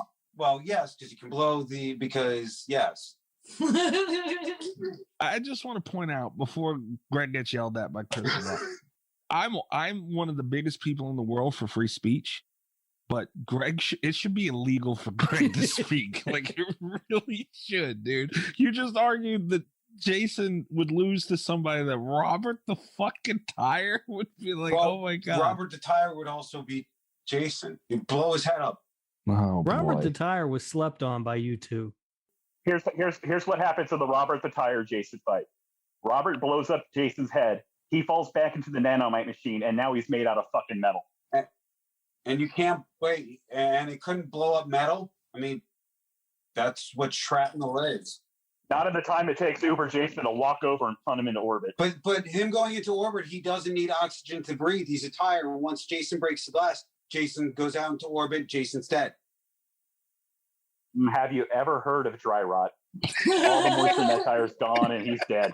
Yes, because he can blow yes. I just want to point out before Greg gets yelled at by Chris. I'm one of the biggest people in the world for free speech, but Greg, it should be illegal for Greg to speak. Like, it really should, dude. You just argued that Jason would lose to somebody that Robert the fucking Tire would be like, oh my god. Robert the Tire would also beat Jason. He'd blow his head up. Oh, Robert the Tire was slept on by you two. Here's what happens in the Robert the Tire Jason fight. Robert blows up Jason's head. He falls back into the nanomite machine, and now he's made out of fucking metal. And you can't wait. And it couldn't blow up metal. I mean, that's what shrapnel is. Not in the time it takes Uber Jason to walk over and punt him into orbit. But him going into orbit, he doesn't need oxygen to breathe. He's a tire, and once Jason breaks the glass, Jason goes out into orbit. Jason's dead. Have you ever heard of dry rot? All the moisture in that tire's gone, and he's dead.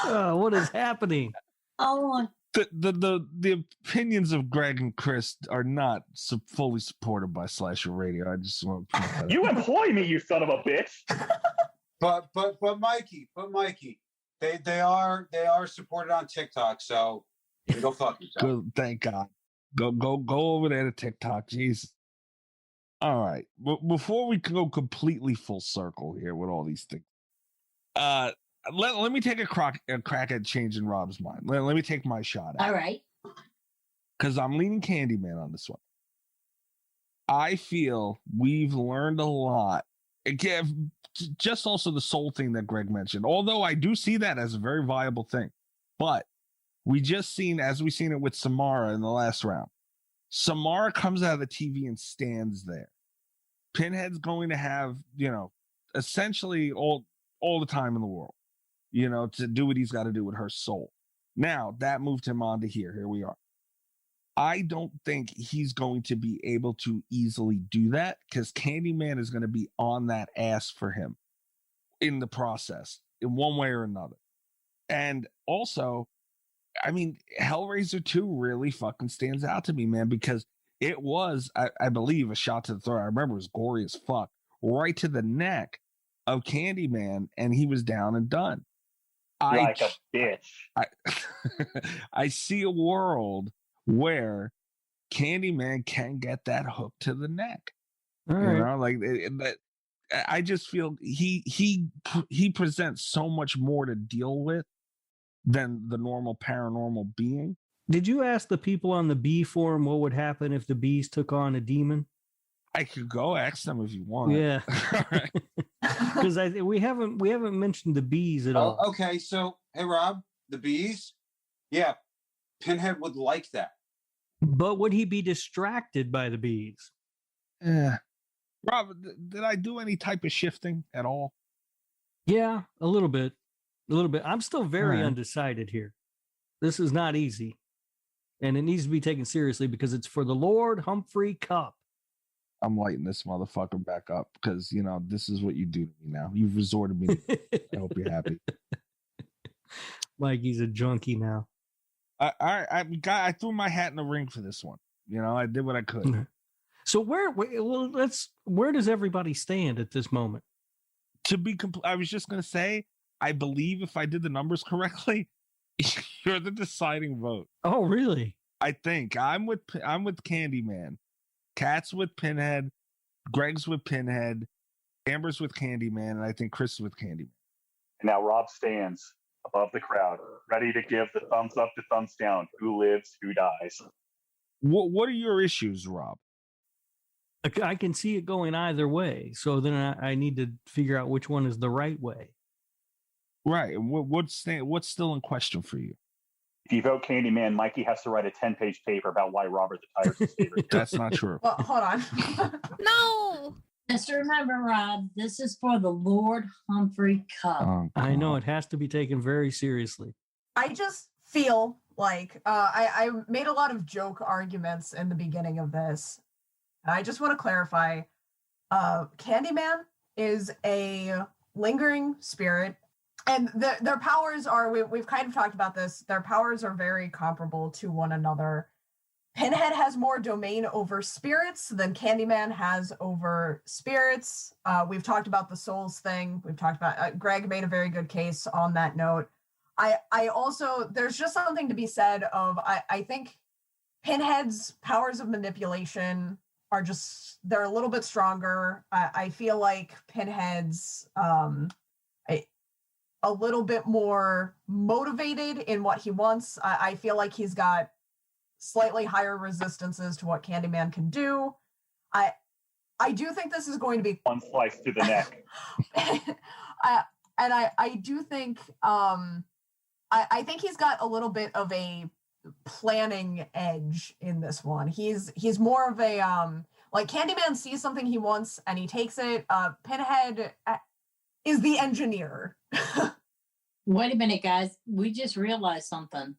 What is happening? Oh, the opinions of Greg and Chris are not fully supported by Slasher Radio. I just want to point that You out. employ me, you son of a bitch. But Mikey, they are supported on TikTok, so go fuck yourself. Good, thank God. Go over there to TikTok. Jeez. All right. Before we go completely full circle here with all these things, let me take a crack at changing Rob's mind. Let me take my shot at it. all right. Because I'm leaning Candyman on this one. I feel we've learned a lot. Again, just also the soul thing that Greg mentioned. Although I do see that as a very viable thing. But we just seen, as we seen it with Samara in the last round, Samara comes out of the TV and stands there. Pinhead's going to have, essentially all the time in the world. to do what he's got to do with her soul. Now, that moved him on to here. Here we are. I don't think he's going to be able to easily do that because Candyman is going to be on that ass for him in the process, in one way or another. And also, I mean, Hellraiser 2 really fucking stands out to me, man, because it was, I believe, a shot to the throat. I remember it was gory as fuck, right to the neck of Candyman, and he was down and done. Like a bitch. I see a world where Candyman can get that hook to the neck. All right. Like that. I just feel he presents so much more to deal with than the normal paranormal being. Did you ask the people on the bee forum what would happen if the bees took on a demon? I could go ask them if you want. Yeah, because we haven't mentioned the bees at all. Okay, so hey Rob, the bees, yeah, Pinhead would like that. But would he be distracted by the bees? Yeah, Rob, did I do any type of shifting at all? Yeah, a little bit. I'm still very undecided here. This is not easy, and it needs to be taken seriously because it's for the Lord Humphrey Cup. I'm lighting this motherfucker back up because, this is what you do to me now. You've resorted me. I hope you're happy. Mikey's a junkie now. I threw my hat in the ring for this one. I did what I could. So where does everybody stand at this moment? To be I was just going to say, I believe if I did the numbers correctly, you're the deciding vote. Oh, really? I think I'm with Candyman. Cat's with Pinhead, Greg's with Pinhead, Amber's with Candyman, and I think Chris is with Candyman. And now Rob stands above the crowd, ready to give the thumbs up to thumbs down. Who lives, who dies? What are your issues, Rob? I can see it going either way, so then I need to figure out which one is the right way. Right. And what's still in question for you? If you vote Candyman, Mikey has to write a 10-page paper about why Robert the Tire's his favorite. That's not true. Well, hold on. No. Just remember, Rob, this is for the Lord Humphrey Cup. I know it has to be taken very seriously. I just feel like I made a lot of joke arguments in the beginning of this. And I just want to clarify. Candyman is a lingering spirit. And their powers are, we've kind of talked about this, their powers are very comparable to one another. Pinhead has more domain over spirits than Candyman has over spirits. We've talked about the souls thing. We've talked about, Greg made a very good case on that note. I also, there's just something to be said of, I think Pinhead's powers of manipulation are just, they're a little bit stronger. I feel like Pinhead's, a little bit more motivated in what he wants. I feel like he's got slightly higher resistances to what Candyman can do. I do think this is going to be one slice to the neck. I do think I think he's got a little bit of a planning edge in this one. He's more of a like Candyman sees something he wants and he takes it. Pinhead is the engineer. Wait a minute, guys. We just realized something.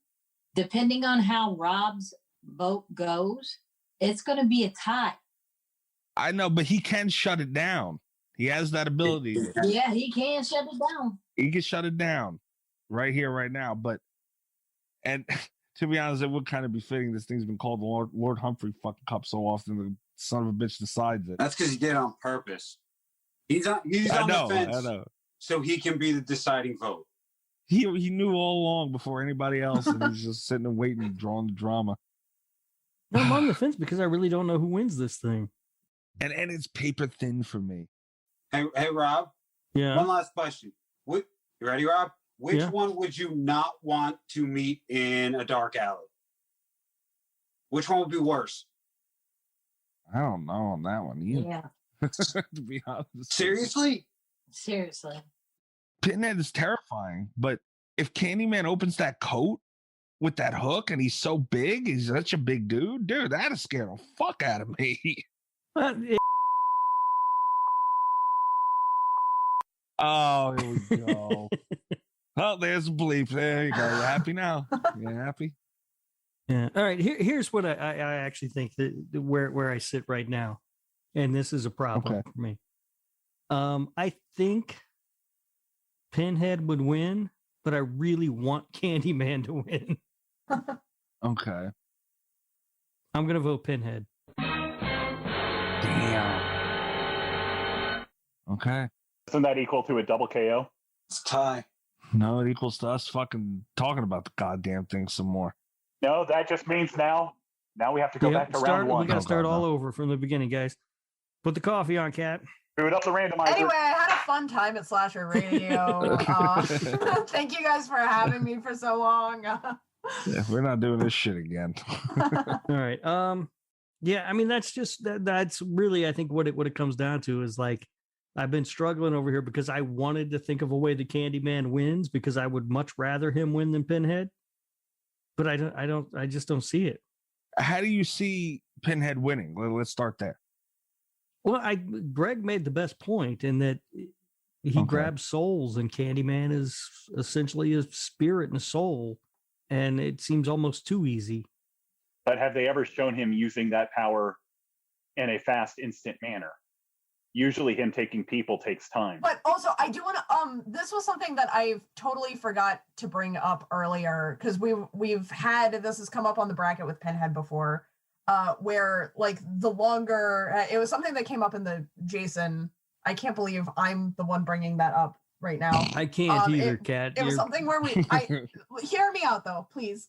Depending on how Rob's vote goes, it's going to be a tie. I know, but he can shut it down. He has that ability. Yeah, he can shut it down. He can shut it down right here, right now. And to be honest, it would kind of be fitting. This thing's been called the Lord Humphrey fucking Cup so often the son of a bitch decides it. That's because he did it on purpose. He's on the fence, so he can be the deciding vote. He knew all along before anybody else, and he was just sitting and waiting, drawing the drama. No, I'm on the fence because I really don't know who wins this thing. And it's paper thin for me. Hey, Rob. Yeah. One last question. You ready, Rob? Which one would you not want to meet in a dark alley? Which one would be worse? I don't know on that one either. Yeah. To be honest. Seriously? Seriously. Pinhead is terrifying, but if Candyman opens that coat with that hook and he's so big, he's such a big dude, that'd scare the fuck out of me. Oh, here we go. Oh, there's a bleep. There you go. You happy now? You happy? Yeah. All right. Here's what I actually think that where I sit right now, and this is a problem for me. I think Pinhead would win, but I really want Candyman to win. Okay. I'm gonna vote Pinhead. Damn. Okay. Isn't that equal to a double KO? It's tie. No, it equals to us fucking talking about the goddamn thing some more. No, that just means now we have to go back to round one. We got to start all over from the beginning, guys. Put the coffee on, Cat. Boot up the randomizer. Anyway, I had a fun time at Slasher Radio. Thank you guys for having me for so long. Yeah, we're not doing this shit again. All right. Yeah, I mean that's really I think what it comes down to is like I've been struggling over here because I wanted to think of a way the Candyman wins because I would much rather him win than Pinhead. But I just don't see it. How do you see Pinhead winning? Let's start there. Well, Greg made the best point in that he grabs souls, and Candyman is essentially a spirit and a soul, and it seems almost too easy. But have they ever shown him using that power in a fast, instant manner? Usually him taking people takes time. But also, I do want to, this was something that I totally forgot to bring up earlier, because we've had, this has come up on the bracket with Pinhead before, where, like, the longer, it was something that came up in the Jason, I can't believe I'm the one bringing that up right now. I can't either, Kat. It was something where hear me out, though, please.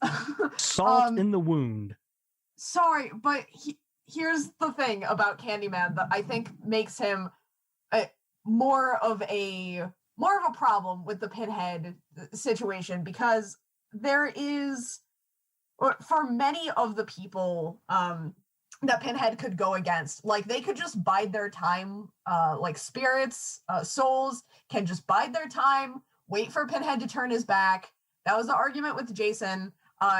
Salt in the wound. Sorry, but here's the thing about Candyman that I think makes him more of a problem with the Pinhead situation, because there is, for many of the people that Pinhead could go against, like, they could just bide their time, like spirits, souls can just bide their time, wait for Pinhead to turn his back. That was the argument with Jason,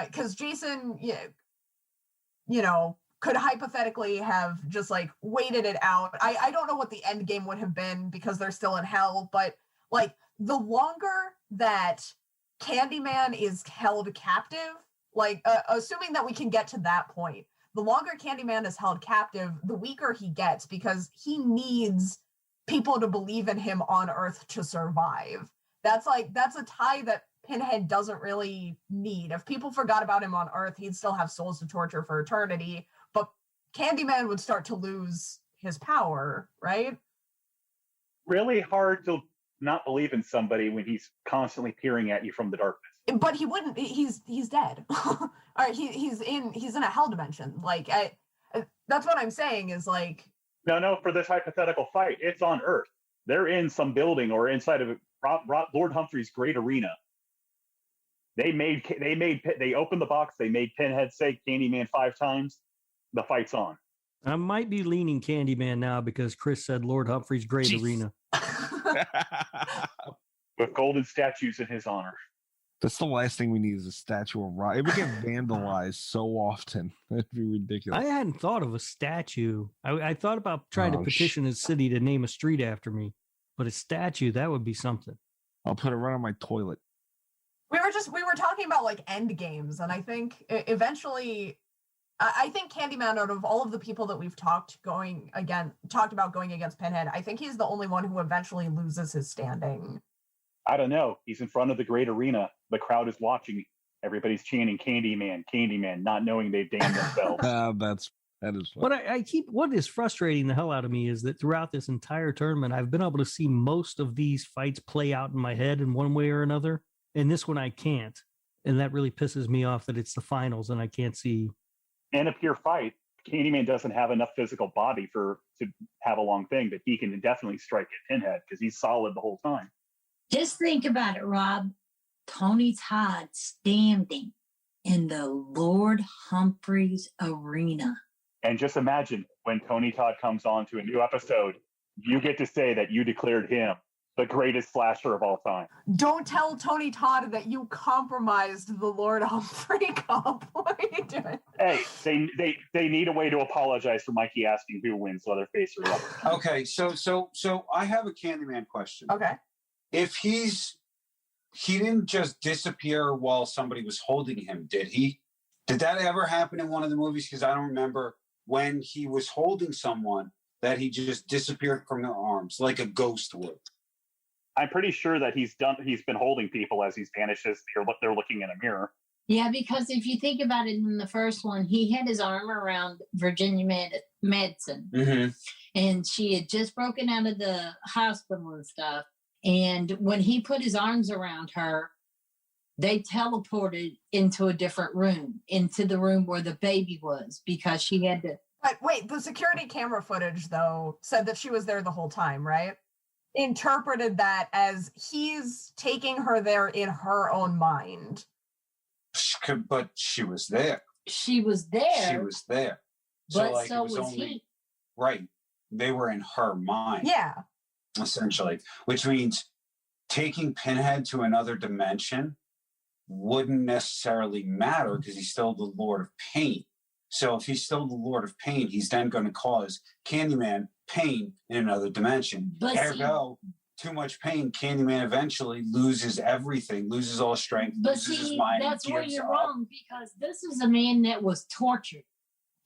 because Jason, you know, could hypothetically have just like waited it out. I don't know what the end game would have been because they're still in hell, but like the longer that Candyman is held captive, like assuming that we can get to that point, the longer Candyman is held captive, the weaker he gets, because he needs people to believe in him on Earth to survive. That's a tie that Pinhead doesn't really need. If people forgot about him on Earth, he'd still have souls to torture for eternity, but Candyman would start to lose his power, right? Really hard to not believe in somebody when he's constantly peering at you from the darkness. But he wouldn't. He's dead. All right, he's in a hell dimension. Like that's what I'm saying is like. No. For this hypothetical fight, it's on Earth. They're in some building or inside of Lord Humphrey's great arena. They opened the box. They made Pinhead say Candyman 5 times. The fight's on. I might be leaning Candyman now because Chris said Lord Humphrey's great arena. With golden statues in his honor. That's the last thing we need is a statue of Rock. It would get vandalized so often. That'd be ridiculous. I hadn't thought of a statue. I thought about trying to petition a city to name a street after me, but a statue, that would be something. I'll put it right on my toilet. We were talking about like end games, and I think eventually, I think Candyman, out of all of the people that we've talked about going against Pinhead, I think he's the only one who eventually loses his standing. I don't know. He's in front of the great arena. The crowd is watching. Everybody's chanting Candyman, Candyman, not knowing they've damned themselves. That is fun. What is frustrating the hell out of me is that throughout this entire tournament, I've been able to see most of these fights play out in my head in one way or another. And this one I can't. And that really pisses me off that it's the finals and I can't see. In a pure fight, Candyman doesn't have enough physical body to have a long thing, but he can definitely strike at Pinhead because he's solid the whole time. Just think about it, Rob. Tony Todd standing in the Lord Humphrey's arena. And just imagine when Tony Todd comes on to a new episode, you get to say that you declared him the greatest slasher of all time. Don't tell Tony Todd that you compromised the Lord Humphrey comp. What are you doing? Hey, they need a way to apologize for Mikey asking who wins Leatherface or Leatherface. Okay, so I have a Candyman question. Okay. If he's he didn't just disappear while somebody was holding him, did he? Did that ever happen in one of the movies? Because I don't remember when he was holding someone that he just disappeared from their arms like a ghost would. I'm pretty sure that he's been holding people as he's vanished as they're looking in a mirror. Yeah, because if you think about it, in the first one, he had his arm around Virginia Madsen, and she had just broken out of the hospital and stuff. And when he put his arms around her, they teleported into a different room, into the room where the baby was, because she had to. But wait, the security camera footage, though, said that she was there the whole time, right? Interpreted that as he's taking her there in her own mind. But she was there. She was there. She was there. But like, so was he. Right. They were in her mind. Yeah. Essentially. Which means taking Pinhead to another dimension wouldn't necessarily matter because he's still the Lord of Pain. So if he's still the Lord of Pain, he's then going to cause Candyman pain in another dimension. But ergo, too much pain, Candyman eventually loses everything, loses all strength, loses his mind. That's where you're wrong, because this is a man that was tortured.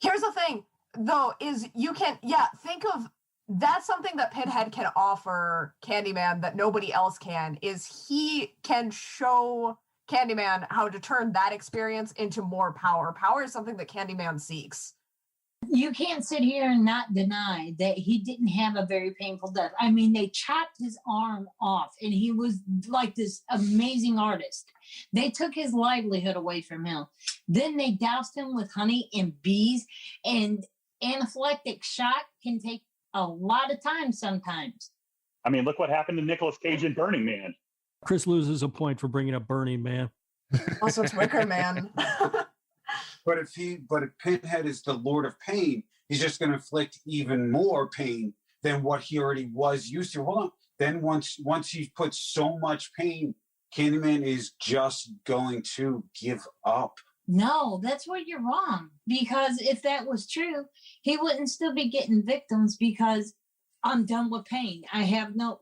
Here's the thing, though, is you can, think of, that's something that Pinhead can offer Candyman that nobody else can, is he can show Candyman how to turn that experience into more power. Power is something that Candyman seeks. You can't sit here and not deny that he didn't have a very painful death. I mean, they chopped his arm off, and he was like this amazing artist. They took his livelihood away from him. Then they doused him with honey and bees, and anaphylactic shock can take a lot of time sometimes. I mean, look what happened to Nicolas Cage in Burning Man. Chris loses a point for bringing up Burning Man. Also, it's Wicker Man. But if Pinhead is the Lord of Pain, he's just going to inflict even more pain than what he already was used to. Hold on. Then once he puts so much pain, Candyman is just going to give up. No, that's where you're wrong. Because if that was true, he wouldn't still be getting victims, because I'm done with pain. I have no,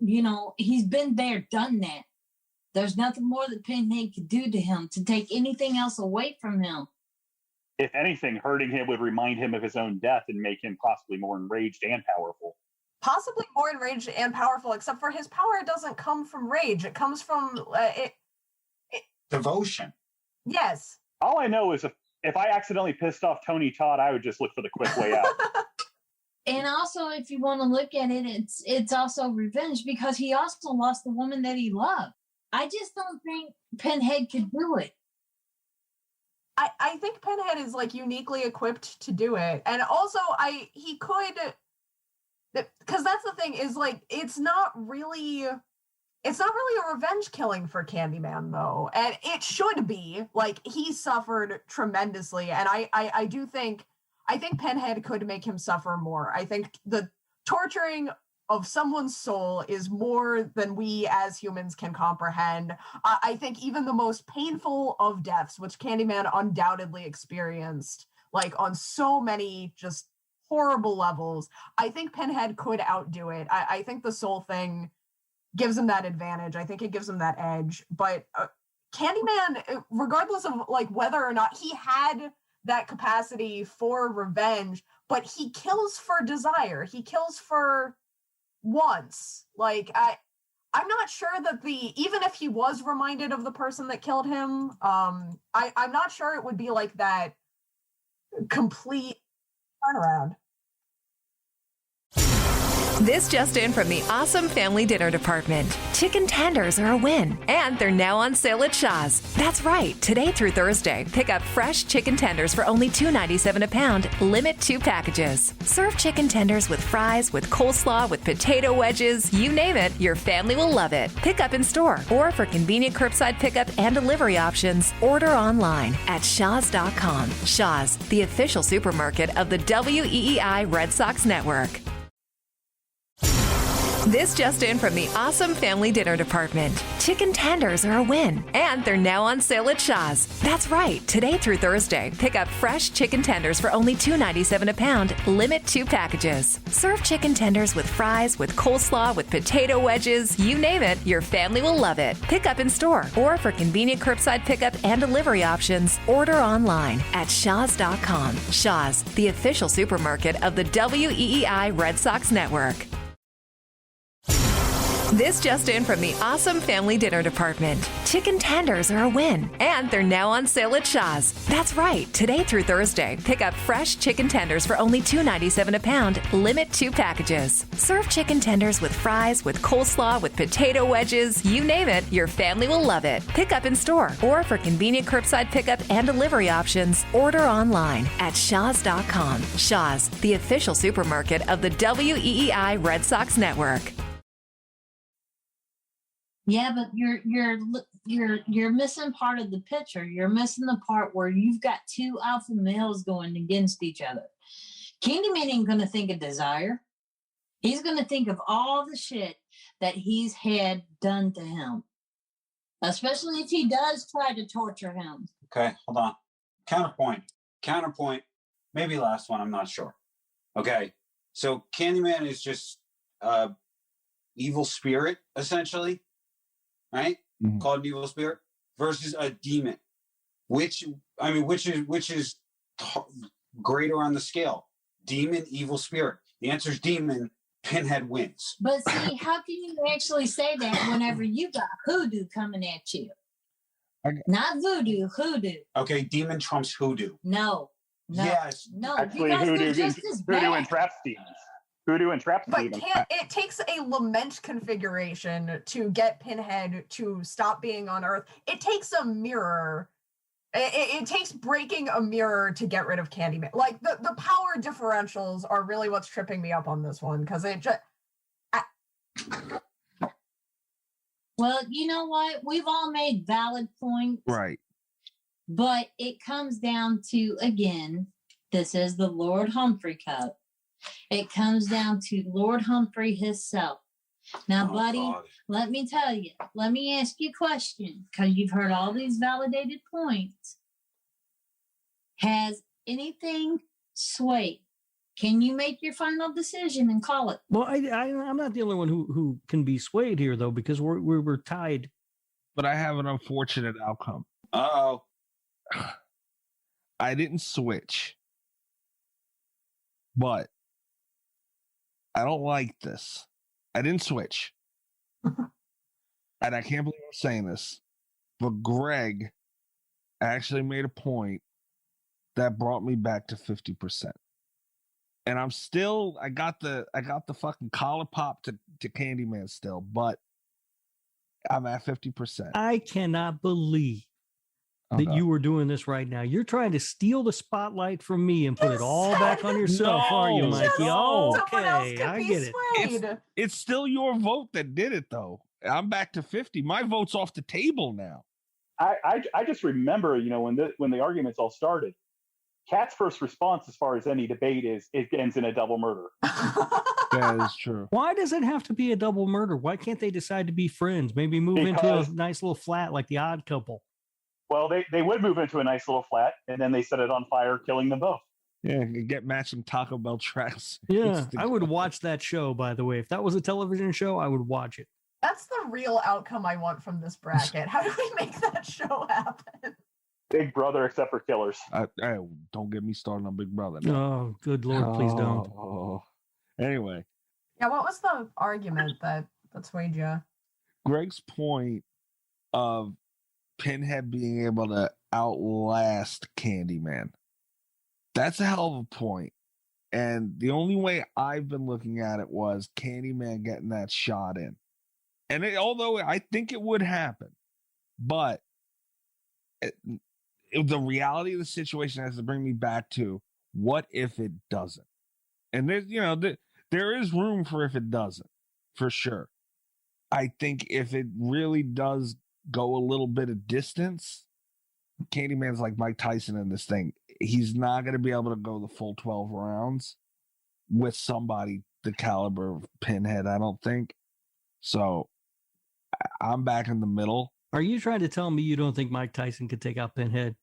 he's been there, done that. There's nothing more that Pinhead could do to him to take anything else away from him. If anything, hurting him would remind him of his own death and make him possibly more enraged and powerful. Possibly more enraged and powerful, except for his power doesn't come from rage. It comes from devotion. Yes. All I know is if I accidentally pissed off Tony Todd, I would just look for the quick way out. And also, if you want to look at it, it's also revenge, because he also lost the woman that he loved. I just don't think Pinhead could do it. I think Pinhead is like uniquely equipped to do it. And also he could, because that's the thing, is like it's not really a revenge killing for Candyman, though. And it should be. Like, he suffered tremendously. And I do think Pinhead could make him suffer more. I think the torturing of someone's soul is more than we as humans can comprehend. I think even the most painful of deaths, which Candyman undoubtedly experienced, like on so many just horrible levels, I think Pinhead could outdo it. I think the soul thing gives him that advantage. I think it gives him that edge. But Candyman, regardless of like whether or not he had that capacity for revenge, but he kills for desire. He kills for once. Like, I'm not sure that even if he was reminded of the person that killed him, I'm not sure it would be like that complete turnaround. This just in from the awesome family dinner department. Chicken tenders are a win, and they're now on sale at Shaw's. That's right, today through Thursday. Pick up fresh chicken tenders for only $2.97 a pound. Limit 2 packages. Serve chicken tenders with fries, with coleslaw, with potato wedges, you name it, your family will love it. Pick up in store, or for convenient curbside pickup and delivery options, order online at shaws.com. Shaw's, the official supermarket of the WEEI Red Sox Network. This just in from the awesome family dinner department. Chicken tenders are a win, and they're now on sale at Shaw's. That's right. Today through Thursday, pick up fresh chicken tenders for only $2.97 a pound. Limit 2 packages. Serve chicken tenders with fries, with coleslaw, with potato wedges. You name it, your family will love it. Pick up in store, or for convenient curbside pickup and delivery options, order online at shaws.com. Shaw's, the official supermarket of the WEEI Red Sox Network. This just in from the awesome family dinner department. Chicken tenders are a win, and they're now on sale at Shaw's. That's right. Today through Thursday, pick up fresh chicken tenders for only $2.97 a pound. Limit 2 packages. Serve chicken tenders with fries, with coleslaw, with potato wedges. You name it, your family will love it. Pick up in store, or for convenient curbside pickup and delivery options, order online at shaws.com. Shaw's, the official supermarket of the WEEI Red Sox Network. Yeah, but you're missing part of the picture. You're missing the part where you've got 2 alpha males going against each other. Candyman ain't gonna think of desire. He's gonna think of all the shit that he's had done to him, especially if he does try to torture him. Okay, hold on. Counterpoint. Maybe last one. I'm not sure. Okay, so Candyman is just evil spirit essentially. Right? Mm-hmm. Called an evil spirit versus a demon. Which is greater on the scale? Demon, evil spirit. The answer is demon. Pinhead wins. But see, how can you actually say that whenever you got hoodoo coming at you? Not voodoo, hoodoo. Okay, demon trumps hoodoo. No. Yes. No. Actually, you guys hoodoo, do just as hoodoo bad. and trap Stevens. Voodoo and trap But Stevens. it takes a lament configuration to get Pinhead to stop being on Earth. It takes a mirror. It takes breaking a mirror to get rid of Candyman. Like, the power differentials are really what's tripping me up on this one, because it just... Well, you know what? We've all made valid points. Right. But it comes down to, again, this is the Lord Humphrey Cup. It comes down to Lord Humphrey himself. Now, buddy, God. let me tell you. Let me ask you a question, because you've heard all these validated points. Has anything swayed? Can you make your final decision and call it? Well, I'm not the only one who can be swayed here, though, because we're tied. But I have an unfortunate outcome. Uh-oh. I didn't switch. But I don't like this. I didn't switch. And I can't believe I'm saying this. But Greg actually made a point that brought me back to 50%. And I'm still, I got the fucking collar pop to Candyman still, but I'm at 50%. I cannot believe that you were doing this right now. You're trying to steal the spotlight from me and put it all back on yourself, are you, Mikey? Oh, okay, I get it. It's still your vote that did it, though. I'm back to 50. My vote's off the table now. I just remember, when the arguments all started, Kat's first response, as far as any debate, is it ends in a double murder. That is true. Why does it have to be a double murder? Why can't they decide to be friends? Maybe move into a nice little flat like the Odd Couple. Well, they would move into a nice little flat, and then they set it on fire, killing them both. Yeah, get matching Taco Bell tracks. Yeah, I would watch that show, by the way. If that was a television show, I would watch it. That's the real outcome I want from this bracket. How do we make that show happen? Big Brother, except for killers. Don't get me started on Big Brother. Oh, good Lord, please don't. Anyway. Yeah, what was the argument that swayed you? Greg's point of Pinhead being able to outlast Candyman. That's a hell of a point. And the only way I've been looking at it was Candyman getting that shot in. And although I think it would happen, but the reality of the situation has to bring me back to what if it doesn't? And there's, there is room for if it doesn't, for sure. I think if it really does go a little bit of distance, Candyman's like Mike Tyson in this thing. He's not going to be able to go the full 12 rounds with somebody the caliber of Pinhead, I don't think. So I'm back in the middle. Are you trying to tell me you don't think Mike Tyson could take out Pinhead?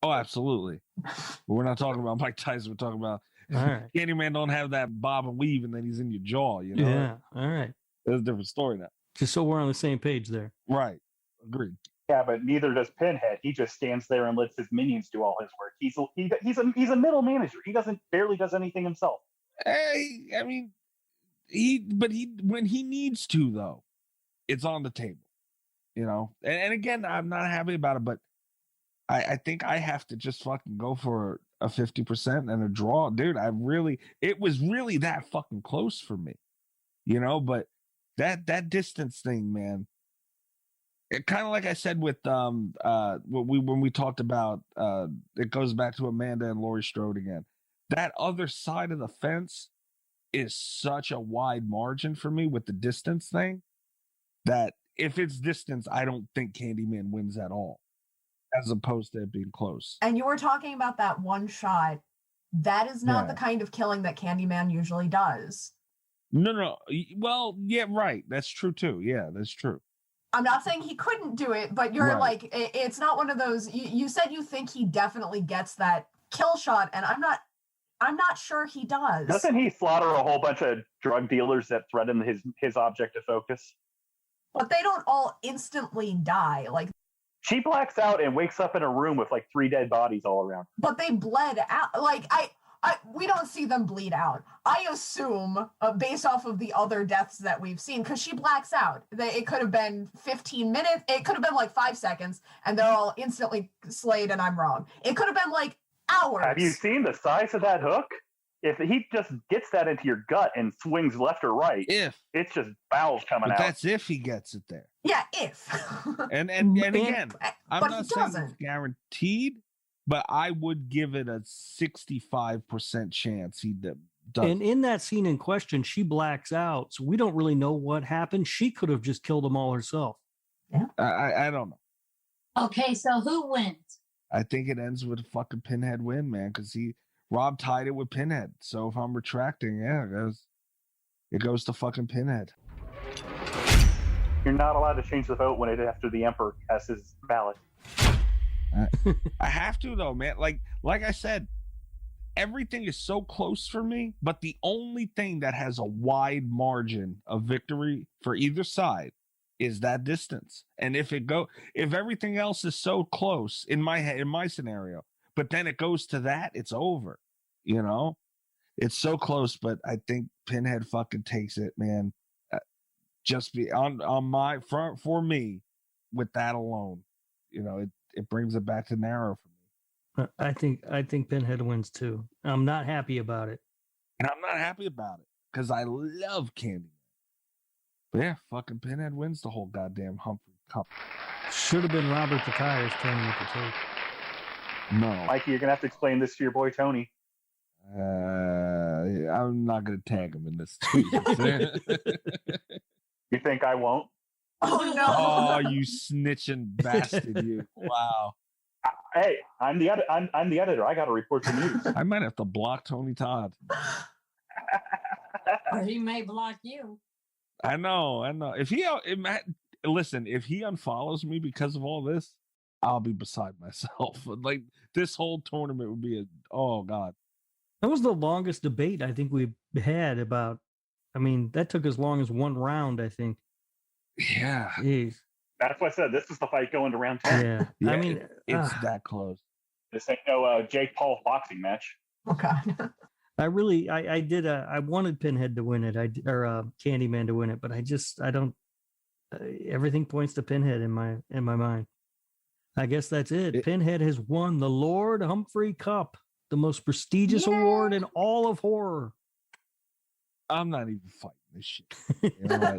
Oh, absolutely. But we're not talking about Mike Tyson. We're talking about Candyman don't have that bob and weave and then he's in your jaw, you know? Yeah. All right. That's a different story now. Just so we're on the same page there. Right. Agreed. Yeah, but neither does Pinhead. He just stands there and lets his minions do all his work. He's a middle manager. He barely does anything himself. Hey, I mean, when he needs to though, it's on the table, you know. And again, I'm not happy about it, but I think I have to just fucking go for a 50% and a draw, dude. It was really that fucking close for me, you know. But that distance thing, man. It kind of like I said with when we talked about it goes back to Amanda and Laurie Strode again. That other side of the fence is such a wide margin for me with the distance thing that if it's distance, I don't think Candyman wins at all, as opposed to it being close. And you were talking about that one shot. That is not the kind of killing that Candyman usually does. No. Well, yeah, right. That's true too. Yeah, that's true. I'm not saying he couldn't do it, but you're like, it's not one of those. You said you think he definitely gets that kill shot, and I'm not sure he does. Doesn't he slaughter a whole bunch of drug dealers that threaten his object of focus? But they don't all instantly die. Like, she blacks out and wakes up in a room with like 3 dead bodies all around. But they bled out. Like, we don't see them bleed out. I assume, based off of the other deaths that we've seen, because she blacks out. It could have been 15 minutes. It could have been like 5 seconds, and they're all instantly slayed, and I'm wrong. It could have been like hours. Have you seen the size of that hook? If he just gets that into your gut and swings left or right, it's just bowels coming out. That's if he gets it there. Yeah, if. and again, I'm not saying doesn't. It's guaranteed, but I would give it a 65% chance he does. And in that scene in question, she blacks out, so we don't really know what happened. She could have just killed them all herself. Yeah, I don't know. Okay, so who wins? I think it ends with a fucking Pinhead win, man, because Rob tied it with Pinhead. So if I'm retracting, it goes to fucking Pinhead. You're not allowed to change the vote when after the Emperor has his ballot. I have to though, man. Like I said, everything is so close for me, but the only thing that has a wide margin of victory for either side is that distance. And if everything else is so close in my scenario, but then it goes to that, it's over. You know, it's so close, but I think Pinhead fucking takes it, man. Just be on my front for me with that alone. You know, it brings it back to narrow for me. I think Pinhead wins too. I'm not happy about it. And I'm not happy about it because I love Candyman. But yeah, fucking Pinhead wins the whole goddamn Humphrey Cup. Should have been Robert the Tires turning with the tape. No. Mikey, you're going to have to explain this to your boy Tony. I'm not going to tag him in this tweet. You think I won't? Oh, no. Oh, you snitching bastard, you. Wow. Hey, I'm the editor. I got to report the news. I might have to block Tony Todd. Or he may block you. I know. If he unfollows me because of all this, I'll be beside myself. Like this whole tournament would be oh God. That was the longest debate I think we had about. I mean, that took as long as one round, I think. Yeah. Jeez. That's why I said this is the fight going to round 10. Yeah. I mean, it's that close. This ain't no Jake Paul boxing match. Oh God. I wanted Pinhead to win it, or Candyman to win it, but I don't. Everything points to Pinhead in my mind. I guess that's it. Pinhead has won the Lord Humphrey Cup, the most prestigious award in all of horror. I'm not even fighting this shit. You know what?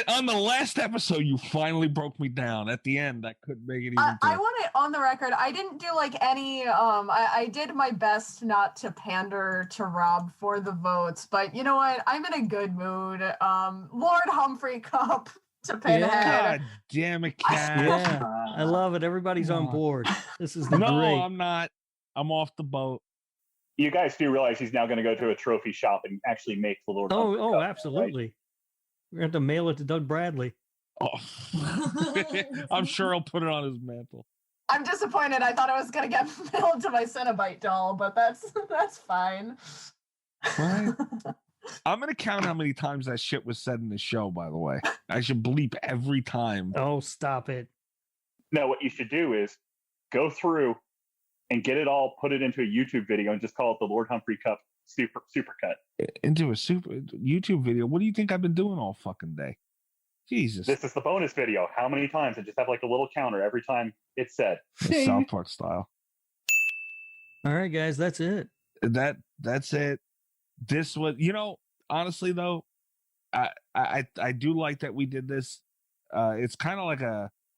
On the last episode, you finally broke me down. At the end, I couldn't make it even. I want it on the record. I didn't do like any. I did my best not to pander to Rob for the votes, but you know what? I'm in a good mood. Lord Humphrey Cup to Pinhead. God damn it, Cat. Yeah, I love it. Everybody's on board. This is great. I'm not. I'm off the boat. You guys do realize he's now going to go to a trophy shop and actually make the Lord. Oh, absolutely. Right? We're going to have to mail it to Doug Bradley. Oh, I'm sure he'll put it on his mantle. I'm disappointed. I thought it was going to get mailed to my Cenobite doll, but that's fine. Right. I'm going to count how many times that shit was said in the show, by the way. I should bleep every time. Oh, stop it. No, what you should do is go through and get it all, put it into a YouTube video and just call it the Lord Humphrey Cup Supercut. Into a YouTube video? What do you think I've been doing all fucking day? Jesus. This is the bonus video. How many times? And just have like a little counter every time it's said. South Park style. All right, guys, that's it. That's it. This was, honestly though, I do like that we did this. It's kind of like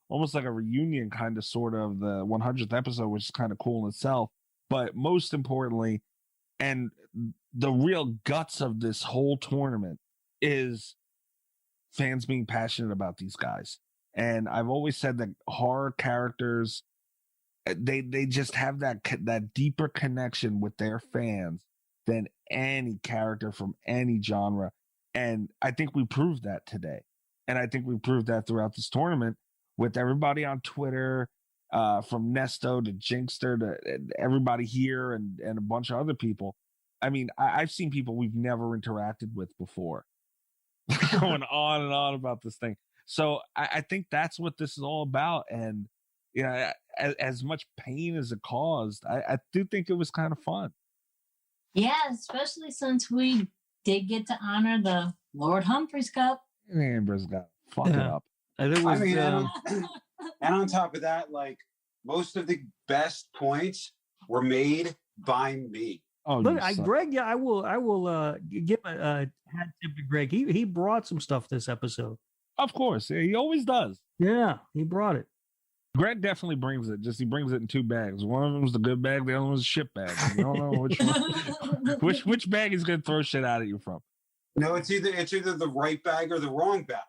almost like a reunion kind of sort of the 100th episode, which is kind of cool in itself. But most importantly, and the real guts of this whole tournament is fans being passionate about these guys. And I've always said that horror characters, they just have that deeper connection with their fans than any character from any genre. And I think we proved that today. And I think we proved that throughout this tournament with everybody on Twitter, from Nesto to Jinkster to everybody here and a bunch of other people. I mean, I've seen people we've never interacted with before going on and on about this thing. So I think that's what this is all about. And, as much pain as it caused, I do think it was kind of fun. Yeah, especially since we did get to honor the Lord Humphrey's Cup. Amber's got fuck it up. And on top of that, like, most of the best points were made by me. Oh, look, Greg, I will give a hat tip to Greg. He brought some stuff this episode. Of course, yeah, he always does. Yeah, he brought it. Greg definitely brings it. He brings it in two bags. One of them was the good bag, the other one was a shit bag. You don't know which one, which bag he's gonna throw shit out at you from. No, it's either the right bag or the wrong bag.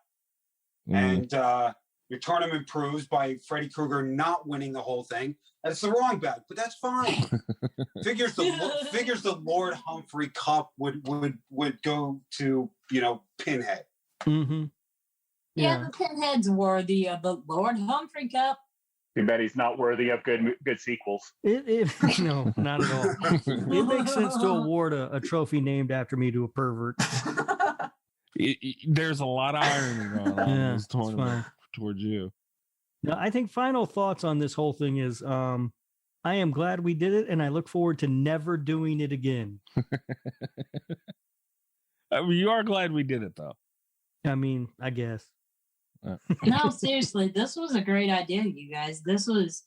And your tournament proves by Freddy Krueger not winning the whole thing that's the wrong bag, but that's fine. figures the Lord Humphrey Cup would go to Pinhead. Mm-hmm. Yeah, the Pinhead's worthy of the Lord Humphrey Cup. Too bad he's not worthy of good sequels. No, not at all. It makes sense to award a trophy named after me to a pervert. There's a lot of irony going on in this tournament towards you. Now, I think final thoughts on this whole thing is I am glad we did it, and I look forward to never doing it again. You are glad we did it, though. I mean, I guess. No, seriously, this was a great idea, you guys. It's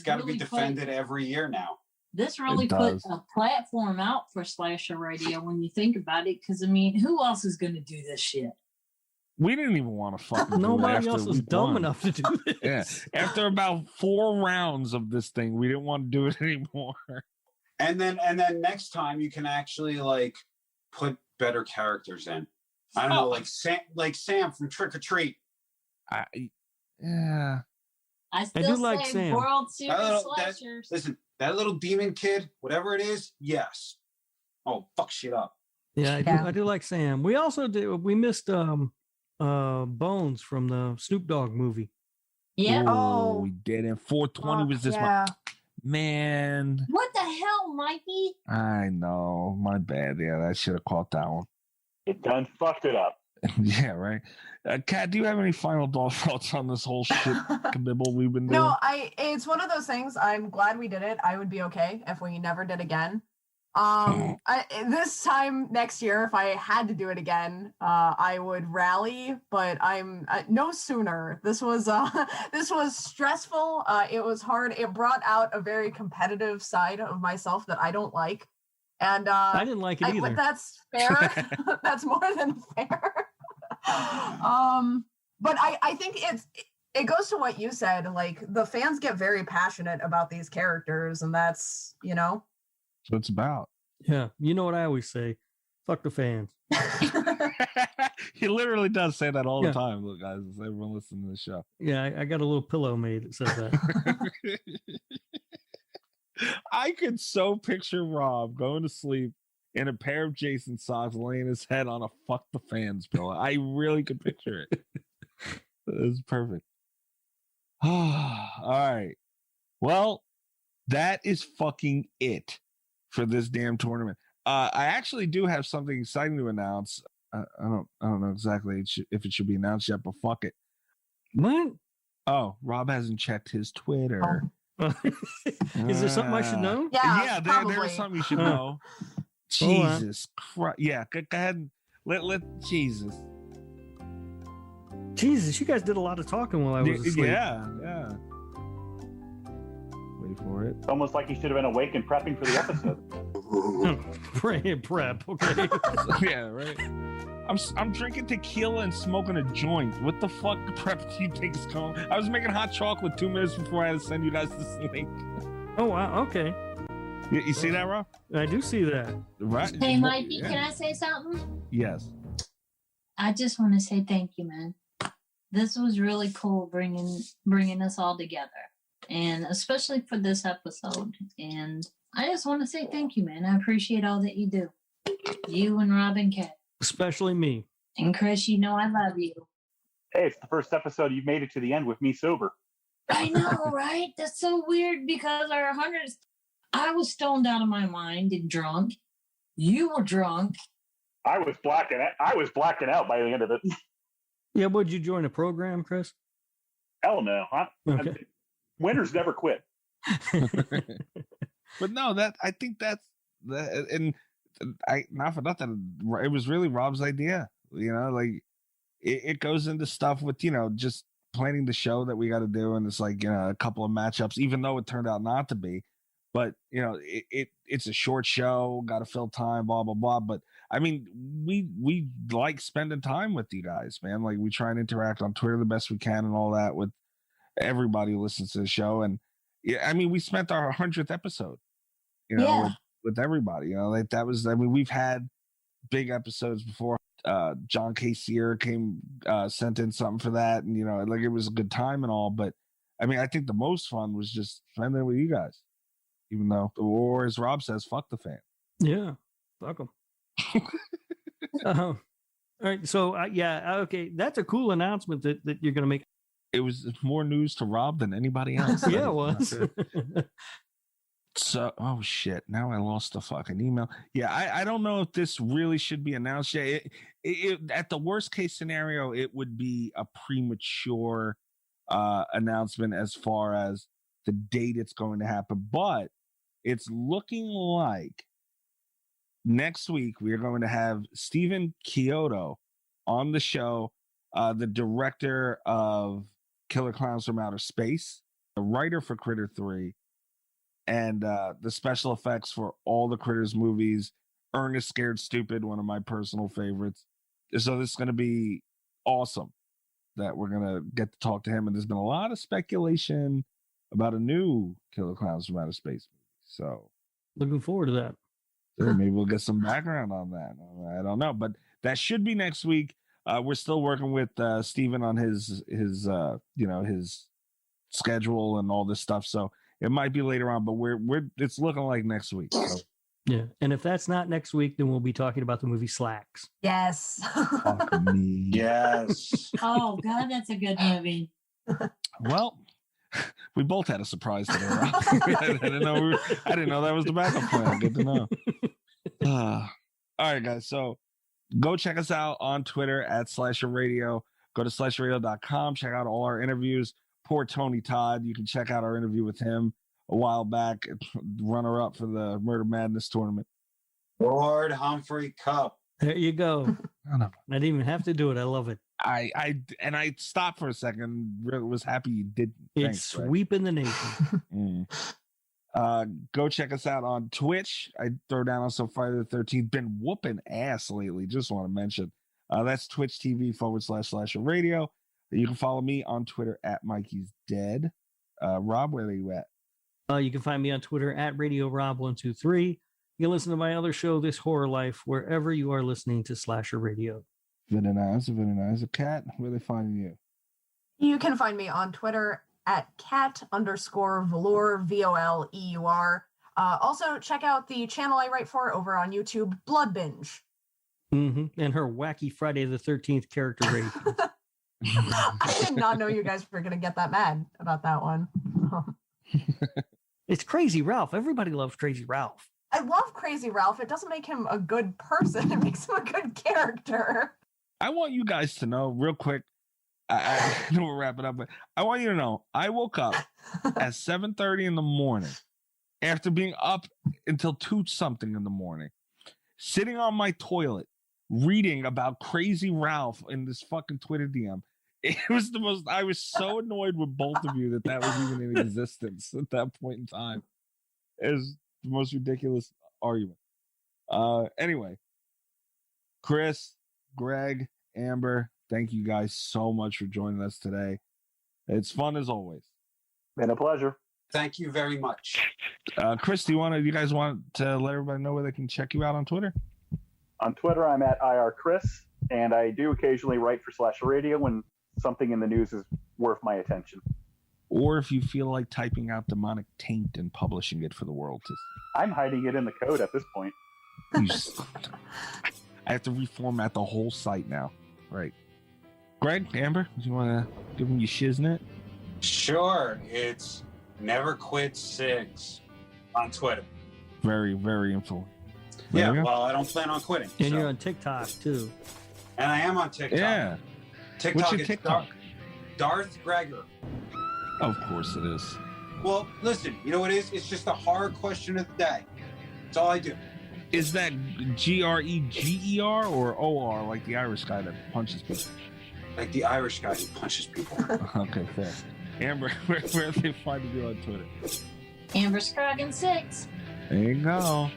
gotta be defended every year now. This really put a platform out for slasher radio when you think about it, because I mean, who else is going to do this shit? We didn't even want to fucking nobody else was dumb enough to do this. Yeah. After about 4 rounds of this thing, we didn't want to do it anymore. And then next time you can actually put better characters in. I don't know, like Sam from Trick or Treat. I do like Sam. World Series slashers. Listen, that little demon kid, whatever it is, yes. Oh, fuck shit up. Yeah, I do like Sam. We also we missed Bones from the Snoop Dogg movie. Yeah. Oh, we did. And 420 was this one. Man. What the hell, Mikey? I know. My bad. Yeah, I should have caught that one. It done fucked it up. Yeah, right. Kat, do you have any final thoughts on this whole shit kabibble we've been doing? No, it's one of those things. I'm glad we did it. I would be okay if we never did again. This time next year, if I had to do it again, I would rally, but I'm no sooner. This was stressful. It was hard. It brought out a very competitive side of myself that I don't like. And I didn't like it either. But that's fair. That's more than fair. But I think it goes to what you said. Like, the fans get very passionate about these characters, and that's what it's about. Yeah, you know what I always say: fuck the fans. He literally does say that all the time. Look, guys, everyone listening to the show. Yeah, I got a little pillow made that says that. I could so picture Rob going to sleep in a pair of Jason socks, laying his head on a "fuck the fans" pillow. I really could picture it. It's perfect. All right. Well, that is fucking it for this damn tournament. I actually do have something exciting to announce. I don't know exactly if it should be announced yet, but fuck it. What? Oh, Rob hasn't checked his Twitter. Is there something I should know? Yeah, there is something you should know. Jesus Christ! Yeah, go ahead. Let Jesus. Jesus, you guys did a lot of talking while I was asleep. Yeah. Wait for it. Almost like he should have been awake and prepping for the episode. Prep, okay. Yeah, right. I'm drinking tequila and smoking a joint. What the fuck prep do you think is going? I was making hot chocolate 2 minutes before I had to send you guys this link. Oh wow, okay. You see that, Rob? I do see that. Right. Hey, Mikey, can I say something? Yes. I just want to say thank you, man. This was really cool bringing us all together, and especially for this episode. And I just want to say thank you, man. I appreciate all that you do. You and Rob and Kat. Especially me. And Chris, you know I love you. Hey, it's the first episode you've made it to the end with me sober. I know, right? That's so weird because our hundreds. I was stoned out of my mind and drunk. You were drunk. I was blacking out by the end of it. Yeah, would you join a program, Chris? Hell no. Okay. Winners never quit. But no, I think that's that, and I not for nothing. It was really Rob's idea. You know, like it goes into stuff with just planning the show that we got to do, and it's like a couple of matchups, even though it turned out not to be. But it's a short show, got to fill time, blah blah blah. But I mean, we like spending time with you guys, man. Like we try and interact on Twitter the best we can and all that with everybody who listens to the show. And yeah, I mean, we spent our 100th episode, with everybody. Like that was. I mean, we've had big episodes before. John K. Sear sent in something for that, and like it was a good time and all. But I mean, I think the most fun was just spending with you guys. Even though, or as Rob says, fuck the fan. Yeah, fuck them. All right, so okay, that's a cool announcement that you're going to make. It was more news to Rob than anybody else. Yeah, it was. So, oh shit! Now I lost the fucking email. Yeah, I don't know if this really should be announced yet. At the worst case scenario, it would be a premature announcement as far as the date it's going to happen, but it's looking like next week we are going to have Stephen Chiodo on the show, the director of Killer Clowns from Outer Space, the writer for Critter 3, and the special effects for all the Critters movies. Ernest Scared Stupid, one of my personal favorites. So this is going to be awesome that we're going to get to talk to him. And there's been a lot of speculation about a new Killer Clowns from Outer Space movie. So looking forward to that. Maybe we'll get some background on that. I don't know, but that should be next week. We're still working with Steven on his schedule and all this stuff. So it might be later on, but it's looking like next week. So. Yeah. And if that's not next week, then we'll be talking about the movie Slacks. Yes. Fuck me. Yes. Oh God, that's a good movie. Well, we both had a surprise today. Right? I didn't know that was the backup plan. Good to know. All right, guys. So go check us out on Twitter at Slasher Radio. Go to slasherradio.com. Check out all our interviews. Poor Tony Todd. You can check out our interview with him a while back. Runner up for the Murder Madness tournament. Lord Humphrey Cup. There you go. I didn't even have to do it. I love it. I stopped for a second. Really was happy you did. It's sweeping the nation. Go check us out on Twitch. I throw down on some Friday the 13th. Been whooping ass lately. Just want to mention. That's Twitch TV /Slasher Radio. You can follow me on Twitter at Mikey's Dead. Rob, where are you at? You can find me on Twitter at Radio Rob123. You can listen to my other show, This Horror Life, wherever you are listening to Slasher Radio. Very nice. Cat, where are they finding you? You can find me on Twitter at cat_velour, VOLEUR. Also, check out the channel I write for over on YouTube, Blood Binge. Mm-hmm. And her wacky Friday the 13th character rate. I did not know you guys were going to get that mad about that one. It's Crazy Ralph. Everybody loves Crazy Ralph. I love Crazy Ralph. It doesn't make him a good person. It makes him a good character. I want you guys to know real quick. I know we're wrapping up, but I want you to know I woke up at 7:30 in the morning after being up until 2 something in the morning, sitting on my toilet, reading about Crazy Ralph in this fucking Twitter DM. It was the most, I was so annoyed with both of you that was even in existence at that point in time. It was the most ridiculous argument. Anyway, Chris, Greg, Amber, thank you guys so much for joining us today. It's fun as always. Been a pleasure. Thank you very much. Chris, you guys want to let everybody know where they can check you out on Twitter? On Twitter, I'm at EyeRChris, and I do occasionally write for Slasher Radio when something in the news is worth my attention. Or if you feel like typing out demonic taint and publishing it for the world to see. I'm hiding it in the code at this point. I have to reformat the whole site now. Right. Greg, Amber, do you want to give them your shiznit? Sure. It's Never Quit 6 on Twitter. Very, very influential. Yeah, well, I don't plan on quitting. And you're on TikTok, too. And I am on TikTok. Yeah. TikTok What's your is TikTok? Darth Gregor. Of course it is. Well, listen, you know what it is? It's just a hard question of the day. That's all I do. Is that GREGER or OR, like the Irish guy that punches people? Like the Irish guy who punches people. Okay, fair. Amber, where are they finding you on Twitter? Amber Scroggin 6. There you go. All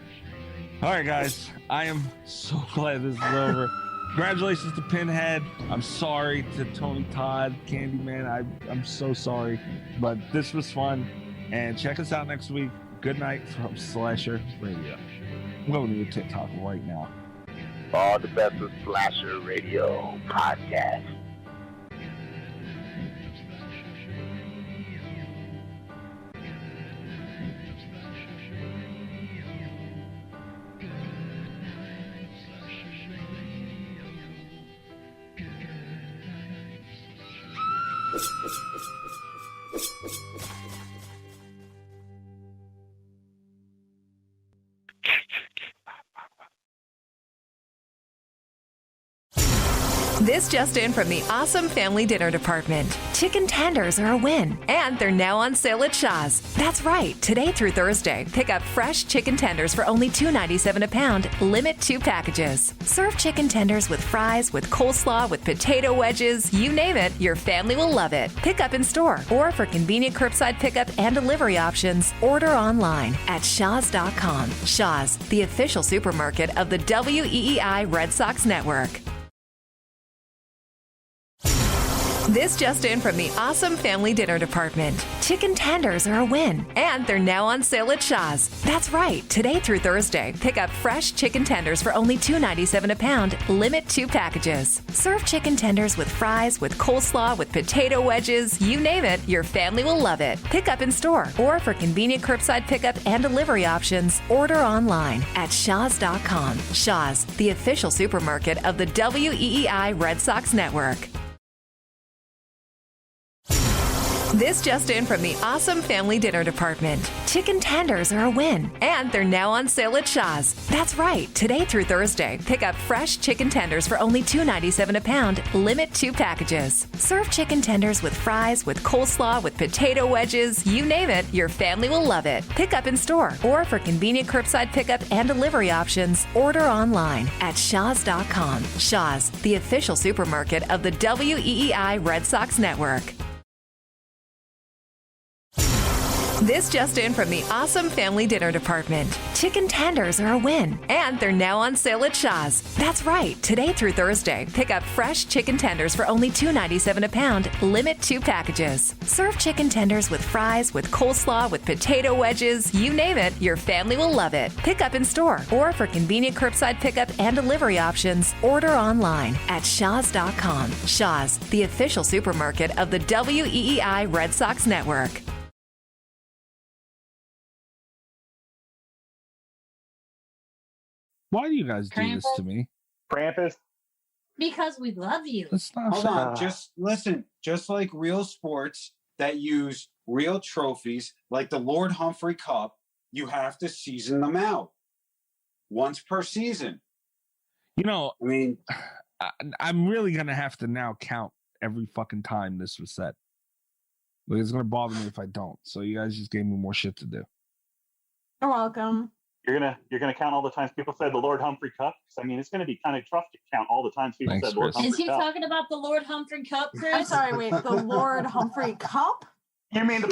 right, guys. I am so glad this is over. Congratulations to Pinhead. I'm sorry to Tony Todd, Candyman. I'm so sorry. But this was fun. And check us out next week. Good night from Slasher Radio. I'm going to your TikTok right now. All the best with Slasher Radio Podcast. This just in from the awesome family dinner department. Chicken tenders are a win, and they're now on sale at Shaw's. That's right, today through Thursday, pick up fresh chicken tenders for only $2.97 a pound, limit 2 packages. Serve chicken tenders with fries, with coleslaw, with potato wedges, you name it, your family will love it. Pick up in store, or for convenient curbside pickup and delivery options, order online at shaws.com. Shaw's, the official supermarket of the WEEI Red Sox Network. This just in from the awesome family dinner department. Chicken tenders are a win, and they're now on sale at Shaw's. That's right, today through Thursday, pick up fresh chicken tenders for only $2.97 a pound, limit 2 packages. Serve chicken tenders with fries, with coleslaw, with potato wedges, you name it, your family will love it. Pick up in store, or for convenient curbside pickup and delivery options, order online at shaws.com. Shaw's, the official supermarket of the WEEI Red Sox Network. This just in from the awesome family dinner department. Chicken tenders are a win, and they're now on sale at Shaw's. That's right, today through Thursday, pick up fresh chicken tenders for only $2.97 a pound, limit 2 packages. Serve chicken tenders with fries, with coleslaw, with potato wedges, you name it, your family will love it. Pick up in store, or for convenient curbside pickup and delivery options, order online at shaws.com. Shaw's, the official supermarket of the WEEI Red Sox Network. This just in from the awesome family dinner department. Chicken tenders are a win, and they're now on sale at Shaw's. That's right. Today through Thursday, pick up fresh chicken tenders for only $2.97 a pound. Limit 2 packages. Serve chicken tenders with fries, with coleslaw, with potato wedges. You name it, your family will love it. Pick up in store, or for convenient curbside pickup and delivery options, order online at shaws.com. Shaw's, the official supermarket of the WEEI Red Sox Network. Why do you guys do this to me? Krampus. Because we love you. Hold on, just listen. Just like real sports that use real trophies, like the Lord Humphrey Cup, you have to season them out once per season. You know, I mean, I'm really gonna have to now count every fucking time this was said. Like, it's gonna bother me if I don't. So you guys just gave me more shit to do. You're welcome. You're gonna count all the times people said the Lord Humphrey Cup. I mean, it's gonna be kind of tough to count all the times people said Lord Humphrey Is he Cup. talking about the Lord Humphrey Cup, Chris? I'm sorry, wait, the Lord Humphrey Cup? You mean the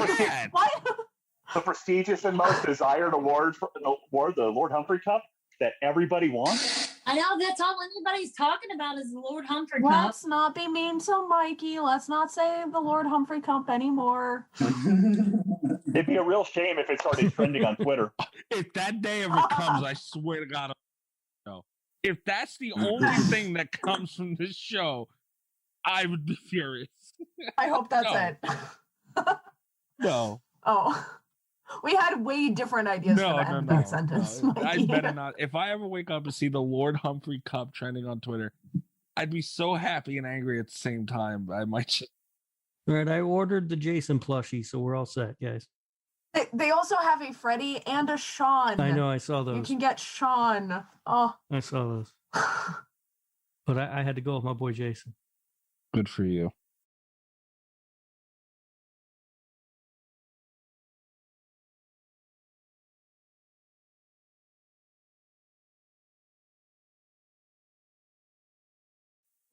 the prestigious and most desired award for the Lord Humphrey Cup that everybody wants? I know that's all anybody's talking about is the Lord Humphrey Cup. Let's not be mean to Mikey. Let's not say the Lord Humphrey Cup anymore. It'd be a real shame if it started trending on Twitter. If that day ever comes, I swear to God, if that's the only thing that comes from this show, I would be furious. I hope that's it. No. Oh. We had way different ideas for the end of that sentence. I better not. If I ever wake up and see the Lord Humphrey Cup trending on Twitter, I'd be so happy and angry at the same time. I might just... All right, I ordered the Jason plushie, so we're all set, guys. They also have a Freddy and a Sean. I know, I saw You those. can get Sean. Oh. I saw those. But I had to go with my boy Jason. Good for you.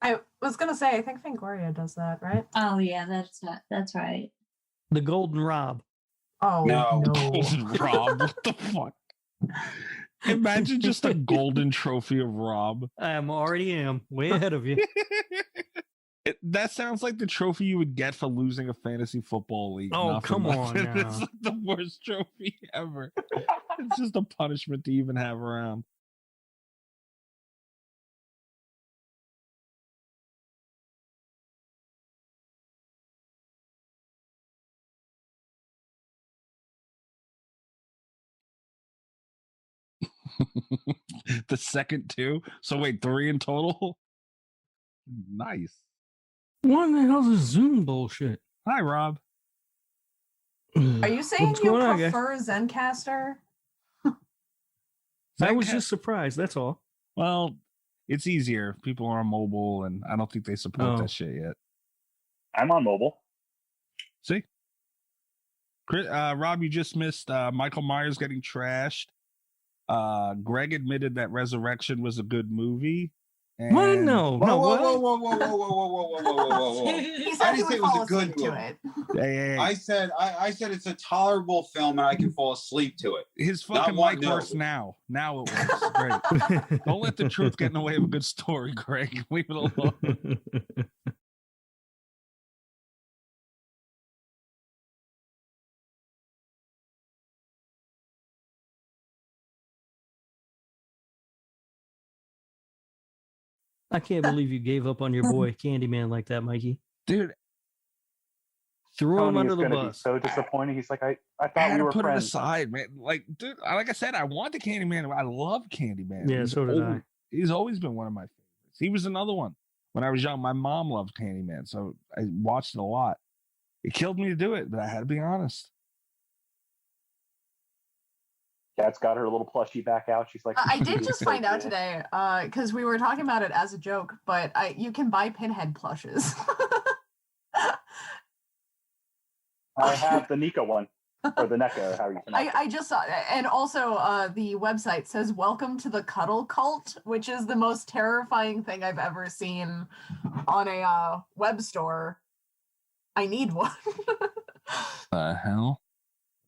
I was gonna say, I think Fangoria does that, right? Oh yeah, that's right. The Golden Rob. Oh no. Golden Rob. What the fuck? Imagine just a golden trophy of Rob. I already am way ahead of you. That sounds like the trophy you would get for losing a fantasy football league. Oh, come on now. It's like the worst trophy ever. It's just a punishment to even have around. The second 2. So wait, 3 in total? Nice. What the hell's this Zoom bullshit? Hi, Rob. Are you saying What's you going on, guys? prefer Zencaster? I was just surprised, that's all. Well, it's easier. People are on mobile, and I don't think they support that shit yet. I'm on mobile. See? Rob, you just missed Michael Myers getting trashed. Greg admitted that Resurrection was a good movie. And... What? No. Whoa. He I said he didn't say would it was fall a good asleep to movie. it. Hey. I said it's a tolerable film and I can fall asleep to it. His fucking mic works now. Now it works. Great. Don't let the truth get in the way of a good story, Greg. Leave it alone. I can't believe you gave up on your boy Candyman like that, Mikey. Dude. Threw him Tony under is the gonna be bus. so disappointed. He's like, I I thought had we to were put friends. it aside, man. Like, dude, like I said, I want the Candyman. I love Candyman. Yeah, so did I. He's always been one of my favorites. He was another one. When I was young, my mom loved Candyman, so I watched it a lot. It killed me to do it, but I had to be honest. Kat's got her little plushie back out. She's like, I did just find out today, because we were talking about it as a joke, but you can buy Pinhead plushes. I have the Nika one, or the NECA, or how you pronounce it. I just saw, and also the website says "Welcome to the Cuddle Cult," which is the most terrifying thing I've ever seen on a web store. I need one. The hell?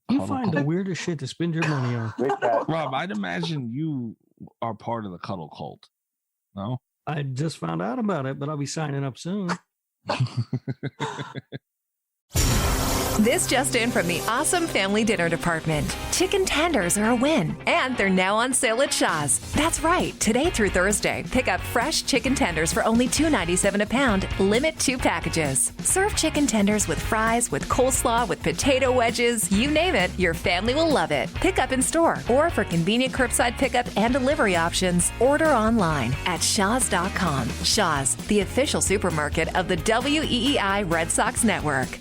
You Cuddle find the cult. weirdest shit to spend your money on. Rob, I'd imagine you are part of the cuddle cult. No? I just found out about it, but I'll be signing up soon. This just in from the awesome family dinner department. Chicken tenders are a win, and they're now on sale at Shaw's. That's right. Today through Thursday, pick up fresh chicken tenders for only $2.97 a pound. Limit 2 packages. Serve chicken tenders with fries, with coleslaw, with potato wedges. You name it, your family will love it. Pick up in store, or for convenient curbside pickup and delivery options, order online at shaws.com. Shaw's, the official supermarket of the WEEI Red Sox Network.